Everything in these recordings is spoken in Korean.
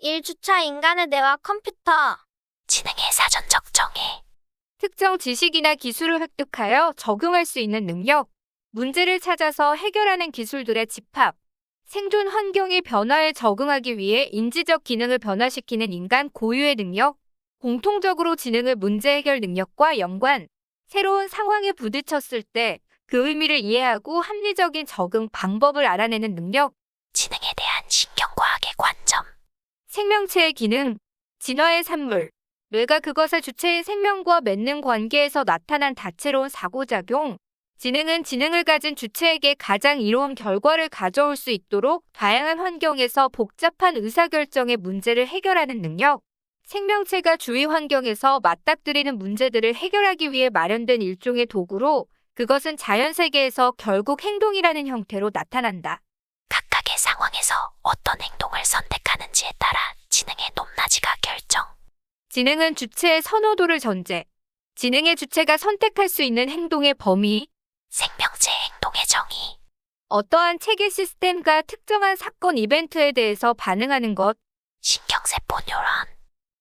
1주차 인간의 뇌와 컴퓨터. 지능의 사전적 정의. 특정 지식이나 기술을 획득하여 적용할 수 있는 능력, 문제를 찾아서 해결하는 기술들의 집합, 생존 환경의 변화에 적응하기 위해 인지적 기능을 변화시키는 인간 고유의 능력, 공통적으로 지능을 문제 해결 능력과 연관, 새로운 상황에 부딪혔을 때 그 의미를 이해하고 합리적인 적응 방법을 알아내는 능력, 지능에 대한 신경과학의 관점. 생명체의 기능, 진화의 산물, 뇌가 그것의 주체인 생명과 맺는 관계에서 나타난 다채로운 사고작용, 지능은 지능을 가진 주체에게 가장 이로운 결과를 가져올 수 있도록 다양한 환경에서 복잡한 의사결정의 문제를 해결하는 능력, 생명체가 주위 환경에서 맞닥뜨리는 문제들을 해결하기 위해 마련된 일종의 도구로 그것은 자연세계에서 결국 행동이라는 형태로 나타난다. 각각의 상황에서 어떤 행동을 선택하는지에 따라 지능의 높낮이가 결정. 지능은 주체의 선호도를 전제, 지능의 주체가 선택할 수 있는 행동의 범위, 생명체의 행동의 정의. 어떠한 체계 시스템과 특정한 사건 이벤트에 대해서 반응하는 것, 신경세포 뉴런.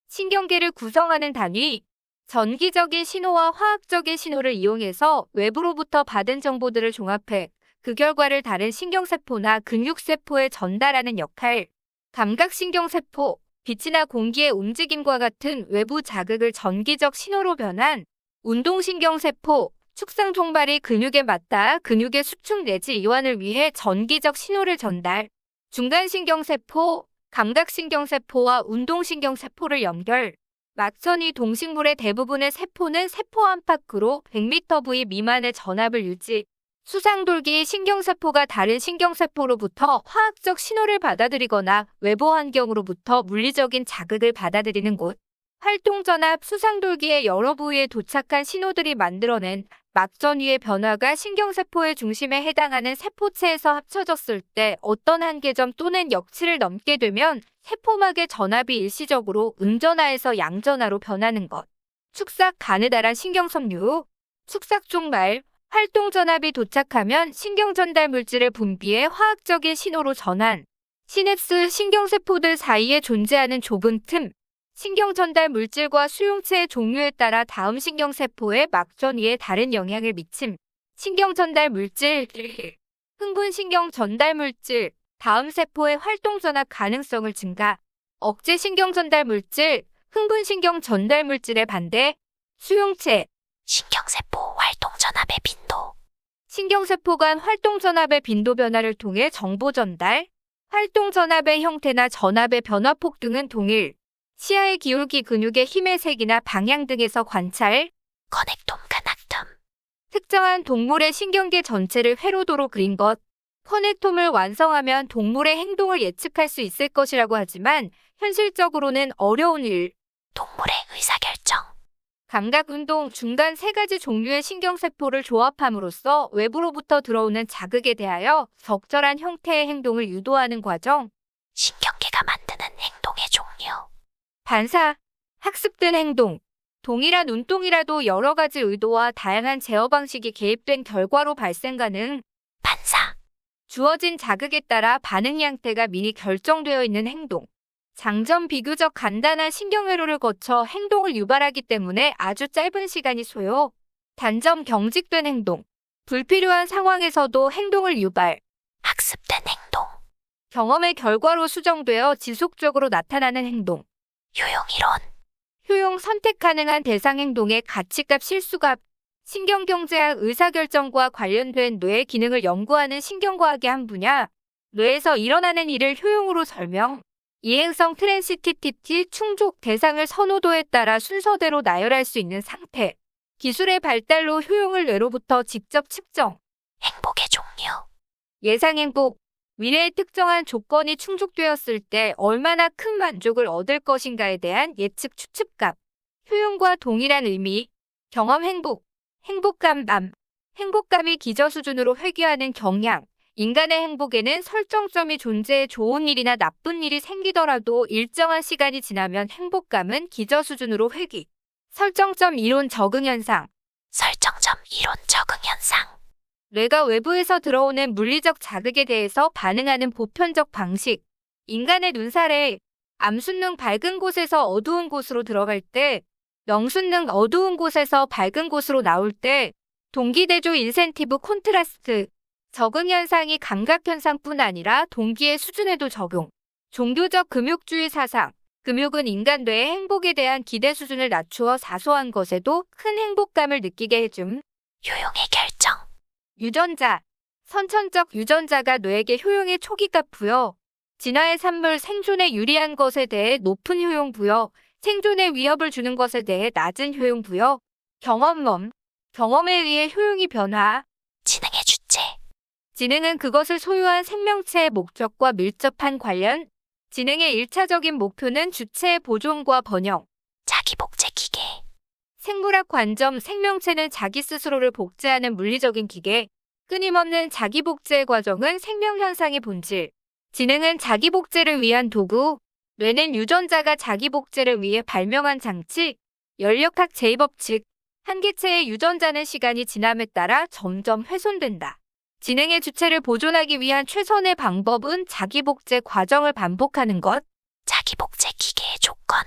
신경계를 구성하는 단위, 전기적인 신호와 화학적인 신호를 이용해서 외부로부터 받은 정보들을 종합해 그 결과를 다른 신경세포나 근육세포에 전달하는 역할, 감각신경세포, 빛이나 공기의 움직임과 같은 외부 자극을 전기적 신호로 변환, 운동신경세포, 축상 종발이 근육에 맞닿아 근육의 수축 내지 이완을 위해 전기적 신호를 전달, 중간신경세포, 감각신경세포와 운동신경세포를 연결, 막천이 동식물의 대부분의 세포는 세포 안팎으로 100m 부위 미만의 전압을 유지, 수상돌기 신경세포가 다른 신경세포로부터 화학적 신호를 받아들이거나 외부 환경으로부터 물리적인 자극을 받아들이는 곳, 활동전압 수상돌기의 여러 부위에 도착한 신호들이 만들어낸 막전 위의 변화가 신경세포의 중심에 해당하는 세포체에서 합쳐졌을 때 어떤 한계점 또는 역치를 넘게 되면 세포막의 전압이 일시적으로 음전하에서 양전하로 변하는 것. 축삭 가느다란 신경섬유, 축삭 종말, 활동전압이 도착하면 신경전달 물질을 분비해 화학적인 신호로 전환, 시냅스 신경세포들 사이에 존재하는 좁은 틈, 신경전달 물질과 수용체의 종류에 따라 다음 신경세포의 막전위에 다른 영향을 미침, 신경전달 물질, 흥분신경 전달 물질, 다음 세포의 활동전압 가능성을 증가, 억제신경 전달 물질, 흥분신경 전달 물질의 반대, 수용체, 신경세포 활동전압의 빈도. 신경세포 간 활동전압의 빈도 변화를 통해 정보 전달, 활동전압의 형태나 전압의 변화폭 등은 동일, 시야의 기울기 근육의 힘의 색이나 방향 등에서 관찰, 커넥톰 가낙톰. 특정한 동물의 신경계 전체를 회로도로 그린 것, 커넥톰을 완성하면 동물의 행동을 예측할 수 있을 것이라고 하지만 현실적으로는 어려운 일. 동물의 의사결정. 감각운동 중간 세 가지 종류의 신경세포를 조합함으로써 외부로부터 들어오는 자극에 대하여 적절한 형태의 행동을 유도하는 과정. 신경계가 만드는 행동의 종류. 반사, 학습된 행동. 동일한 운동이라도 여러 가지 의도와 다양한 제어 방식이 개입된 결과로 발생 가능. 반사. 주어진 자극에 따라 반응 양태가 미리 결정되어 있는 행동. 장점 비교적 간단한 신경회로를 거쳐 행동을 유발하기 때문에 아주 짧은 시간이 소요. 단점 경직된 행동. 불필요한 상황에서도 행동을 유발. 학습된 행동. 경험의 결과로 수정되어 지속적으로 나타나는 행동. 효용이론. 효용 선택 가능한 대상 행동의 가치값 실수값. 신경경제학 의사결정과 관련된 뇌의 기능을 연구하는 신경과학의 한 분야. 뇌에서 일어나는 일을 효용으로 설명. 이행성 트랜시티티티 충족 대상을 선호도에 따라 순서대로 나열할 수 있는 상태. 기술의 발달로 효용을 뇌로부터 직접 측정. 행복의 종류. 예상행복. 미래의 특정한 조건이 충족되었을 때 얼마나 큰 만족을 얻을 것인가에 대한 예측 추측값. 효용과 동일한 의미. 경험행복. 행복감담. 행복감이 기저수준으로 회귀하는 경향. 인간의 행복에는 설정점이 존재해 좋은 일이나 나쁜 일이 생기더라도 일정한 시간이 지나면 행복감은 기저수준으로 회귀. 설정점 이론 적응 현상. 설정점 이론 적응 현상. 뇌가 외부에서 들어오는 물리적 자극에 대해서 반응하는 보편적 방식. 인간의 눈사례. 암순능 밝은 곳에서 어두운 곳으로 들어갈 때, 명순능 어두운 곳에서 밝은 곳으로 나올 때, 동기대조 인센티브 콘트라스트, 적응 현상이 감각 현상뿐 아니라 동기의 수준에도 적용. 종교적 금욕주의 사상, 금욕은 인간 뇌의 행복에 대한 기대 수준을 낮추어 사소한 것에도 큰 행복감을 느끼게 해줌. 효용의 결정. 유전자, 선천적 유전자가 뇌에게 효용의 초기값 부여, 진화의 산물 생존에 유리한 것에 대해 높은 효용 부여, 생존에 위협을 주는 것에 대해 낮은 효용 부여, 경험론, 경험에 의해 효용이 변화. 지능의 주체. 지능은 그것을 소유한 생명체의 목적과 밀접한 관련, 지능의 1차적인 목표는 주체의 보존과 번영. 자기복제 기계. 생물학 관점, 생명체는 자기 스스로를 복제하는 물리적인 기계, 끊임없는 자기복제 과정은 생명현상의 본질. 지능은 자기복제를 위한 도구, 뇌는 유전자가 자기복제를 위해 발명한 장치, 연력학 제2법칙, 한 개체의 유전자는 시간이 지남에 따라 점점 훼손된다. 지능의 주체를 보존하기 위한 최선의 방법은 자기복제 과정을 반복하는 것. 자기복제 기계의 조건.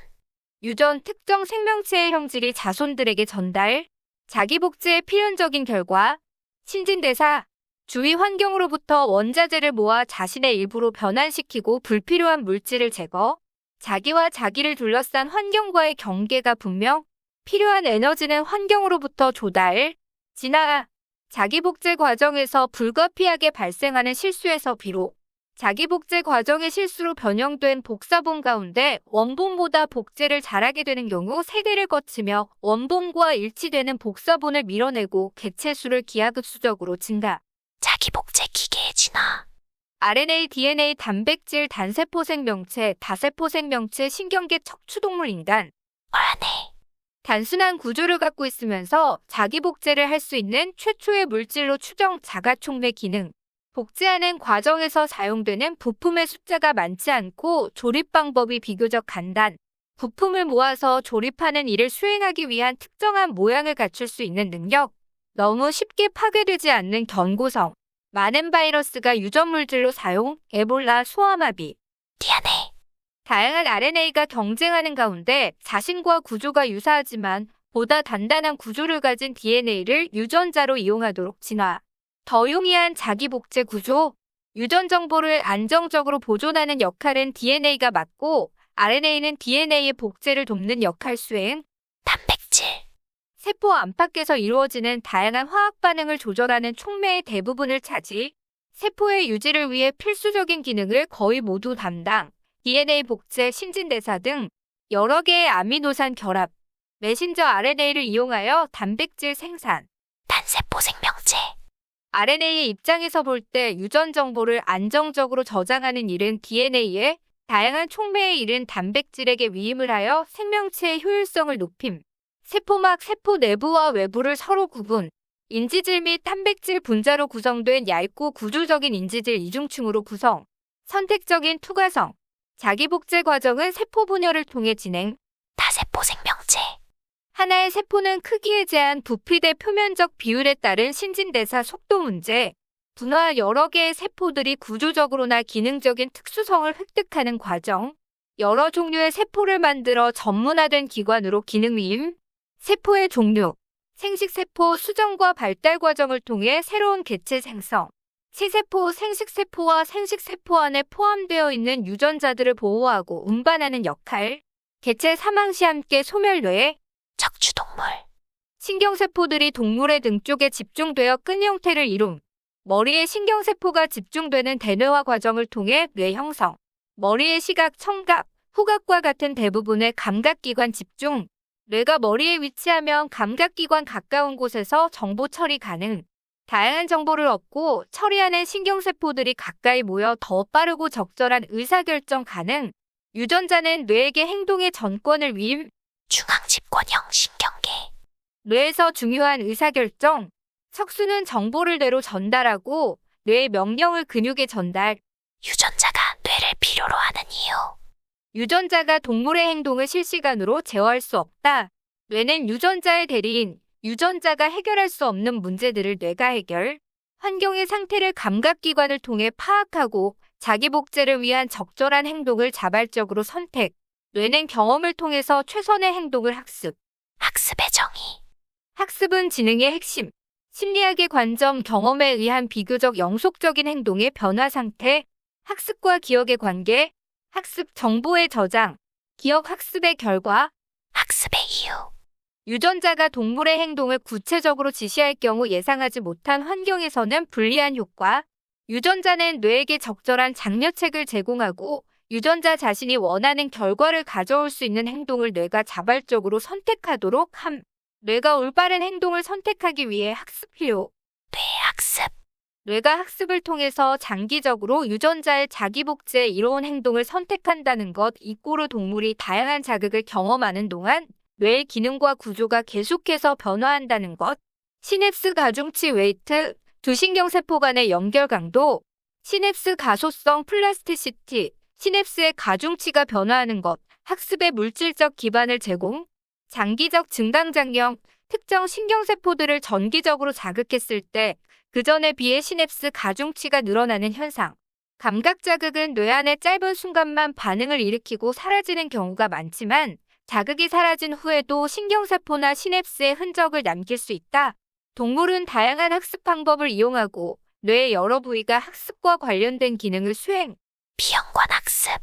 유전 특정 생명체의 형질이 자손들에게 전달. 자기복제의 필연적인 결과. 신진대사. 주위 환경으로부터 원자재를 모아 자신의 일부로 변환시키고 불필요한 물질을 제거. 자기와 자기를 둘러싼 환경과의 경계가 분명. 필요한 에너지는 환경으로부터 조달. 진화. 자기복제 과정에서 불가피하게 발생하는 실수에서 비록 자기복제 과정의 실수로 변형된 복사본 가운데 원본보다 복제를 잘하게 되는 경우 세대를 거치며 원본과 일치되는 복사본을 밀어내고 개체 수를 기하급수적으로 증가. 자기복제 기계의 진화. RNA, DNA, 단백질, 단세포 생명체, 다세포 생명체, 신경계, 척추동물, 인간. RNA. 단순한 구조를 갖고 있으면서 자기복제를 할 수 있는 최초의 물질로 추정 자가촉매 기능. 복제하는 과정에서 사용되는 부품의 숫자가 많지 않고 조립 방법이 비교적 간단. 부품을 모아서 조립하는 일을 수행하기 위한 특정한 모양을 갖출 수 있는 능력. 너무 쉽게 파괴되지 않는 견고성. 많은 바이러스가 유전 물질로 사용. 에볼라, 소아마비. DNA. 다양한 RNA가 경쟁하는 가운데 자신과 구조가 유사하지만 보다 단단한 구조를 가진 DNA를 유전자로 이용하도록 진화. 더 용이한 자기복제 구조. 유전 정보를 안정적으로 보존하는 역할은 DNA가 맡고 RNA는 DNA의 복제를 돕는 역할 수행. 단백질. 세포 안팎에서 이루어지는 다양한 화학 반응을 조절하는 촉매의 대부분을 차지. 세포의 유지를 위해 필수적인 기능을 거의 모두 담당. DNA 복제, 신진대사 등 여러 개의 아미노산 결합, 메신저 RNA를 이용하여 단백질 생산. 단세포 생명체. RNA의 입장에서 볼 때 유전 정보를 안정적으로 저장하는 일은 DNA에, 다양한 촉매의 일은 단백질에게 위임을 하여 생명체의 효율성을 높임. 세포막, 세포 내부와 외부를 서로 구분. 인지질 및 단백질 분자로 구성된 얇고 구조적인 인지질 이중층으로 구성. 선택적인 투과성. 자기복제 과정은 세포 분열을 통해 진행. 다세포 생명체. 하나의 세포는 크기에 제한, 부피 대 표면적 비율에 따른 신진대사 속도 문제. 분화 여러 개의 세포들이 구조적으로나 기능적인 특수성을 획득하는 과정. 여러 종류의 세포를 만들어 전문화된 기관으로 기능위임. 세포의 종류. 생식세포 수정과 발달 과정을 통해 새로운 개체 생성. 치세포, 생식세포와 생식세포 안에 포함되어 있는 유전자들을 보호하고 운반하는 역할. 개체 사망 시 함께 소멸. 척추동물. 신경세포들이 동물의 등 쪽에 집중되어 끈 형태를 이룸. 머리에 신경세포가 집중되는 대뇌화 과정을 통해 뇌 형성. 머리의 시각, 청각, 후각과 같은 대부분의 감각기관 집중. 뇌가 머리에 위치하면 감각기관 가까운 곳에서 정보 처리 가능. 다양한 정보를 얻고 처리하는 신경세포들이 가까이 모여 더 빠르고 적절한 의사결정 가능. 유전자는 뇌에게 행동의 전권을 위임. 중앙집권형 신경계. 뇌에서 중요한 의사결정. 척수는 정보를 뇌로 전달하고 뇌의 명령을 근육에 전달. 유전자가 뇌를 필요로 하는 이유. 유전자가 동물의 행동을 실시간으로 제어할 수 없다. 뇌는 유전자의 대리인. 유전자가 해결할 수 없는 문제들을 뇌가 해결. 환경의 상태를 감각기관을 통해 파악하고 자기 복제를 위한 적절한 행동을 자발적으로 선택. 뇌는 경험을 통해서 최선의 행동을 학습. 학습의 정의. 학습은 지능의 핵심. 심리학의 관점, 경험에 의한 비교적 영속적인 행동의 변화 상태, 학습과 기억의 관계, 학습 정보의 저장, 기억 학습의 결과, 학습의 이유. 유전자가 동물의 행동을 구체적으로 지시할 경우 예상하지 못한 환경에서는 불리한 효과. 유전자는 뇌에게 적절한 장려책을 제공하고 유전자 자신이 원하는 결과를 가져올 수 있는 행동을 뇌가 자발적으로 선택하도록 함. 뇌가 올바른 행동을 선택하기 위해 학습 필요. 뇌학습. 뇌가 학습을 통해서 장기적으로 유전자의 자기 복제에 이로운 행동을 선택한다는 것, 이꼬르 동물이 다양한 자극을 경험하는 동안 뇌의 기능과 구조가 계속해서 변화한다는 것. 시냅스 가중치 웨이트, 두 신경세포 간의 연결 강도, 시냅스 가소성 플라스티시티, 시냅스의 가중치가 변화하는 것, 학습의 물질적 기반을 제공, 장기적 증강작용, 특정 신경세포들을 전기적으로 자극했을 때 그 전에 비해 시냅스 가중치가 늘어나는 현상. 감각 자극은 뇌 안에 짧은 순간만 반응을 일으키고 사라지는 경우가 많지만 자극이 사라진 후에도 신경세포나 시냅스의 흔적을 남길 수 있다. 동물은 다양한 학습 방법을 이용하고 뇌의 여러 부위가 학습과 관련된 기능을 수행. 비연관학습.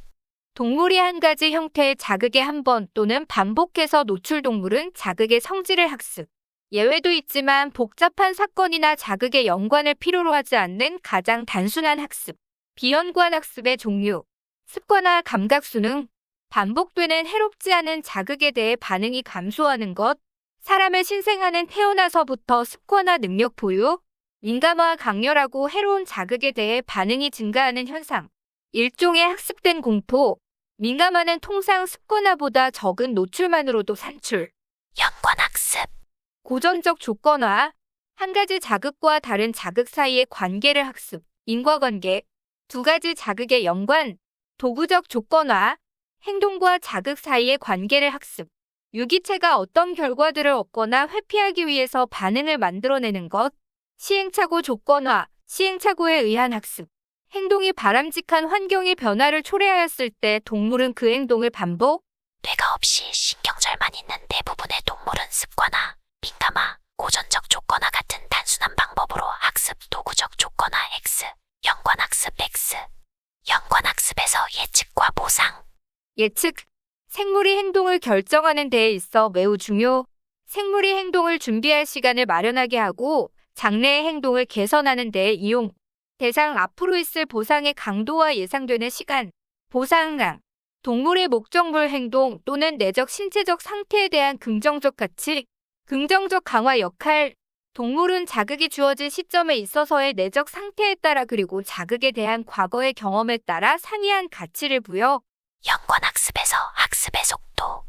동물이 한 가지 형태의 자극에 한 번 또는 반복해서 노출 동물은 자극의 성질을 학습. 예외도 있지만 복잡한 사건이나 자극의 연관을 필요로 하지 않는 가장 단순한 학습. 비연관학습의 종류. 습관화 감각 수능. 반복되는 해롭지 않은 자극에 대해 반응이 감소하는 것. 사람을 신생아는 태어나서부터 습관화 능력 보유. 민감화 강렬하고 해로운 자극에 대해 반응이 증가하는 현상. 일종의 학습된 공포. 민감화는 통상 습관화보다 적은 노출만으로도 산출. 연관학습. 고전적 조건화. 한 가지 자극과 다른 자극 사이의 관계를 학습. 인과관계. 두 가지 자극의 연관. 도구적 조건화. 행동과 자극 사이의 관계를 학습. 유기체가 어떤 결과들을 얻거나 회피하기 위해서 반응을 만들어내는 것. 시행착오 조건화. 시행착오에 의한 학습. 행동이 바람직한 환경의 변화를 초래하였을 때 동물은 그 행동을 반복. 뇌가 없이 신경절만 있는 대부분의 동물은 습관화, 민감화, 고전적 조건화 같은 단순한 방법으로 학습. 도구적 조건화 X, 연관학습 X. 연관학습에서 예측과 보상. 예측. 생물이 행동을 결정하는 데에 있어 매우 중요. 생물이 행동을 준비할 시간을 마련하게 하고 장래의 행동을 개선하는 데에 이용. 대상 앞으로 있을 보상의 강도와 예상되는 시간. 보상강. 동물의 목적물 행동 또는 내적 신체적 상태에 대한 긍정적 가치. 긍정적 강화 역할. 동물은 자극이 주어진 시점에 있어서의 내적 상태에 따라 그리고 자극에 대한 과거의 경험에 따라 상이한 가치를 부여. 연관학습에서 학습의 속도.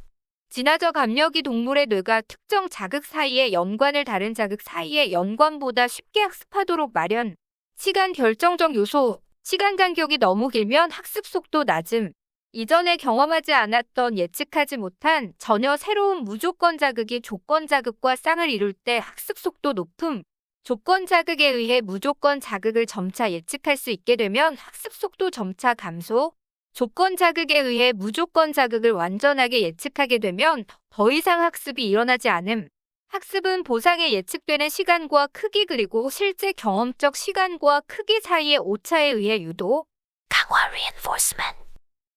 진화적 압력이 동물의 뇌가 특정 자극 사이의 연관을 다른 자극 사이의 연관보다 쉽게 학습하도록 마련. 시간 결정적 요소. 시간 간격이 너무 길면 학습 속도 낮음. 이전에 경험하지 않았던 예측하지 못한 전혀 새로운 무조건 자극이 조건 자극과 쌍을 이룰 때 학습 속도 높음. 조건 자극에 의해 무조건 자극을 점차 예측할 수 있게 되면 학습 속도 점차 감소. 조건 자극에 의해 무조건 자극을 완전하게 예측하게 되면 더 이상 학습이 일어나지 않음. 학습은 보상에 예측되는 시간과 크기 그리고 실제 경험적 시간과 크기 사이의 오차에 의해 유도. 강화 reinforcement.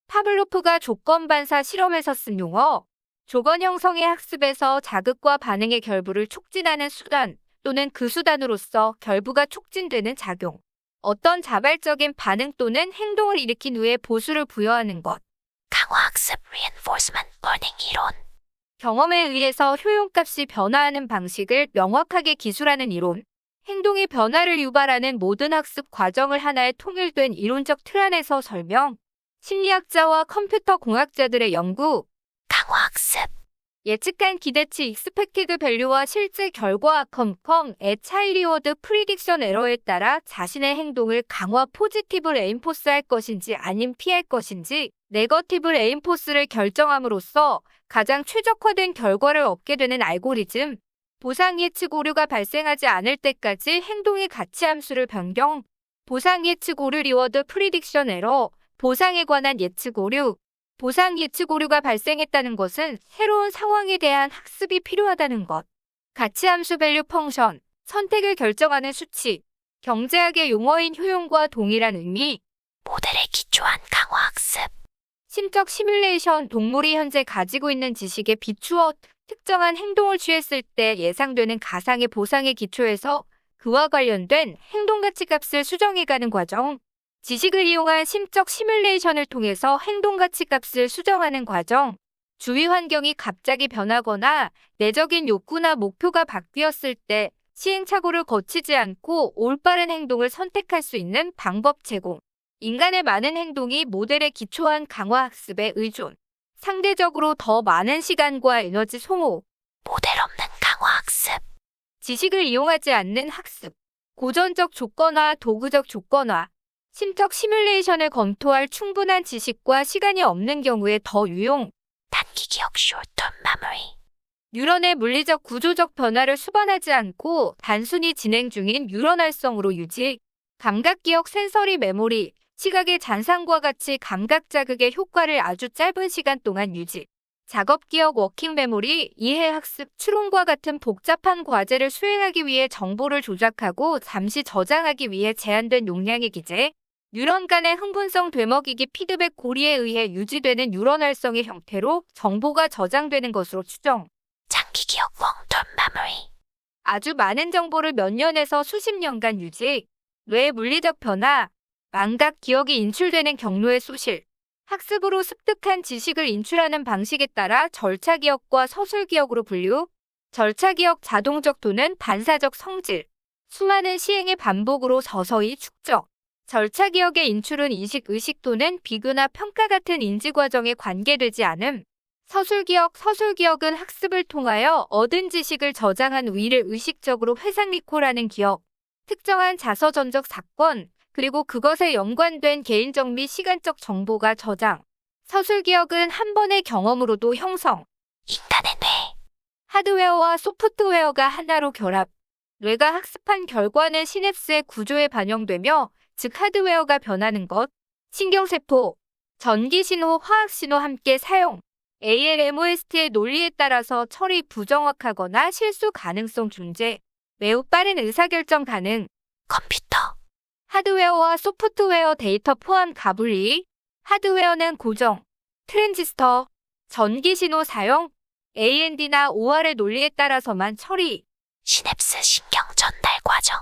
파블로프가 조건 반사 실험에서 쓴 용어. 조건 형성의 학습에서 자극과 반응의 결부를 촉진하는 수단 또는 그 수단으로서 결부가 촉진되는 작용. 어떤 자발적인 반응 또는 행동을 일으킨 후에 보수를 부여하는 것. 강화학습 reinforcement learning 이론. 경험에 의해서 효용값이 변화하는 방식을 명확하게 기술하는 이론. 행동의 변화를 유발하는 모든 학습 과정을 하나의 통일된 이론적 틀 안에서 설명. 심리학자와 컴퓨터 공학자들의 연구. 강화학습. 예측한 기대치 expected value와 실제 결과 컴컴의 차이 리워드 프리딕션 에러에 따라 자신의 행동을 강화 포지티브 레인포스 할 것인지 아님 피할 것인지 네거티브 레인포스를 결정함으로써 가장 최적화된 결과를 얻게 되는 알고리즘. 보상 예측 오류가 발생하지 않을 때까지 행동의 가치 함수를 변경. 보상 예측 오류 리워드 프리딕션 에러, 보상에 관한 예측 오류. 보상 예측 오류가 발생했다는 것은 새로운 상황에 대한 학습이 필요하다는 것. 가치함수 밸류 펑션, 선택을 결정하는 수치. 경제학의 용어인 효용과 동일한 의미. 모델에 기초한 강화학습. 심적 시뮬레이션, 동물이 현재 가지고 있는 지식에 비추어 특정한 행동을 취했을 때 예상되는 가상의 보상에 기초해서 그와 관련된 행동 가치값을 수정해가는 과정. 지식을 이용한 심적 시뮬레이션을 통해서 행동 가치값을 수정하는 과정. 주위 환경이 갑자기 변하거나 내적인 욕구나 목표가 바뀌었을 때 시행착오를 거치지 않고 올바른 행동을 선택할 수 있는 방법 제공. 인간의 많은 행동이 모델에 기초한 강화학습에 의존. 상대적으로 더 많은 시간과 에너지 소모. 모델 없는 강화학습. 지식을 이용하지 않는 학습. 고전적 조건화, 도구적 조건화. 심적 시뮬레이션을 검토할 충분한 지식과 시간이 없는 경우에 더 유용. 단기 기억 short-term memory. 뉴런의 물리적 구조적 변화를 수반하지 않고 단순히 진행 중인 뉴런 활성으로 유지. 감각기억 센서리 메모리. 시각의 잔상과 같이 감각 자극의 효과를 아주 짧은 시간 동안 유지. 작업기억 워킹 메모리, 이해학습, 추론과 같은 복잡한 과제를 수행하기 위해 정보를 조작하고 잠시 저장하기 위해 제한된 용량의 기재. 뉴런 간의 흥분성 되먹이기 피드백 고리에 의해 유지되는 뉴런 활성의 형태로 정보가 저장되는 것으로 추정. 장기 기억 long-term memory. 아주 많은 정보를 몇 년에서 수십 년간 유지. 뇌의 물리적 변화. 망각 기억이 인출되는 경로의 소실. 학습으로 습득한 지식을 인출하는 방식에 따라 절차 기억과 서술 기억으로 분류. 절차 기억 자동적 또는 반사적 성질. 수많은 시행의 반복으로 서서히 축적. 절차 기억의 인출은 인식, 의식 또는 비교나 평가 같은 인지 과정에 관계되지 않음. 서술 기억은 학습을 통하여 얻은 지식을 저장한 위를 의식적으로 회상 리콜하는 기억. 특정한 자서전적 사건, 그리고 그것에 연관된 개인적 및 시간적 정보가 저장. 서술 기억은 한 번의 경험으로도 형성. 인간의 뇌. 하드웨어와 소프트웨어가 하나로 결합. 뇌가 학습한 결과는 시냅스의 구조에 반영되며 즉 하드웨어가 변하는 것. 신경세포, 전기신호, 화학신호 함께 사용. ALMOST의 논리에 따라서 처리 부정확하거나 실수 가능성 존재. 매우 빠른 의사결정 가능. 컴퓨터. 하드웨어와 소프트웨어 데이터 포함 가분리. 하드웨어는 고정, 트랜지스터, 전기신호 사용, AND나 OR의 논리에 따라서만 처리. 시냅스 신경 전달 과정.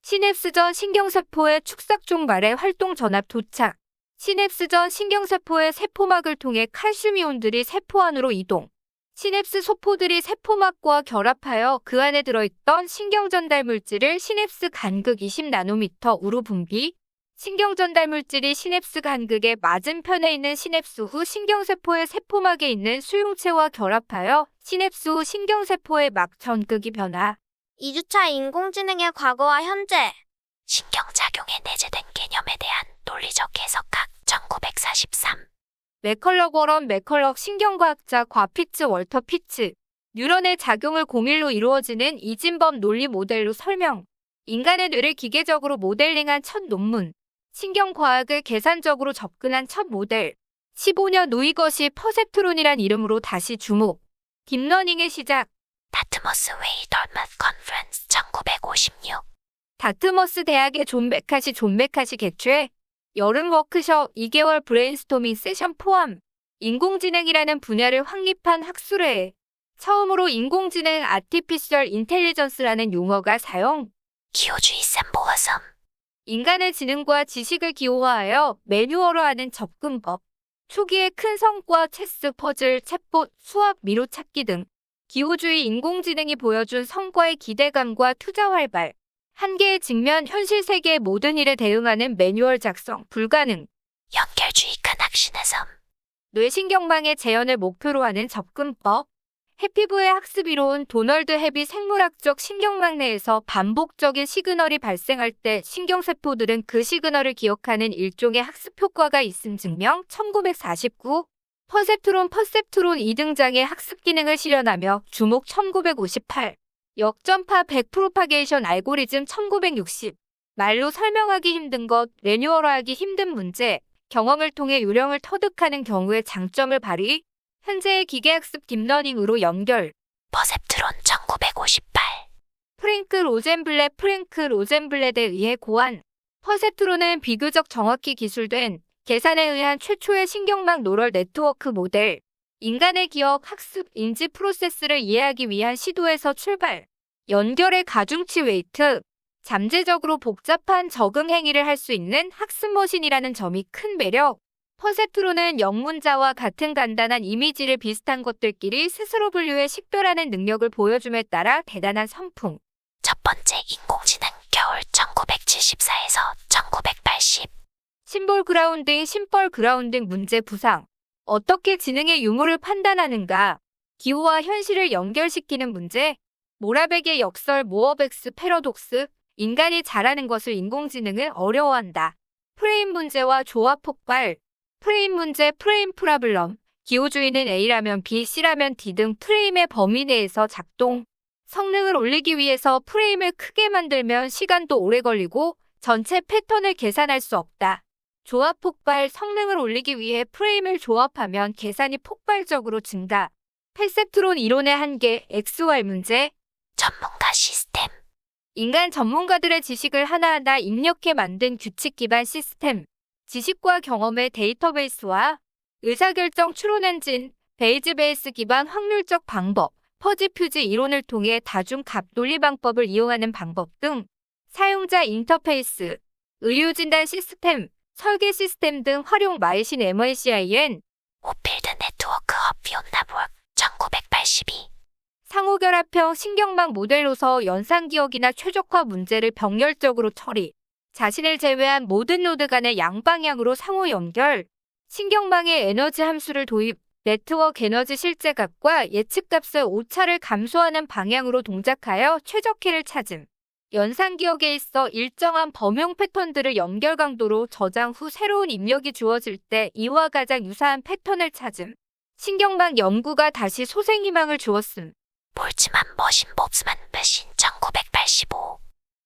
시냅스 전 신경세포의 축삭 종말의 활동 전압 도착. 시냅스 전 신경세포의 세포막을 통해 칼슘 이온들이 세포 안으로 이동. 시냅스 소포들이 세포막과 결합하여 그 안에 들어있던 신경전달 물질을 시냅스 간극 20나노미터/우로 분비. 신경전달 물질이 시냅스 간극의 맞은편에 있는 시냅스 후 신경세포의 세포막에 있는 수용체와 결합하여 시냅스 후 신경세포의 막 전극이 변화. 2주차 인공지능의 과거와 현재. 신경작용에 내재된 개념에 대한 논리적 해석학 1943. 맥컬럭 워런 맥컬럭 신경과학자 과피츠 월터 피츠. 뉴런의 작용을 공일로 이루어지는 이진법 논리 모델로 설명. 인간의 뇌를 기계적으로 모델링한 첫 논문. 신경과학을 계산적으로 접근한 첫 모델. 15년 후 이것이 퍼셉트론이란 이름으로 다시 주목. 딥러닝의 시작. 다트머스 웨이 덜맛 컨퍼런스 1956. 다트머스 대학의 존 메카시 개최. 여름 워크숍 2개월 브레인스토밍 세션 포함. 인공지능이라는 분야를 확립한 학술회에 처음으로 인공지능 아티피셜 인텔리전스라는 용어가 사용. 기호주의 셈보어섬. 인간의 지능과 지식을 기호화하여 매뉴얼화하는 접근법. 초기의 큰 성과 체스, 퍼즐, 챗봇, 수학, 미로 찾기 등. 기호주의 인공지능이 보여준 성과의 기대감과 투자 활발. 한계에 직면 현실 세계의 모든 일에 대응하는 매뉴얼 작성 불가능. 연결주의 근학신의 섬. 뇌신경망의 재현을 목표로 하는 접근법. 해피부의 학습 이론 도널드 헤비 생물학적 신경망 내에서 반복적인 시그널이 발생할 때 신경세포들은 그 시그널을 기억하는 일종의 학습 효과가 있음 증명 1949. 퍼셉트론 2등장의 학습 기능을 실현하며 주목 1958. 역전파 백프로파게이션 알고리즘 1960. 말로 설명하기 힘든 것, 매뉴얼화하기 힘든 문제, 경험을 통해 요령을 터득하는 경우의 장점을 발휘, 현재의 기계학습 딥러닝으로 연결. 퍼셉트론 1958. 프랭크 로젠블렛에 의해 고안. 퍼셉트론은 비교적 정확히 기술된 계산에 의한 최초의 신경망 노럴 네트워크 모델. 인간의 기억, 학습, 인지 프로세스를 이해하기 위한 시도에서 출발. 연결의 가중치 웨이트. 잠재적으로 복잡한 적응 행위를 할 수 있는 학습 머신이라는 점이 큰 매력. 퍼셉트론은 영문자와 같은 간단한 이미지를 비슷한 것들끼리 스스로 분류해 식별하는 능력을 보여줌에 따라 대단한 선풍. 첫 번째 인공지능 겨울 1974에서 1980. 심벌 그라운딩 문제 부상. 어떻게 지능의 유무를 판단하는가? 기호와 현실을 연결시키는 문제. 모라백의 역설 모어백스 패러독스. 인간이 잘하는 것을 인공지능은 어려워한다. 프레임 문제와 조합 폭발. 프레임 문제 프레임 프라블럼. 기호주의는 A라면 B, C라면 D 등 프레임의 범위 내에서 작동. 성능을 올리기 위해서 프레임을 크게 만들면 시간도 오래 걸리고 전체 패턴을 계산할 수 없다. 조합 폭발. 성능을 올리기 위해 프레임을 조합하면 계산이 폭발적으로 증가. 퍼셉트론 이론의 한계. XY 문제. 전문가 시스템. 인간 전문가들의 지식을 하나하나 입력해 만든 규칙 기반 시스템. 지식과 경험의 데이터베이스와 의사결정 추론 엔진, 베이즈 베이스 기반 확률적 방법, 퍼지퓨즈 이론을 통해 다중값 논리 방법을 이용하는 방법 등 사용자 인터페이스, 의료진단 시스템, 설계 시스템 등 활용 마이신 MACIN. 오필드 네트워크 허피온 나부억 1982. 상호결합형 신경망 모델로서 연상기억이나 최적화 문제를 병렬적으로 처리. 자신을 제외한 모든 노드 간의 양방향으로 상호 연결. 신경망의 에너지 함수를 도입. 네트워크 에너지 실제값과 예측값의 오차를 감소하는 방향으로 동작하여 최적해를 찾음. 연상기억에 있어 일정한 범용 패턴들을 연결 강도로 저장 후 새로운 입력이 주어질 때 이와 가장 유사한 패턴을 찾음. 신경망 연구가 다시 소생희망을 주었음. 볼츠만 머신 봅스만 머신 1985.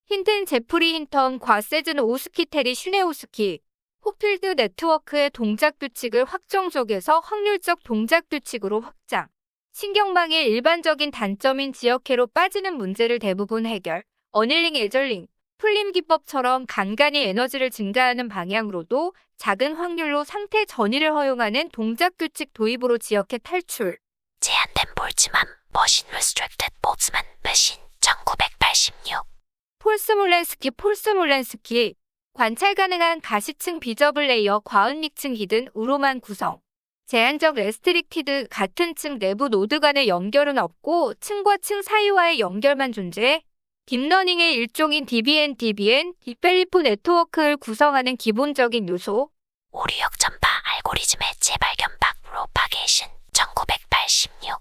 힌튼 제프리 힌턴 과세즌 오스키 테리 슈네오스키. 호필드 네트워크의 동작 규칙을 확정적에서 확률적 동작 규칙으로 확장. 신경망의 일반적인 단점인 지역회로 빠지는 문제를 대부분 해결. 어닐링 에절링, 풀림 기법처럼 간간히 에너지를 증가하는 방향으로도 작은 확률로 상태 전이를 허용하는 동작 규칙 도입으로 지역회 탈출. 제한된 볼츠만 머신 리스트릭티드 볼츠만 머신 1986. 폴스몰렌스키. 관찰 가능한 가시층 비저블 레이어 과은닉층 히든 우로만 구성. 제한적 레스트릭티드 같은 층 내부 노드 간의 연결은 없고 층과 층 사이와의 연결만 존재해 딥러닝의 일종인 DBN, 딥밸리프 네트워크를 구성하는 기본적인 요소. 오류역 전파 알고리즘의 재발견 프로파게이션 1986.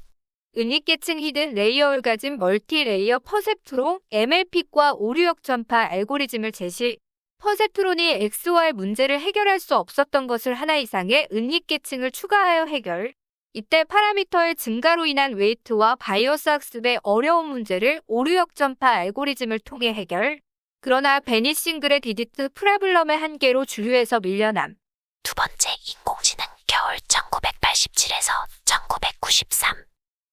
은닉계층 히든 레이어를 가진 멀티레이어 퍼셉트론 MLP과 오류역 전파 알고리즘을 제시. 퍼셉트론이 XY 문제를 해결할 수 없었던 것을 하나 이상의 은닉계층을 추가하여 해결. 이때 파라미터의 증가로 인한 웨이트와 바이어스 학습의 어려운 문제를 오류역 전파 알고리즘을 통해 해결. 그러나 베니싱 그레디디트 프라블럼의 한계로 주류에서 밀려남. 두 번째 인공지능 겨울 1987에서 1993.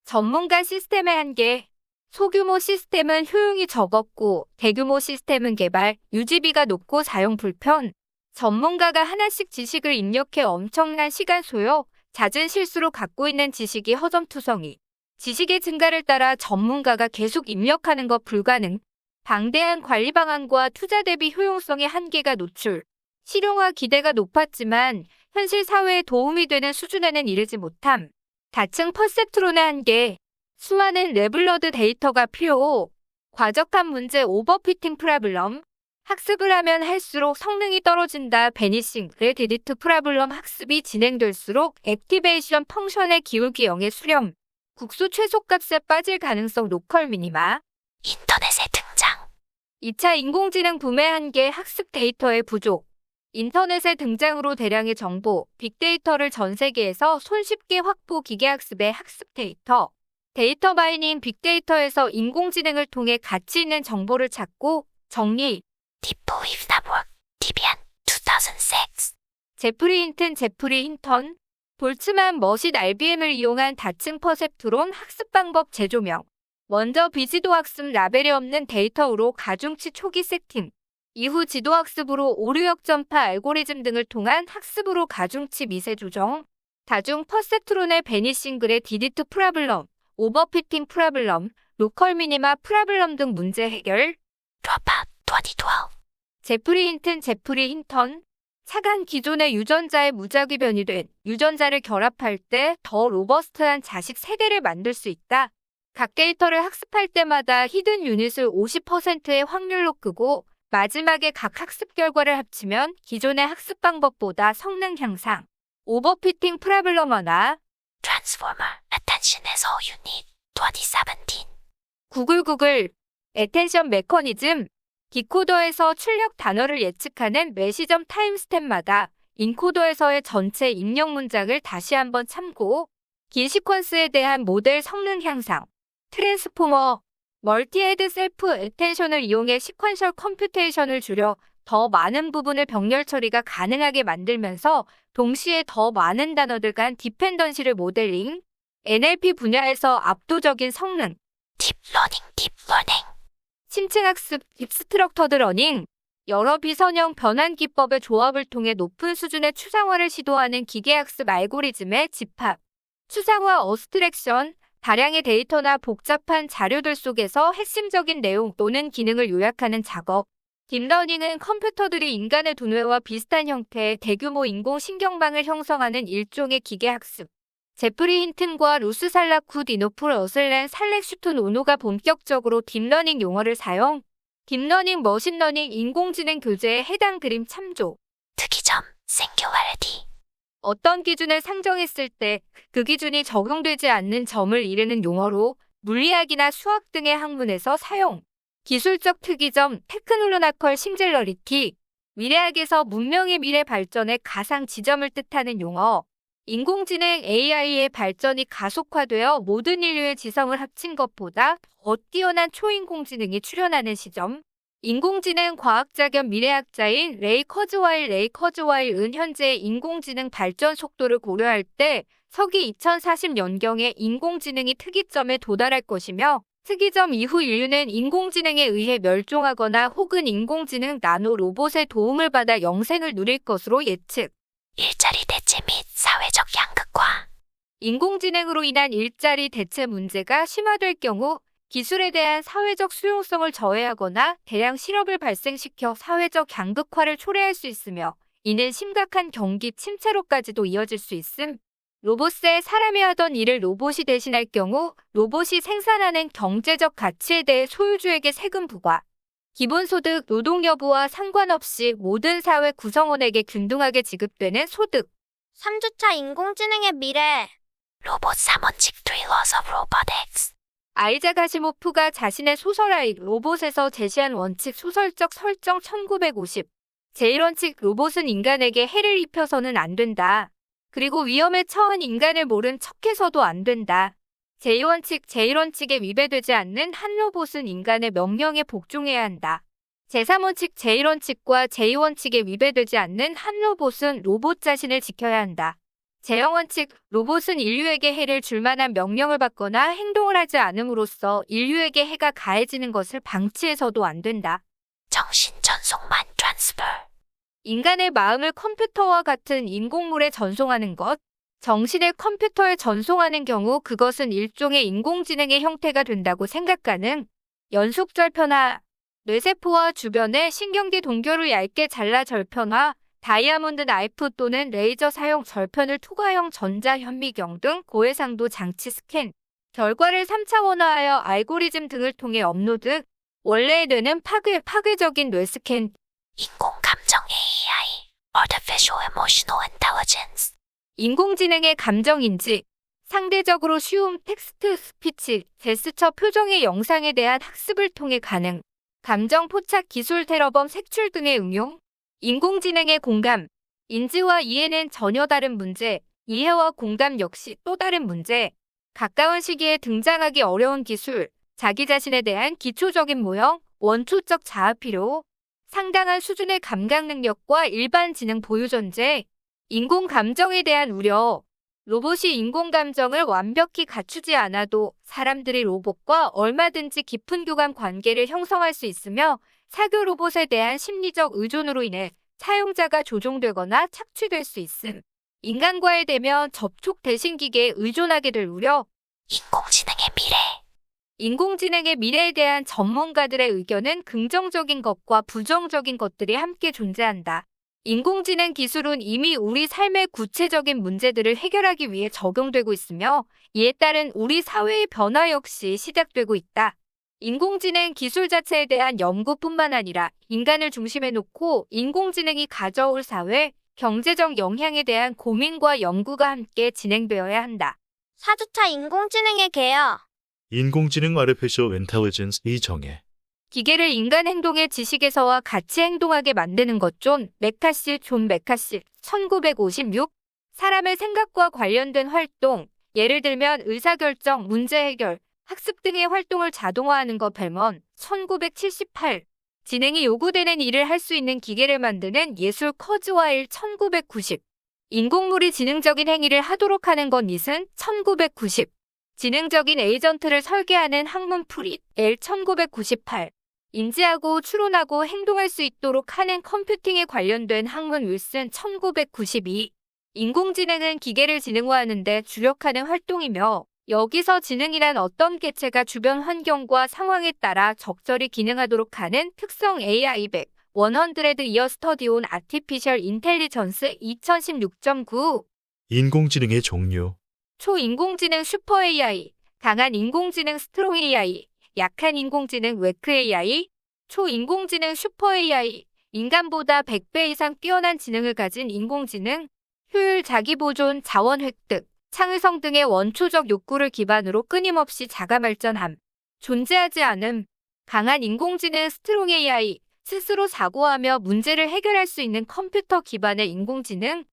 전문가 시스템의 한계. 소규모 시스템은 효용이 적었고 대규모 시스템은 개발, 유지비가 높고 사용 불편. 전문가가 하나씩 지식을 입력해 엄청난 시간 소요, 잦은 실수로 갖고 있는 지식이 허점투성이. 지식의 증가를 따라 전문가가 계속 입력하는 것 불가능. 방대한 관리 방안과 투자 대비 효용성의 한계가 노출. 실용화 기대가 높았지만 현실 사회에 도움이 되는 수준에는 이르지 못함. 다층 퍼셉트론의 한계. 수많은 레블러드 데이터가 필요. 과적한 문제 오버피팅 프라블럼. 학습을 하면 할수록 성능이 떨어진다. 베니싱 그레디디트 프라블럼. 학습이 진행될수록 액티베이션 펑션의 기울기 0의 수렴. 국수 최소값에 빠질 가능성 로컬 미니마. 인터넷의 등장. 2차 인공지능 붐의 한계. 학습 데이터의 부족. 인터넷의 등장으로 대량의 정보, 빅데이터를 전 세계에서 손쉽게 확보. 기계학습의 학습 데이터. 데이터 마이닝. 빅데이터에서 인공지능을 통해 가치 있는 정보를 찾고 정리. Deep Belief Network, DBN, 2006. 제프리 힌튼 제프리 힌턴 볼츠만 머신 RBM을 이용한 다층 퍼셉트론 학습 방법 재조명. 먼저 비지도 학습 라벨이 없는 데이터로 가중치 초기 세팅. 이후 지도 학습으로 오류역 전파 알고리즘 등을 통한 학습으로 가중치 미세 조정. 다중 퍼셉트론의 베니싱글의 디디트 프라블럼, 오버피팅 프라블럼, 로컬 미니마 프라블럼 등 문제 해결. Dropout, 2012. 제프리 힌튼 제프리 힌턴 차간 기존의 유전자의 무작위 변이된 유전자를 결합할 때 더 로버스트한 자식 세대를 만들 수 있다. 각 데이터를 학습할 때마다 히든 유닛을 50%의 확률로 끄고 마지막에 각 학습 결과를 합치면 기존의 학습 방법보다 성능 향상. 오버피팅 프라블럼 하나. Transformer, Attention에서 Unit, 2017. 구글 애텐션 메커니즘. 디코더에서 출력 단어를 예측하는 매시점 타임스텝마다 인코더에서의 전체 입력 문장을 다시 한번 참고. 긴 시퀀스에 대한 모델 성능 향상. 트랜스포머. 멀티헤드 셀프 애텐션을 이용해 시퀀셜 컴퓨테이션을 줄여 더 많은 부분을 병렬 처리가 가능하게 만들면서 동시에 더 많은 단어들 간 디펜던시를 모델링. NLP 분야에서 압도적인 성능. Deep Learning, Deep Learning. 심층학습 딥스트럭터드 러닝. 여러 비선형 변환 기법의 조합을 통해 높은 수준의 추상화를 시도하는 기계학습 알고리즘의 집합. 추상화 어스트랙션. 다량의 데이터나 복잡한 자료들 속에서 핵심적인 내용 또는 기능을 요약하는 작업. 딥러닝은 컴퓨터들이 인간의 두뇌와 비슷한 형태의 대규모 인공신경망을 형성하는 일종의 기계학습. 제프리 힌튼과 루스 살라쿠 디노프 러슬렌 살렉슈툰 오노가 본격적으로 딥러닝 용어를 사용. 딥러닝 머신러닝 인공지능 교재에 해당 그림 참조. 특이점, Singularity. 어떤 기준을 상정했을 때 그 기준이 적용되지 않는 점을 이르는 용어로 물리학이나 수학 등의 학문에서 사용. 기술적 특이점, 테크놀로나컬 싱젤러리티. 미래학에서 문명의 미래 발전의 가상 지점을 뜻하는 용어. 인공지능 AI의 발전이 가속화되어 모든 인류의 지성을 합친 것보다 더 뛰어난 초인공지능이 출현하는 시점. 인공지능 과학자 겸 미래학자인 레이 커즈와일은 현재의 인공지능 발전 속도를 고려할 때 서기 2040년경에 인공지능이 특이점에 도달할 것이며 특이점 이후 인류는 인공지능에 의해 멸종하거나 혹은 인공지능 나노 로봇의 도움을 받아 영생을 누릴 것으로 예측. 일자리 대체 및 사회적 양극화. 인공지능으로 인한 일자리 대체 문제가 심화될 경우 기술에 대한 사회적 수용성을 저해하거나 대량 실업을 발생시켜 사회적 양극화를 초래할 수 있으며 이는 심각한 경기 침체로까지도 이어질 수 있음. 로봇에 사람이 하던 일을 로봇이 대신할 경우 로봇이 생산하는 경제적 가치에 대해 소유주에게 세금 부과. 기본소득, 노동 여부와 상관없이 모든 사회 구성원에게 균등하게 지급되는 소득. 3주차 인공지능의 미래. 로봇 3원칙 3 Laws of Robotics. 아이작 아시모프가 자신의 소설 아이 로봇에서 제시한 원칙 소설적 설정 1950. 제1원칙 로봇은 인간에게 해를 입혀서는 안 된다. 그리고 위험에 처한 인간을 모른 척해서도 안 된다. 제1원칙에 위배되지 않는 한 로봇은 인간의 명령에 복종해야 한다. 제3원칙 제1원칙과 제2원칙에 위배되지 않는 한 로봇은 로봇 자신을 지켜야 한다. 제0원칙 로봇은 인류에게 해를 줄 만한 명령을 받거나 행동을 하지 않음으로써 인류에게 해가 가해지는 것을 방치해서도 안 된다. 정신 전송만 트랜스퍼. 인간의 마음을 컴퓨터와 같은 인공물에 전송하는 것. 정신을 컴퓨터에 전송하는 경우 그것은 일종의 인공지능의 형태가 된다고 생각 가능. 연속 절편화. 뇌세포와 주변의 신경계 동결을 얇게 잘라 절편화. 다이아몬드 나이프 또는 레이저 사용 절편을 투과형 전자현미경 등 고해상도 장치 스캔. 결과를 3차원화하여 알고리즘 등을 통해 업로드. 원래의 뇌는 파괴적인 뇌 스캔. 인공 감정 AI, Artificial Emotional Intelligence. 인공지능의 감정인지. 상대적으로 쉬움 텍스트 스피치, 제스처 표정의 영상에 대한 학습을 통해 가능. 감정 포착 기술 테러범 색출 등의 응용. 인공지능의 공감. 인지와 이해는 전혀 다른 문제. 이해와 공감 역시 또 다른 문제. 가까운 시기에 등장하기 어려운 기술. 자기 자신에 대한 기초적인 모형, 원초적 자아 필요. 상당한 수준의 감각 능력과 일반 지능 보유 존재, 인공 감정에 대한 우려. 로봇이 인공 감정을 완벽히 갖추지 않아도 사람들이 로봇과 얼마든지 깊은 교감 관계를 형성할 수 있으며 사교 로봇에 대한 심리적 의존으로 인해 사용자가 조종되거나 착취될 수 있음. 인간과의 대면 접촉 대신 기계에 의존하게 될 우려. 인공지능의 미래. 인공지능의 미래에 대한 전문가들의 의견은 긍정적인 것과 부정적인 것들이 함께 존재한다. 인공지능 기술은 이미 우리 삶의 구체적인 문제들을 해결하기 위해 적용되고 있으며 이에 따른 우리 사회의 변화 역시 시작되고 있다. 인공지능 기술 자체에 대한 연구뿐만 아니라 인간을 중심에 놓고 인공지능이 가져올 사회, 경제적 영향에 대한 고민과 연구가 함께 진행되어야 한다. 4주차 인공지능의 개요. 인공지능 Artificial Intelligence 이정의 기계를 인간 행동의 지식에서와 같이 행동하게 만드는 것. 존 메카시 1956. 사람의 생각과 관련된 활동, 예를 들면 의사결정, 문제 해결, 학습 등의 활동을 자동화하는 것. 벨먼 1978. 지능이 요구되는 일을 할 수 있는 기계를 만드는 예술 커즈와일 1990. 인공물이 지능적인 행위를 하도록 하는 건 니슨 1990. 지능적인 에이전트를 설계하는 학문 프릿 L 1998. 인지하고 추론하고 행동할 수 있도록 하는 컴퓨팅에 관련된 학문 윌슨 1992. 인공지능은 기계를 지능화하는 데 주력하는 활동이며 여기서 지능이란 어떤 개체가 주변 환경과 상황에 따라 적절히 기능하도록 하는 특성. AI 100 100 Year Study on Artificial Intelligence 2016.9. 인공지능의 종류 초인공지능 슈퍼 AI, 강한 인공지능 스트롱 AI, 약한 인공지능 웨크 AI, 초인공지능 슈퍼 AI, 인간보다 100배 이상 뛰어난 지능을 가진 인공지능, 효율, 자기보존, 자원 획득, 창의성 등의 원초적 욕구를 기반으로 끊임없이 자가 발전함. 존재하지 않음. 강한 인공지능 스트롱 AI, 스스로 사고하며 문제를 해결할 수 있는 컴퓨터 기반의 인공지능,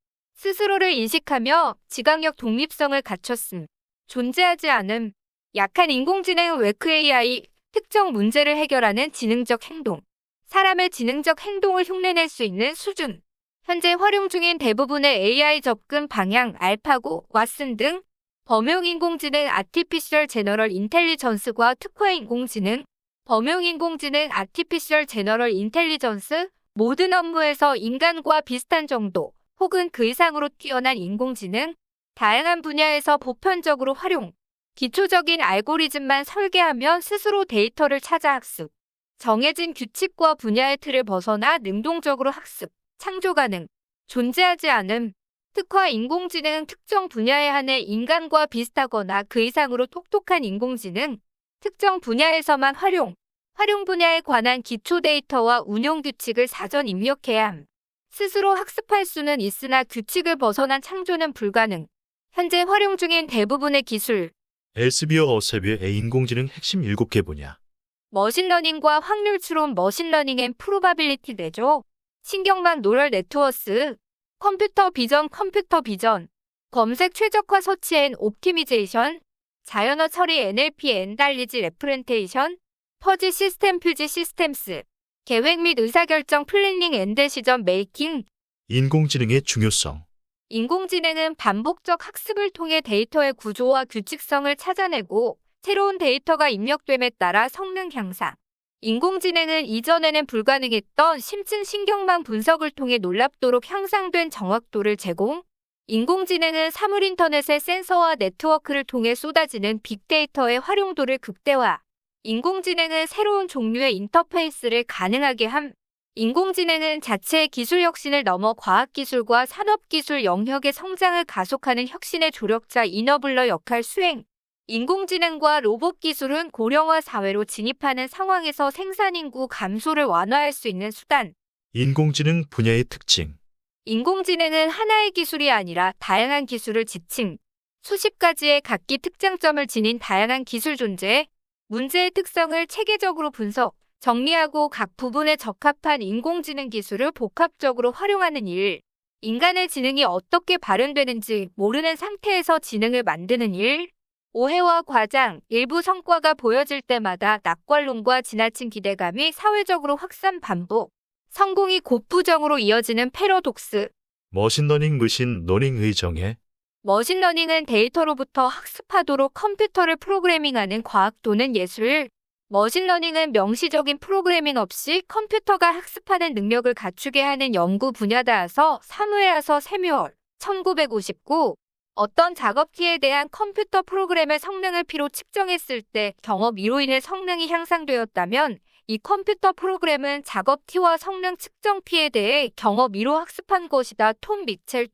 스스로를 인식하며 지각력 독립성을 갖췄음. 존재하지 않음. 약한 인공지능 웨크 AI, 특정 문제를 해결하는 지능적 행동. 사람의 지능적 행동을 흉내낼 수 있는 수준. 현재 활용 중인 대부분의 AI 접근 방향, 알파고, 왓슨 등 범용 인공지능 아티피셜 제너럴 인텔리전스과 특화 인공지능, 범용 인공지능 아티피셜 제너럴 인텔리전스, 모든 업무에서 인간과 비슷한 정도 혹은 그 이상으로 뛰어난 인공지능, 다양한 분야에서 보편적으로 활용, 기초적인 알고리즘만 설계하며 스스로 데이터를 찾아 학습, 정해진 규칙과 분야의 틀을 벗어나 능동적으로 학습, 창조 가능, 존재하지 않음, 특화 인공지능 특정 분야에 한해 인간과 비슷하거나 그 이상으로 똑똑한 인공지능, 특정 분야에서만 활용 분야에 관한 기초 데이터와 운용 규칙을 사전 입력해야 함. 스스로 학습할 수는 있으나 규칙을 벗어난 창조는 불가능. 현재 활용 중인 대부분의 기술, 엘스비어 어세비어의 인공지능 핵심 7개 분야 머신러닝과 확률 추론, 머신러닝 앤 프로바빌리티 내조, 신경망 노럴 네트워스, 컴퓨터 비전, 검색 최적화 서치 앤 옵티미제이션, 자연어 처리 NLP 엔달리지 레프렌테이션, 퍼지 시스템 퓨지 시스템스, 계획 및 의사결정 플래닝 앤 데시전 메이킹. 인공지능의 중요성 인공지능은 반복적 학습을 통해 데이터의 구조와 규칙성을 찾아내고 새로운 데이터가 입력됨에 따라 성능 향상. 인공지능은 이전에는 불가능했던 심층 신경망 분석을 통해 놀랍도록 향상된 정확도를 제공. 인공지능은 사물 인터넷의 센서와 네트워크를 통해 쏟아지는 빅데이터의 활용도를 극대화. 인공지능은 새로운 종류의 인터페이스를 가능하게 함. 인공지능은 자체의 기술 혁신을 넘어 과학기술과 산업기술 영역의 성장을 가속하는 혁신의 조력자 이너블러 역할 수행. 인공지능과 로봇 기술은 고령화 사회로 진입하는 상황에서 생산인구 감소를 완화할 수 있는 수단. 인공지능 분야의 특징 인공지능은 하나의 기술이 아니라 다양한 기술을 지칭, 수십 가지의 각기 특장점을 지닌 다양한 기술 존재, 문제의 특성을 체계적으로 분석, 정리하고 각 부분에 적합한 인공지능 기술을 복합적으로 활용하는 일. 인간의 지능이 어떻게 발현되는지 모르는 상태에서 지능을 만드는 일. 오해와 과장, 일부 성과가 보여질 때마다 낙관론과 지나친 기대감이 사회적으로 확산 반복. 성공이 곧 부정으로 이어지는 패러독스. 머신러닝 무신 러닝의 정의. 머신러닝은 데이터로부터 학습하도록 컴퓨터를 프로그래밍하는 과학 또는 예술. 머신러닝은 명시적인 프로그래밍 없이 컴퓨터가 학습하는 능력을 갖추게 하는 연구 분야다서 사무엘하서 세뮤얼 1959. 어떤 작업키에 대한 컴퓨터 프로그램의 성능을 P로 측정했을 때 경험 E로 인해 성능이 향상되었다면 이 컴퓨터 프로그램은 작업 T와 성능 측정 P에 대해 경험 E로 학습한 것이다. 톰 미첼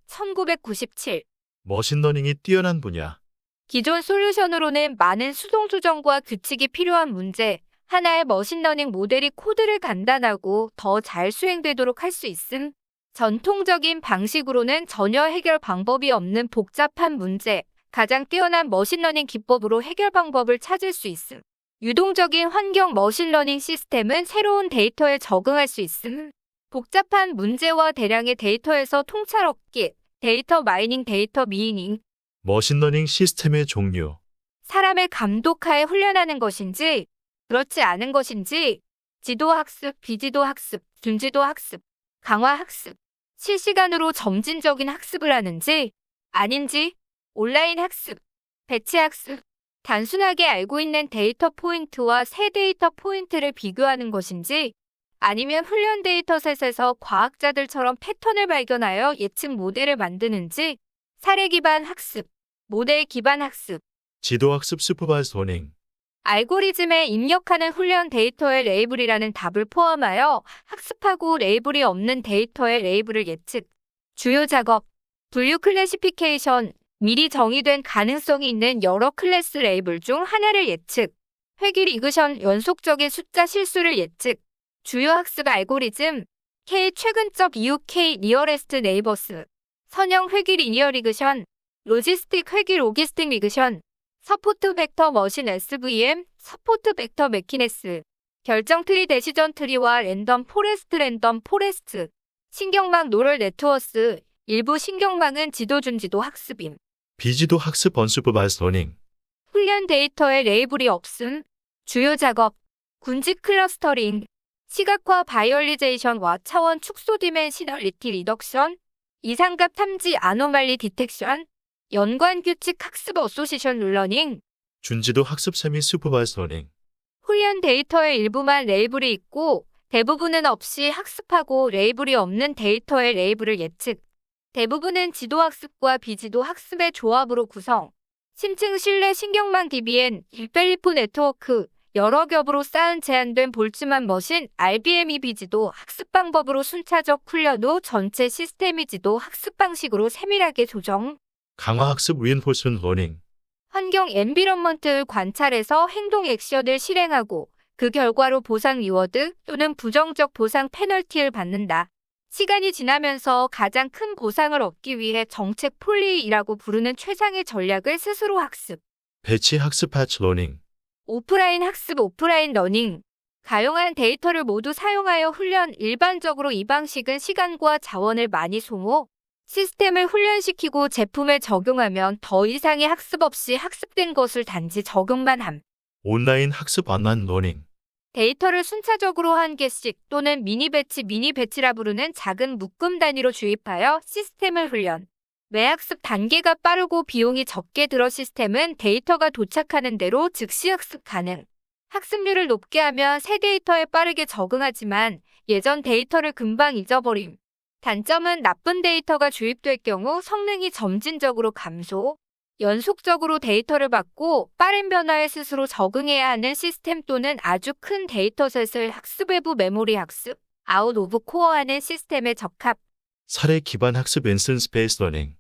1997. 머신러닝이 뛰어난 분야. 기존 솔루션으로는 많은 수동 조정과 규칙이 필요한 문제, 하나의 머신러닝 모델이 코드를 간단하고 더 잘 수행되도록 할 수 있음. 전통적인 방식으로는 전혀 해결 방법이 없는 복잡한 문제, 가장 뛰어난 머신러닝 기법으로 해결 방법을 찾을 수 있음. 유동적인 환경 머신러닝 시스템은 새로운 데이터에 적응할 수 있음. 복잡한 문제와 대량의 데이터에서 통찰 얻기, 데이터 마이닝, 데이터 미닝. 머신러닝 시스템의 종류. 사람을 감독하에 훈련하는 것인지, 그렇지 않은 것인지, 지도학습, 비지도학습, 준지도학습, 강화학습, 실시간으로 점진적인 학습을 하는지, 아닌지, 온라인 학습, 배치학습, 단순하게 알고 있는 데이터 포인트와 새 데이터 포인트를 비교하는 것인지, 아니면 훈련 데이터셋에서 과학자들처럼 패턴을 발견하여 예측 모델을 만드는지, 사례 기반 학습, 모델 기반 학습, 지도학습 슈퍼바이즈 러닝. 알고리즘에 입력하는 훈련 데이터의 레이블이라는 답을 포함하여 학습하고 레이블이 없는 데이터의 레이블을 예측. 주요 작업, 분류 클래시피케이션, 미리 정의된 가능성이 있는 여러 클래스 레이블 중 하나를 예측. 회귀 리그션, 연속적인 숫자 실수를 예측. 주요 학습 알고리즘, K 최근접 이후 K 니어레스트 네이버스, 선형 회귀 리니어 리그션, 로지스틱 회귀 로기스틱 리그션, 서포트 벡터 머신 SVM, 서포트 벡터 매키네스, 결정 트리 데시전 트리와 랜덤 포레스트, 신경망 노럴 네트워스, 일부 신경망은 지도 준지도 학습임. 비지도 학습 언슈퍼바이즈 러닝. 훈련 데이터에 레이블이 없음. 주요 작업, 군지 클러스터링, 시각화 바이올리제이션과 차원 축소 디멘시널리티 리덕션, 이상값 탐지 아노말리 디텍션, 연관 규칙 학습 어소시션 룰러닝. 준지도 학습 세미 슈퍼바이즈 러닝. 훈련 데이터의 일부만 레이블이 있고 대부분은 없이 학습하고 레이블이 없는 데이터의 레이블을 예측. 대부분은 지도학습과 비지도학습의 조합으로 구성. 심층 신뢰 신경망 DBN, 일벨리프 네트워크, 여러 겹으로 쌓은 제한된 볼츠만 머신 RBM이 비지도 학습 방법으로 순차적 훈련 후 전체 시스템이 지도 학습 방식으로 세밀하게 조정. 강화학습 리인포스먼트 러닝. 환경 엔비런먼트를 관찰해서 행동 액션을 실행하고 그 결과로 보상 리워드 또는 부정적 보상 페널티를 받는다. 시간이 지나면서 가장 큰 보상을 얻기 위해 정책 폴리이라고 부르는 최상의 전략을 스스로 학습. 배치 학습 패치 러닝. 오프라인 학습 오프라인 러닝. 가용한 데이터를 모두 사용하여 훈련. 일반적으로 이 방식은 시간과 자원을 많이 소모. 시스템을 훈련시키고 제품에 적용하면 더 이상의 학습 없이 학습된 것을 단지 적용만 함. 온라인 학습 온라인 러닝. 데이터를 순차적으로 한 개씩 또는 미니 배치라 부르는 작은 묶음 단위로 주입하여 시스템을 훈련. 매학습 단계가 빠르고 비용이 적게 들어 시스템은 데이터가 도착하는 대로 즉시 학습 가능. 학습률을 높게 하면 새 데이터에 빠르게 적응하지만 예전 데이터를 금방 잊어버림. 단점은 나쁜 데이터가 주입될 경우 성능이 점진적으로 감소. 연속적으로 데이터를 받고 빠른 변화에 스스로 적응해야 하는 시스템 또는 아주 큰 데이터셋을 학습 외부 메모리 학습, 아웃 오브 코어하는 시스템에 적합. 사례 기반 학습 인스턴스 베이스 러닝.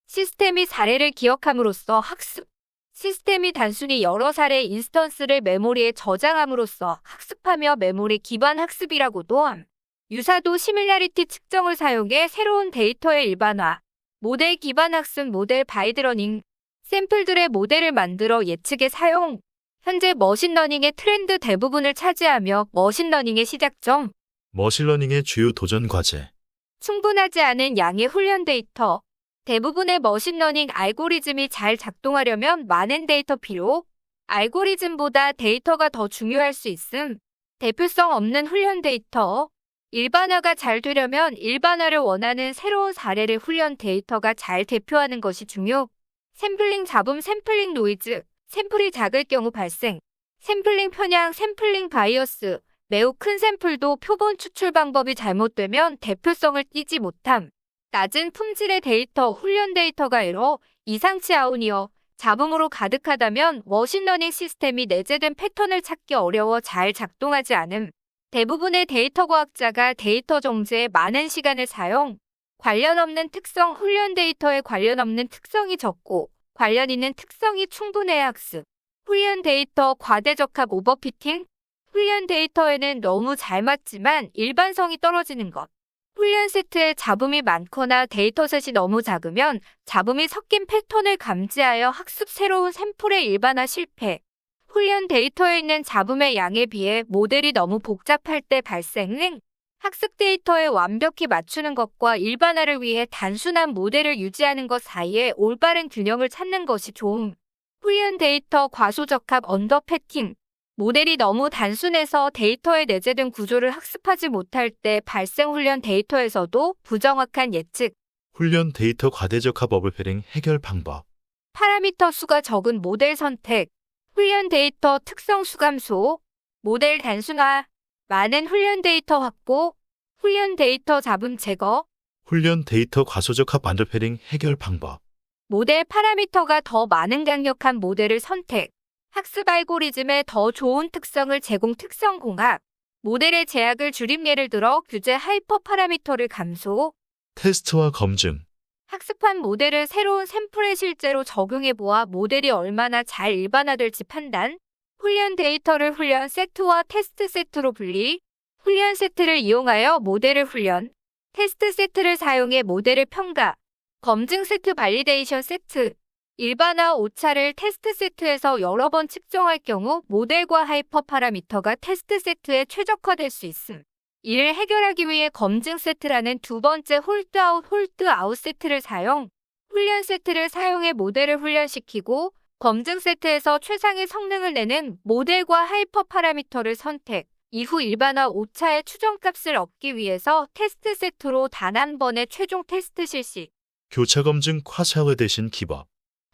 시스템이 사례를 기억함으로써 학습. 시스템이 단순히 여러 사례 인스턴스를 메모리에 저장함으로써 학습하며 메모리 기반 학습이라고도 함. 유사도 시밀라리티 측정을 사용해 새로운 데이터의 일반화. 모델 기반 학습 모델 바이드 러닝. 샘플들의 모델을 만들어 예측에 사용. 현재 머신러닝의 트렌드 대부분을 차지하며 머신러닝의 시작점. 머신러닝의 주요 도전 과제. 충분하지 않은 양의 훈련 데이터. 대부분의 머신러닝 알고리즘이 잘 작동하려면 많은 데이터 필요. 알고리즘보다 데이터가 더 중요할 수 있음. 대표성 없는 훈련 데이터. 일반화가 잘 되려면 일반화를 원하는 새로운 사례를 훈련 데이터가 잘 대표하는 것이 중요. 샘플링 잡음, 샘플링 노이즈, 샘플이 작을 경우 발생, 샘플링 편향, 샘플링 바이어스, 매우 큰 샘플도 표본 추출 방법이 잘못되면 대표성을 띠지 못함. 낮은 품질의 데이터, 훈련 데이터가 에러, 이상치 아웃이어 잡음으로 가득하다면 머신러닝 시스템이 내재된 패턴을 찾기 어려워 잘 작동하지 않음. 대부분의 데이터 과학자가 데이터 정제에 많은 시간을 사용, 관련 없는 특성, 훈련 데이터에 관련 없는 특성이 적고 관련 있는 특성이 충분해야 학습. 훈련 데이터 과대 적합 오버피팅, 훈련 데이터에는 너무 잘 맞지만 일반성이 떨어지는 것. 훈련 세트에 잡음이 많거나 데이터셋이 너무 작으면 잡음이 섞인 패턴을 감지하여 학습 새로운 샘플의 일반화 실패. 훈련 데이터에 있는 잡음의 양에 비해 모델이 너무 복잡할 때 발생. 학습 데이터에 완벽히 맞추는 것과 일반화를 위해 단순한 모델을 유지하는 것 사이에 올바른 균형을 찾는 것이 좋음. 훈련 데이터 과소적합 언더패팅. 모델이 너무 단순해서 데이터에 내재된 구조를 학습하지 못할 때 발생. 훈련 데이터에서도 부정확한 예측. 훈련 데이터 과대적합 오버필링 해결 방법. 파라미터 수가 적은 모델 선택. 훈련 데이터 특성 수 감소. 모델 단순화. 많은 훈련 데이터 확보. 훈련 데이터 잡음 제거. 훈련 데이터 과소적합 언더필링 해결 방법. 모델 파라미터가 더 많은 강력한 모델을 선택. 학습 알고리즘에 더 좋은 특성을 제공. 특성 공학. 모델의 제약을 줄임. 예를 들어 규제 하이퍼 파라미터를 감소. 테스트와 검증. 학습한 모델을 새로운 샘플에 실제로 적용해 보아 모델이 얼마나 잘 일반화될지 판단. 훈련 데이터를 훈련 세트와 테스트 세트로 분리. 훈련 세트를 이용하여 모델을 훈련. 테스트 세트를 사용해 모델을 평가. 검증 세트 발리데이션 세트. 일반화 오차를 테스트 세트에서 여러 번 측정할 경우 모델과 하이퍼 파라미터가 테스트 세트에 최적화될 수 있음. 이를 해결하기 위해 검증 세트라는 두 번째 홀드아웃 세트를 사용. 훈련 세트를 사용해 모델을 훈련시키고 검증 세트에서 최상의 성능을 내는 모델과 하이퍼 파라미터를 선택. 이후 일반화 오차의 추정값을 얻기 위해서 테스트 세트로 단 한 번의 최종 테스트 실시. 교차 검증 과세화 대신 기법.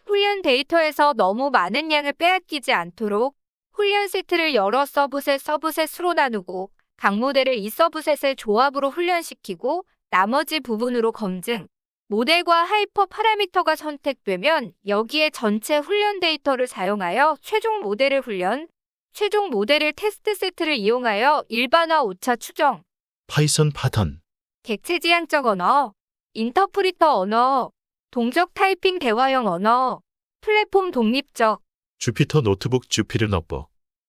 훈련 데이터에서 너무 많은 양을 빼앗기지 않도록 훈련 세트를 여러 서브셋으로 나누고 각 모델을 이 서브셋의 조합으로 훈련시키고 나머지 부분으로 검증. 모델과 하이퍼 파라미터가 선택되면 여기에 전체 훈련 데이터를 사용하여 최종 모델을 훈련. 최종 모델을 테스트 세트를 이용하여 일반화 오차 추정. 파이썬 파턴. 객체 지향적 언어, 인터프리터 언어, 동적 타이핑 대화형 언어, 플랫폼 독립적, 주피터 노트북 주피르 너버.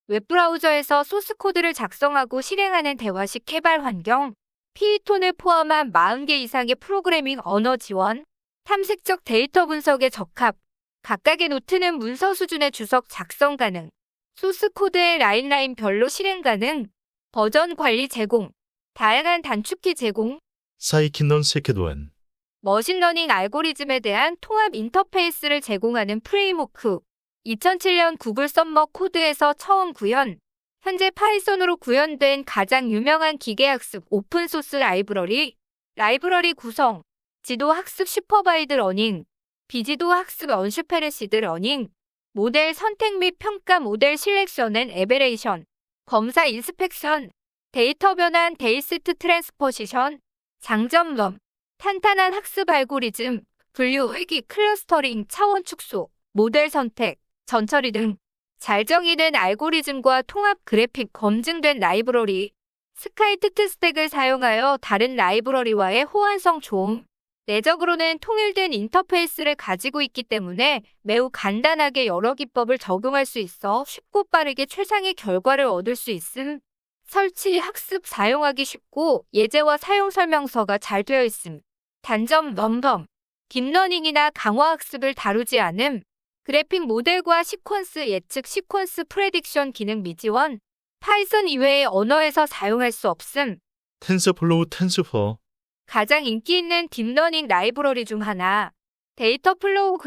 웹브라우저에서 소스 코드를 작성하고 실행하는 대화식 개발 환경, 피이톤을 포함한 40개 이상의 프로그래밍 언어 지원, 탐색적 데이터 분석에 적합, 각각의 노트는 문서 수준의 주석 작성 가능, 소스 코드의 라인별로 실행 가능, 버전 관리 제공, 다양한 단축키 제공, 사이킨넌 세케도안. 머신러닝 알고리즘에 대한 통합 인터페이스를 제공하는 프레임워크. 2007년 구글 썸머 코드에서 처음 구현. 현재 파이썬으로 구현된 가장 유명한 기계학습 오픈소스 라이브러리. 라이브러리 구성. 지도 학습 슈퍼바이드 러닝. 비지도 학습 언슈페르시드 러닝. 모델 선택 및 평가 모델 실렉션 앤 에베레이션. 검사 인스펙션. 데이터 변환 데이스트 트랜스포지션. 장점점. 탄탄한 학습 알고리즘, 분류 회귀 클러스터링 차원 축소, 모델 선택, 전처리 등 잘 정의된 알고리즘과 통합 그래픽 검증된 라이브러리, 스카이트트 스택을 사용하여 다른 라이브러리와의 호환성 좋음. 내적으로는 통일된 인터페이스를 가지고 있기 때문에 매우 간단하게 여러 기법을 적용할 수 있어 쉽고 빠르게 최상의 결과를 얻을 수 있음. 설치, 학습, 사용하기 쉽고 예제와 사용 설명서가 잘 되어 있음. 단점 넘넘. 딥러닝이나 강화학습을 다루지 않음. 그래픽 모델과 시퀀스 예측 시퀀스 프레딕션 기능 미지원. 파이썬 이외의 언어에서 사용할 수 없음. 텐서플로우 텐스퍼. 가장 인기 있는 딥러닝 라이브러리 중 하나. 데이터 플로우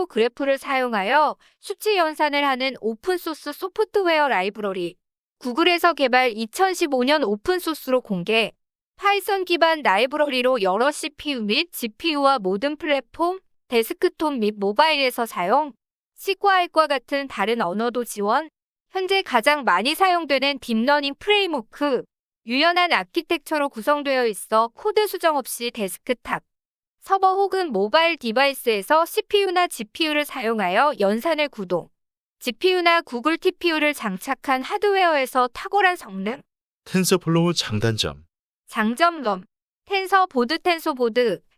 그래프를 사용하여 수치 연산을 하는 오픈소스 소프트웨어 라이브러리. 구글에서 개발 2015년 오픈소스로 공개. 파이썬 기반 라이브러리로 여러 CPU 및 GPU와 모든 플랫폼, 데스크톱 및 모바일에서 사용. C과 같은 다른 언어도 지원. 현재 가장 많이 사용되는 딥러닝 프레임워크. 유연한 아키텍처로 구성되어 있어 코드 수정 없이 데스크탑, 서버 혹은 모바일 디바이스에서 CPU나 GPU를 사용하여 연산을 구동. GPU나 구글 TPU를 장착한 하드웨어에서 탁월한 성능. 텐서플로우 장단점. 장점 럼.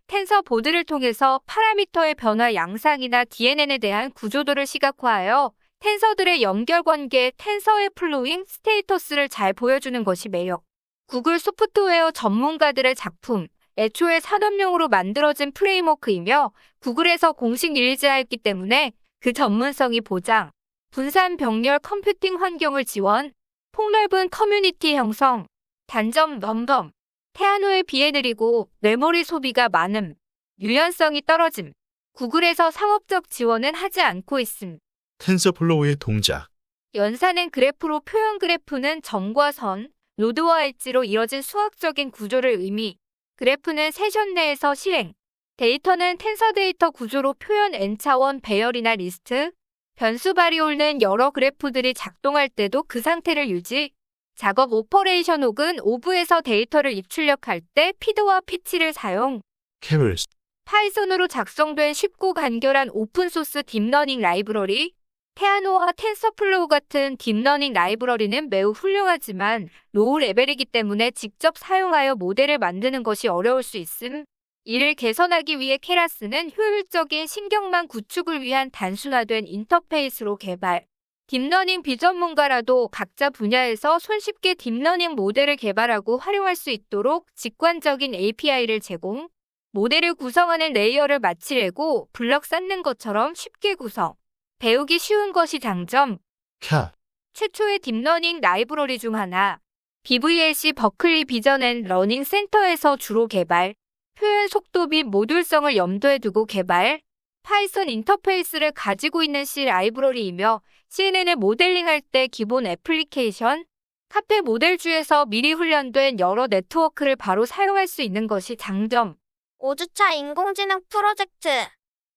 텐서보드를 통해서 파라미터의 변화 양상이나 DNN에 대한 구조도를 시각화하여 텐서들의 연결관계, 텐서의 플로잉 스테이터스를 잘 보여주는 것이 매력. 구글 소프트웨어 전문가들의 작품, 애초에 산업용으로 만들어진 프레임워크이며 구글에서 공식 릴리즈하였기 때문에 그 전문성이 보장. 분산 병렬 컴퓨팅 환경을 지원. 폭넓은 커뮤니티 형성. 단점 넘덤. 테아노에 비해 느리고 메모리 소비가 많음. 유연성이 떨어짐. 구글에서 상업적 지원은 하지 않고 있음. 텐서플로우의 동작. 연산은 그래프로 표현. 그래프는 점과 선, 노드와 엣지로 이뤄진 수학적인 구조를 의미. 그래프는 세션 내에서 실행. 데이터는 텐서 데이터 구조로 표현. n차원 배열이나 리스트. 변수 바리올는 여러 그래프들이 작동할 때도 그 상태를 유지. 작업 오퍼레이션 혹은 오브에서 데이터를 입출력할 때 피드와 피치를 사용. 캐럴스. 파이썬으로 작성된 쉽고 간결한 오픈소스 딥러닝 라이브러리. 테아노와 텐서플로우 같은 딥러닝 라이브러리는 매우 훌륭하지만 로우 레벨이기 때문에 직접 사용하여 모델을 만드는 것이 어려울 수 있음. 이를 개선하기 위해 케라스는 효율적인 신경망 구축을 위한 단순화된 인터페이스로 개발. 딥러닝 비전문가라도 각자 분야에서 손쉽게 딥러닝 모델을 개발하고 활용할 수 있도록 직관적인 API를 제공. 모델을 구성하는 레이어를 마치 레고, 블럭 쌓는 것처럼 쉽게 구성. 배우기 쉬운 것이 장점. 캬. 최초의 딥러닝 라이브러리 중 하나. BVLC 버클리 비전 앤 러닝 센터에서 주로 개발. 표현 속도 및 모듈성을 염두에 두고 개발. 파이썬 인터페이스를 가지고 있는 C 라이브러리이며 CNN을 모델링할 때 기본 애플리케이션, 카페 모델주에서 미리 훈련된 여러 네트워크를 바로 사용할 수 있는 것이 장점. 5주차 인공지능 프로젝트.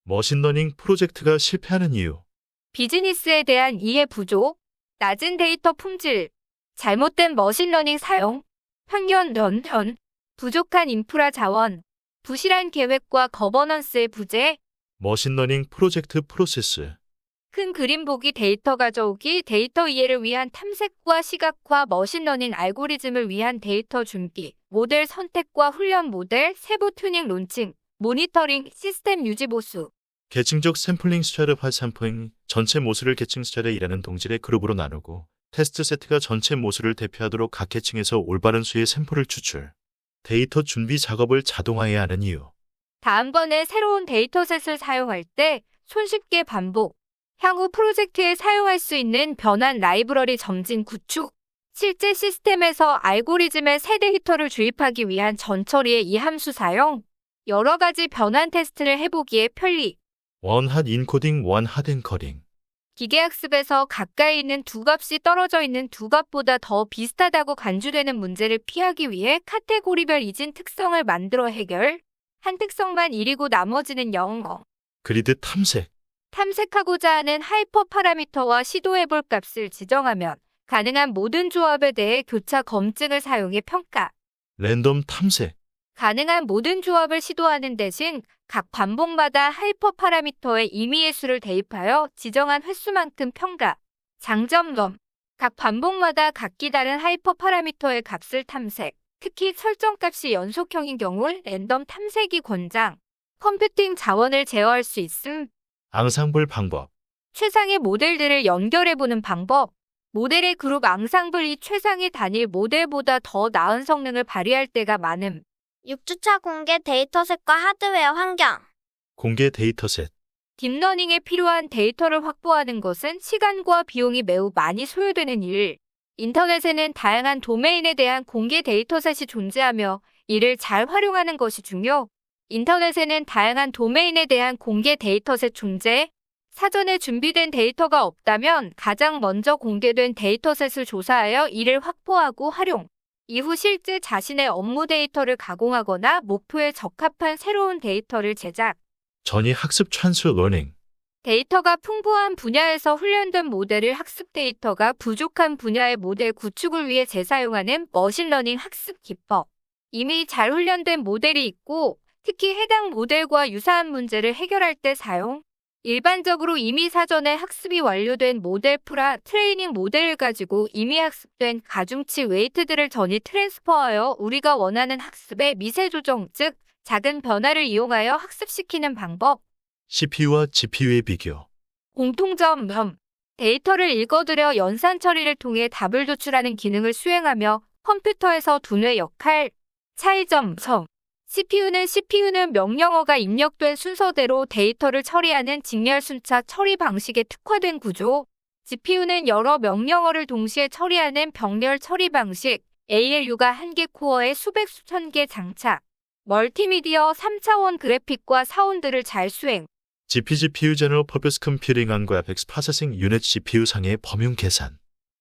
머신러닝 프로젝트가 실패하는 이유. 비즈니스에 대한 이해 부족, 낮은 데이터 품질, 잘못된 머신러닝 사용, 편견 연현, 부족한 인프라 자원, 부실한 계획과 거버넌스의 부재. 머신러닝 프로젝트 프로세스. 큰 그림 보기, 데이터 가져오기, 데이터 이해를 위한 탐색과 시각화, 머신러닝 알고리즘을 위한 데이터 준비, 모델 선택과 훈련, 모델 세부 튜닝 론칭, 모니터링, 시스템 유지 보수. 계층적 샘플링 스트랩 샘플링. 전체 모수를 계층 스트랩에 일하는 동질의 그룹으로 나누고 테스트 세트가 전체 모수를 대표하도록 각 계층에서 올바른 수의 샘플을 추출. 데이터 준비 작업을 자동화해야 하는 이유. 다음번에 새로운 데이터셋을 사용할 때 손쉽게 반복. 향후 프로젝트에 사용할 수 있는 변환 라이브러리 점진 구축. 실제 시스템에서 알고리즘의 새 데이터를 주입하기 위한 전처리의 이 함수 사용. 여러 가지 변환 테스트를 해보기에 편리. 원핫 인코딩, 원핫 엔커딩. 기계학습에서 가까이 있는 두 값이 떨어져 있는 두 값보다 더 비슷하다고 간주되는 문제를 피하기 위해 카테고리별 이진 특성을 만들어 해결. 한 특성만 1이고 나머지는 0. 그리드 탐색. 탐색하고자 하는 하이퍼 파라미터와 시도해볼 값을 지정하면 가능한 모든 조합에 대해 교차 검증을 사용해 평가. 랜덤 탐색. 가능한 모든 조합을 시도하는 대신 각 반복마다 하이퍼 파라미터의 임의의 수를 대입하여 지정한 횟수만큼 평가. 장점 럼. 각 반복마다 각기 다른 하이퍼 파라미터의 값을 탐색. 특히 설정값이 연속형인 경우 랜덤 탐색이 권장. 컴퓨팅 자원을 제어할 수 있음. 앙상블 방법. 최상의 모델들을 연결해보는 방법. 모델의 그룹 앙상블이 최상의 단일 모델보다 더 나은 성능을 발휘할 때가 많음. 6주차 공개 데이터셋과 하드웨어 환경. 공개 데이터셋. 딥러닝에 필요한 데이터를 확보하는 것은 시간과 비용이 매우 많이 소요되는 일. 인터넷에는 다양한 도메인에 대한 공개 데이터셋이 존재하며 이를 잘 활용하는 것이 중요. 인터넷에는 다양한 도메인에 대한 공개 데이터셋 존재. 사전에 준비된 데이터가 없다면 가장 먼저 공개된 데이터셋을 조사하여 이를 확보하고 활용. 이후 실제 자신의 업무 데이터를 가공하거나 목표에 적합한 새로운 데이터를 제작. 전이 학습 트랜스퍼 러닝. 데이터가 풍부한 분야에서 훈련된 모델을 학습 데이터가 부족한 분야의 모델 구축을 위해 재사용하는 머신러닝 학습 기법. 이미 잘 훈련된 모델이 있고 특히 해당 모델과 유사한 문제를 해결할 때 사용. 일반적으로 이미 사전에 학습이 완료된 모델풀아 트레이닝 모델을 가지고 이미 학습된 가중치 웨이트들을 전이 트랜스퍼하여 우리가 원하는 학습의 미세 조정, 즉 작은 변화를 이용하여 학습시키는 방법. CPU와 GPU의 비교. 공통점. 데이터를 읽어들여 연산 처리를 통해 답을 도출하는 기능을 수행하며 컴퓨터에서 두뇌 역할. 차이점. CPU는 명령어가 입력된 순서대로 데이터를 처리하는 직렬 순차 처리 방식에 특화된 구조. GPU는 여러 명령어를 동시에 처리하는 병렬 처리 방식. ALU가 한 개 코어에 수백 수천 개 장착. 멀티미디어 3차원 그래픽과 사운드를 잘 수행. GPU General Purpose Computing and Graphics Processing Unit CPU 상의 범용 계산.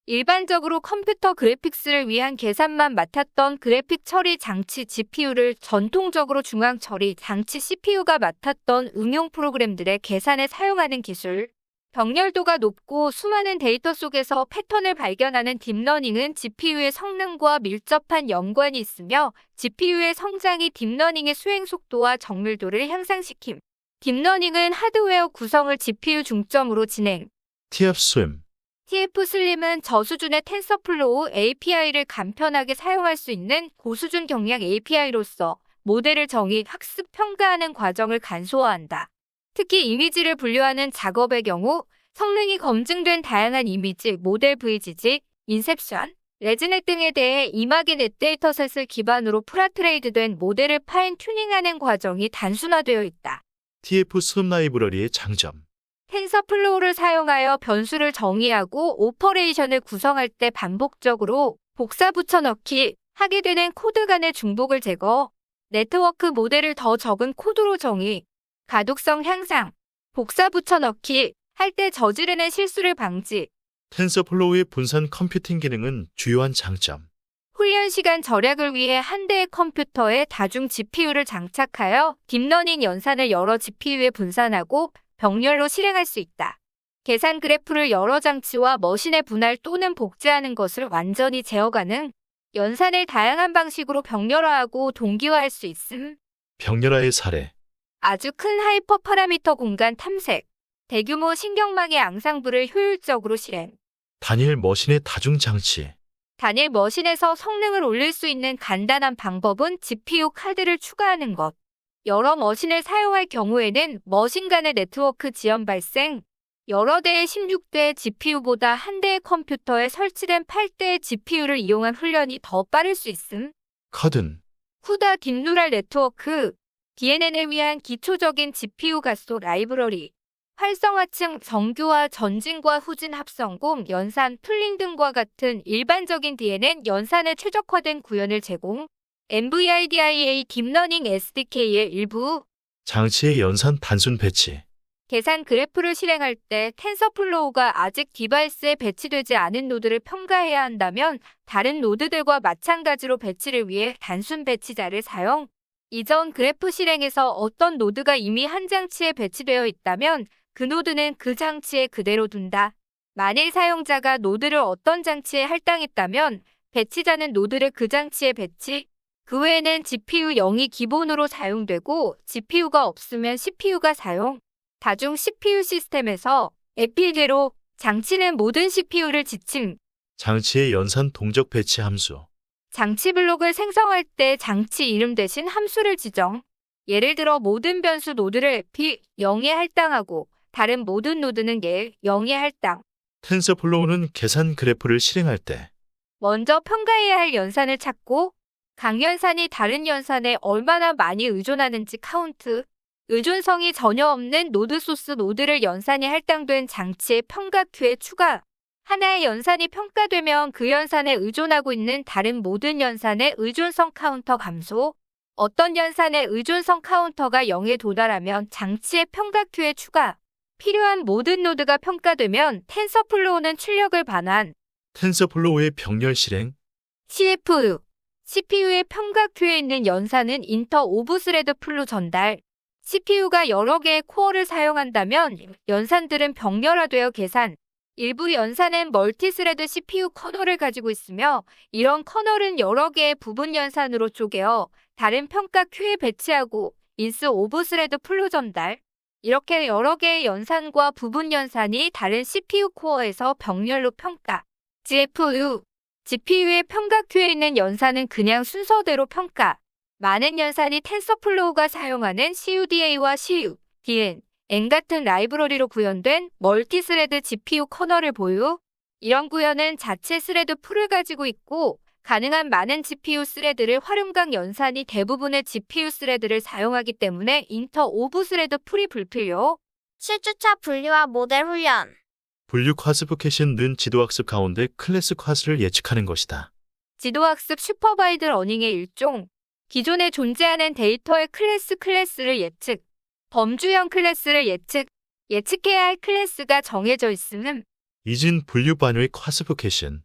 일반적으로 컴퓨터 그래픽스를 위한 계산만 맡았던 그래픽 처리 장치 GPU를 전통적으로 중앙 처리 장치 CPU가 맡았던 응용 프로그램들의 계산에 사용하는 기술. 병렬도가 높고 수많은 데이터 속에서 패턴을 발견하는 딥러닝은 GPU의 성능과 밀접한 연관이 있으며 GPU의 성장이 딥러닝의 수행 속도와 정밀도를 향상시킴. 딥러닝은 하드웨어 구성을 GPU 중점으로 진행. TF-SLIM. TF-SLIM은 저수준의 텐서플로우 API를 간편하게 사용할 수 있는 고수준 경량 API로서 모델을 정의, 학습, 평가하는 과정을 간소화한다. 특히 이미지를 분류하는 작업의 경우 성능이 검증된 다양한 이미지, 모델 VGG, 인셉션, 레즈넷 등에 대해 이마기넷 데이터셋을 기반으로 프라트레이드된 모델을 파인 튜닝하는 과정이 단순화되어 있다. TF-SLIM 라이브러리의 장점. 텐서플로우를 사용하여 변수를 정의하고 오퍼레이션을 구성할 때 반복적으로 복사 붙여넣기 하게 되는 코드 간의 중복을 제거, 네트워크 모델을 더 적은 코드로 정의, 가독성 향상, 복사 붙여넣기 할 때 저지르는 실수를 방지. 텐서플로우의 분산 컴퓨팅 기능은 주요한 장점. 훈련 시간 절약을 위해 한 대의 컴퓨터에 다중 GPU를 장착하여 딥러닝 연산을 여러 GPU에 분산하고 병렬로 실행할 수 있다. 계산 그래프를 여러 장치와 머신에 분할 또는 복제하는 것을 완전히 제어 가능. 연산을 다양한 방식으로 병렬화하고 동기화할 수 있음. 병렬화의 사례. 아주 큰 하이퍼 파라미터 공간 탐색. 대규모 신경망의 앙상블을 효율적으로 실행. 단일 머신의 다중 장치. 단일 머신에서 성능을 올릴 수 있는 간단한 방법은 GPU 카드를 추가하는 것. 여러 머신을 사용할 경우에는 머신 간의 네트워크 지연 발생. 여러 대의 16대의 GPU보다 한 대의 컴퓨터에 설치된 8대의 GPU를 이용한 훈련이 더 빠를 수 있음. 커든. 후다 딥뉴럴 네트워크. DNN을 위한 기초적인 GPU 가속 라이브러리. 활성화층, 정교화, 전진과 후진 합성공, 연산, 풀링 등과 같은 일반적인 DNN 연산에 최적화된 구현을 제공. NVIDIA 딥러닝 SDK의 일부. 장치의 연산 단순 배치. 계산 그래프를 실행할 때 텐서플로우가 아직 디바이스에 배치되지 않은 노드를 평가해야 한다면 다른 노드들과 마찬가지로 배치를 위해 단순 배치자를 사용. 이전 그래프 실행에서 어떤 노드가 이미 한 장치에 배치되어 있다면 그 노드는 그 장치에 그대로 둔다. 만일 사용자가 노드를 어떤 장치에 할당했다면 배치자는 노드를 그 장치에 배치. 그 외에는 GPU 0이 기본으로 사용되고 GPU가 없으면 CPU가 사용. 다중 CPU 시스템에서 에필게로 장치는 모든 CPU를 지칭. 장치의 연산 동적 배치 함수. 장치 블록을 생성할 때 장치 이름 대신 함수를 지정. 예를 들어 모든 변수 노드를 P0에 할당하고 다른 모든 노드는 얘 0에 할당. 텐서플로우는 계산 그래프를 실행할 때 먼저 평가해야 할 연산을 찾고 강연산이 다른 연산에 얼마나 많이 의존하는지 카운트. 의존성이 전혀 없는 노드 소스 노드를 연산이 할당된 장치의 평가 큐에 추가. 하나의 연산이 평가되면 그 연산에 의존하고 있는 다른 모든 연산의 의존성 카운터 감소. 어떤 연산의 의존성 카운터가 0에 도달하면 장치의 평가 큐에 추가. 필요한 모든 노드가 평가되면 텐서플로우는 출력을 반환. 텐서플로우의 병렬 실행, CFU. CPU의 평가큐에 있는 연산은 인터 오브 스레드 풀로 전달. CPU가 여러 개의 코어를 사용한다면 연산들은 병렬화되어 계산. 일부 연산은 멀티스레드 CPU 커널을 가지고 있으며 이런 커널은 여러 개의 부분 연산으로 쪼개어 다른 평가 큐에 배치하고 인스 오브 스레드 풀로 전달. 이렇게 여러 개의 연산과 부분 연산이 다른 CPU 코어에서 병렬로 평가. GPU. GPU의 평가 큐에 있는 연산은 그냥 순서대로 평가. 많은 연산이 텐서플로우가 사용하는 CUDA와 CU, DN, N 같은 라이브러리로 구현된 멀티스레드 GPU 커널을 보유. 이런 구현은 자체 스레드 풀을 가지고 있고 가능한 많은 GPU 스레드를 활용각 연산이 대부분의 GPU 스레드를 사용하기 때문에 인터 오브 스레드 풀이 불필요. 실주차 분류와 모델 훈련. 분류 classification은 지도학습 가운데 클래스 class를 예측하는 것이다. 지도학습 슈퍼바이드 러닝의 일종. 기존에 존재하는 데이터의 클래스를 예측. 범주형 클래스를 예측해야 할 클래스가 정해져 있음. 이진 분류 반유의 classification,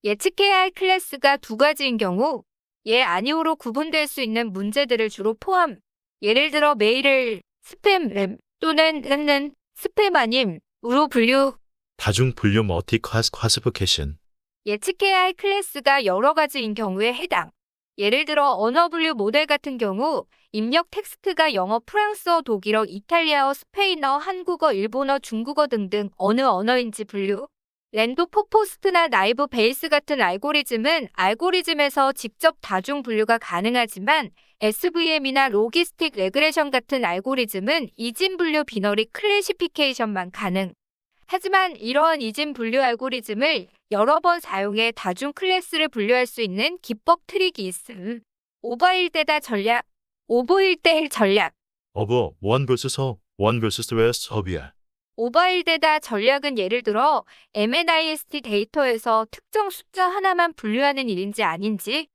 예측해야 할 클래스가 두 가지인 경우 예 아니오로 구분될 수 있는 문제들을 주로 포함. 예를 들어 메일을 스팸 또는 는 스팸 아님으로 분류. 다중 분류 multi class classification, 예측해야 할 클래스가 여러 가지인 경우에 해당. 예를 들어 언어 분류 모델 같은 경우 입력 텍스트가 영어, 프랑스어, 독일어, 이탈리아어, 스페인어, 한국어, 일본어, 중국어 등등 어느 언어인지 분류. 랜도 포포스트나 나이브 베이스 같은 알고리즘은 알고리즘에서 직접 다중 분류가 가능하지만 SVM이나 로기스틱 레그레션 같은 알고리즘은 이진 분류 비너리 클래시피케이션만 가능. 하지만 이러한 이진 분류 알고리즘을 여러 번 사용해 다중 클래스를 분류할 수 있는 기법 트릭이 있음. 오버일대다 전략, 오버일대일 전략. over 1 vs 1 vs rest of 오버일대다 전략은 예를 들어 MNIST 데이터에서 특정 숫자 하나만 분류하는 일인지 아닌지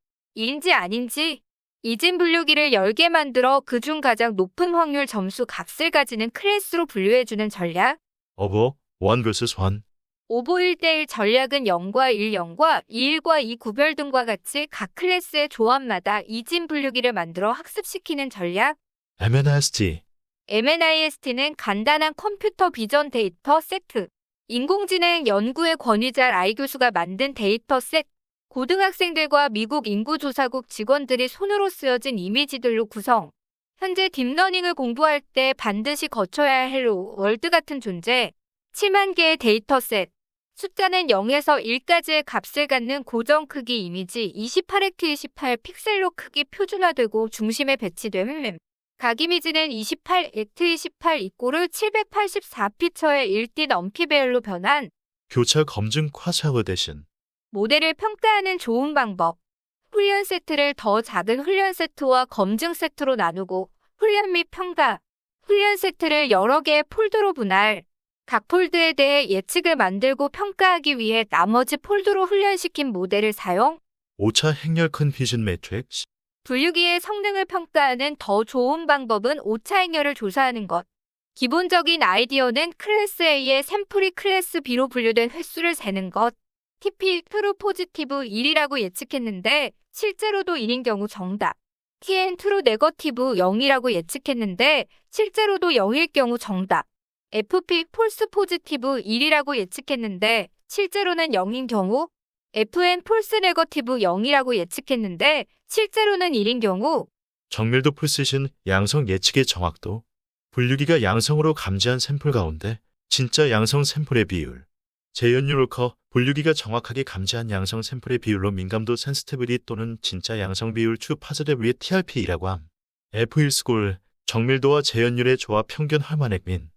이진 분류기를 10개 만들어 그중 가장 높은 확률 점수 값을 가지는 클래스로 분류해주는 전략. over 1 vs 1, 오버 1대1 전략은 0과 1, 0과 2, 1과 2 구별 등과 같이 각 클래스의 조합마다 이진 분류기를 만들어 학습시키는 전략. MNIST, MNIST는 간단한 컴퓨터 비전 데이터 세트. 인공지능 연구의 권위자 라이 교수가 만든 데이터 셋. 고등학생들과 미국 인구조사국 직원들이 손으로 쓰여진 이미지들로 구성. 현재 딥러닝을 공부할 때 반드시 거쳐야 할 헬로 월드 같은 존재. 7만 개의 데이터 셋. 숫자는 0에서 1까지의 값을 갖는 고정 크기 이미지 28x28 픽셀로 크기 표준화되고 중심에 배치됨. 각 이미지는 28x28 이꼬르 784피처의 1띠 넘피 배열로 변한 교차 검증 쿼샤워데션, 모델을 평가하는 좋은 방법. 훈련 세트를 더 작은 훈련 세트와 검증 세트로 나누고 훈련 및 평가. 훈련 세트를 여러 개의 폴더로 분할. 각 폴드에 대해 예측을 만들고 평가하기 위해 나머지 폴드로 훈련시킨 모델을 사용. 오차 행렬 컨피전 매트릭스, 분류기의 성능을 평가하는 더 좋은 방법은 오차 행렬을 조사하는 것. 기본적인 아이디어는 클래스 A의 샘플이 클래스 B로 분류된 횟수를 세는 것. TP 트루 포지티브 1이라고 예측했는데 실제로도 1인 경우 정답. TN 트루 네거티브 0이라고 예측했는데 실제로도 0일 경우 정답. FP 폴스 포지티브 1이라고 예측했는데 실제로는 0인 경우. FN 폴스 네거티브 0이라고 예측했는데 실제로는 1인 경우. 정밀도 프리시즌, 양성 예측의 정확도. 분류기가 양성으로 감지한 샘플 가운데 진짜 양성 샘플의 비율. 재연율 커, 분류기가 정확하게 감지한 양성 샘플의 비율로 민감도 센스티비티 또는 진짜 양성 비율 추 파즈레브의 TRP이라고 함. F1스골, 정밀도와 재연율의 조합 평균 할만액 민.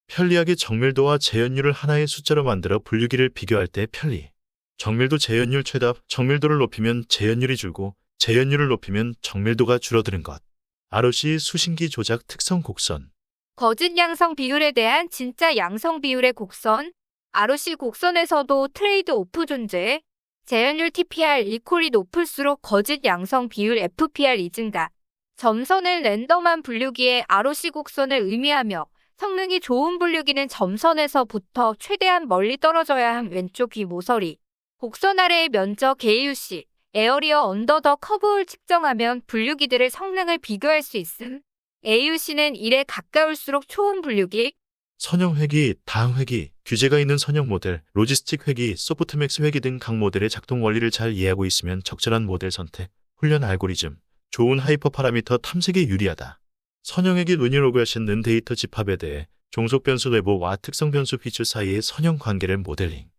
편리하게 정밀도와 재연율을 하나의 숫자로 만들어 분류기를 비교할 때 편리. 정밀도 재연율 최답, 정밀도를 높이면 재연율이 줄고 재연율을 높이면 정밀도가 줄어드는 것. ROC 수신기 조작 특성 곡선. 거짓 양성 비율에 대한 진짜 양성 비율의 곡선. ROC 곡선에서도 트레이드 오프 존재. 재연율 TPR 이퀄이 높을수록 거짓 양성 비율 FPR이 증가. 점선은 랜덤한 분류기의 ROC 곡선을 의미하며 성능이 좋은 분류기는 점선에서부터 최대한 멀리 떨어져야 한 왼쪽 귀 모서리, 곡선 아래의 면적 AUC, 에어리어 언더 더 커브를 측정하면 분류기들의 성능을 비교할 수 있음. AUC는 1에 가까울수록 초음 분류기, 선형 회기, 다항 회기, 규제가 있는 선형 모델, 로지스틱 회기, 소프트맥스 회기 등 각 모델의 작동 원리를 잘 이해하고 있으면 적절한 모델 선택, 훈련 알고리즘, 좋은 하이퍼 파라미터 탐색에 유리하다. 선형 회기 루니로그가 싣는 데이터 집합에 대해 종속 변수 레버와 특성 변수 피처 사이의 선형 관계를 모델링.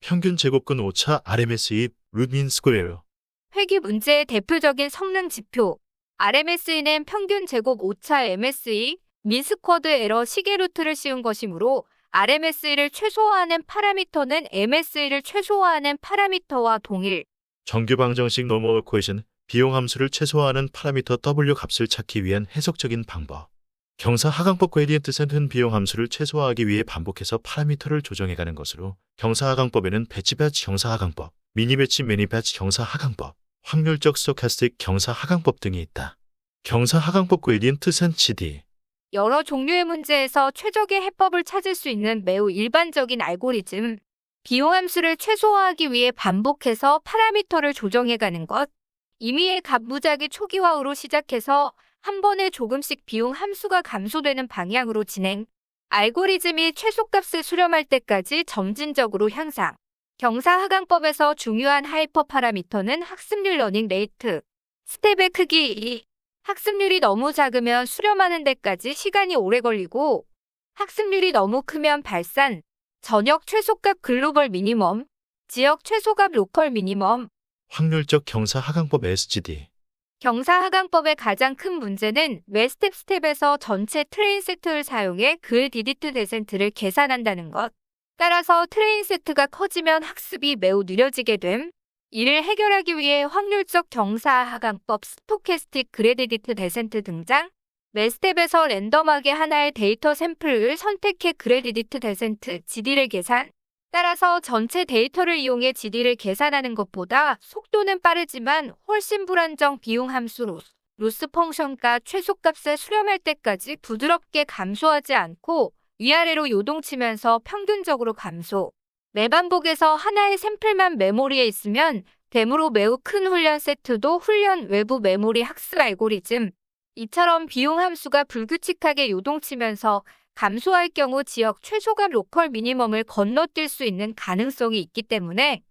평균 제곱근 오차 RMSE 루트민 스퀘어. 회기 문제의 대표적인 성능 지표. RMSE는 평균 제곱 오차 MSE, 민스쿼드 에러 시계 루트를 씌운 것이므로 RMSE를 최소화하는 파라미터는 MSE를 최소화하는 파라미터와 동일. 정규 방정식 노멀 코에이션, 비용 함수를 최소화하는 파라미터 W 값을 찾기 위한 해석적인 방법. 경사 하강법 그레디언트 센트는 비용 함수를 최소화하기 위해 반복해서 파라미터를 조정해가는 것으로 경사 하강법에는 배치 배치 경사 하강법, 미니 배치 매니 배치 경사 하강법, 확률적 스토캐스틱 경사 하강법 등이 있다. 경사 하강법 그레디언트 센트 CD. 여러 종류의 문제에서 최적의 해법을 찾을 수 있는 매우 일반적인 알고리즘. 비용 함수를 최소화하기 위해 반복해서 파라미터를 조정해가는 것. 임의의 값 무작위 초기화로 시작해서 한 번에 조금씩 비용 함수가 감소되는 방향으로 진행. 알고리즘이 최소값을 수렴할 때까지 점진적으로 향상. 경사 하강법에서 중요한 하이퍼 파라미터는 학습률 러닝 레이트. 스텝의 크기 2. 학습률이 너무 작으면 수렴하는 데까지 시간이 오래 걸리고 학습률이 너무 크면 발산. 전역 최소값 글로벌 미니멈. 지역 최소값 로컬 미니멈. 확률적 경사 하강법 SGD. 경사 하강법의 가장 큰 문제는 스텝에서 전체 트레인 세트를 사용해 그레디디트 데센트를 계산한다는 것. 따라서 트레인 세트가 커지면 학습이 매우 느려지게 됨. 이를 해결하기 위해 확률적 경사 하강법 스토캐스틱 그레디디트 데센트 등장. 스텝에서 랜덤하게 하나의 데이터 샘플을 선택해 그레디디트 데센트 GD를 계산. 따라서 전체 데이터를 이용해 GD를 계산하는 것보다 속도는 빠르지만 훨씬 불안정 비용 함수 로스 펑션가 최소값에 수렴할 때까지 부드럽게 감소하지 않고 위아래로 요동치면서 평균적으로 감소. 매반복에서 하나의 샘플만 메모리에 있으면 되므로 매우 큰 훈련 세트도 훈련 외부 메모리 학습 알고리즘. 이처럼 비용 함수가 불규칙하게 요동치면서 감소할 경우 지역 최소값 로컬 미니멈을 건너뛸 수 있는 가능성이 있기 때문에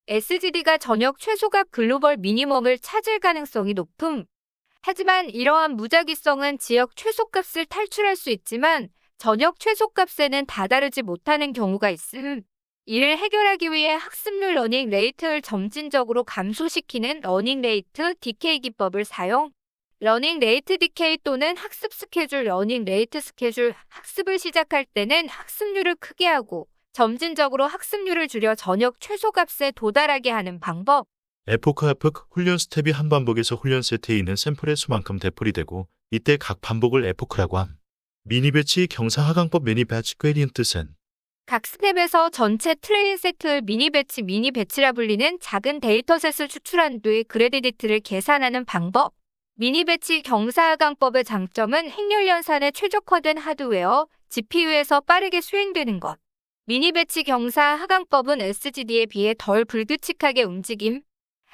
SGD가 전역 최소값 글로벌 미니멈을 찾을 가능성이 높음. 하지만 이러한 무작위성은 지역 최소값을 탈출할 수 있지만 전역 최소값에는 다다르지 못하는 경우가 있음. 이를 해결하기 위해 학습률 러닝 레이트를 점진적으로 감소시키는 러닝 레이트 디케이 기법을 사용. 러닝 레이트 디케이 또는 학습 스케줄 러닝 레이트 스케줄. 학습을 시작할 때는 학습률을 크게 하고 점진적으로 학습률을 줄여 전역 최소값에 도달하게 하는 방법. 에포크 훈련 스텝이 한 반복에서 훈련 세트에 있는 샘플의 수만큼 되풀이 되고 이때 각 반복을 에포크라고 함. 미니 배치 경사 하강법 미니 배치 그레디언트 센. 각 스텝에서 전체 트레인 세트를 미니 배치라 불리는 작은 데이터셋을 추출한 뒤 그레디디트를 계산하는 방법. 미니 배치 경사 하강법의 장점은 행렬 연산에 최적화된 하드웨어, GPU에서 빠르게 수행되는 것. 미니 배치 경사 하강법은 SGD에 비해 덜 불규칙하게 움직임.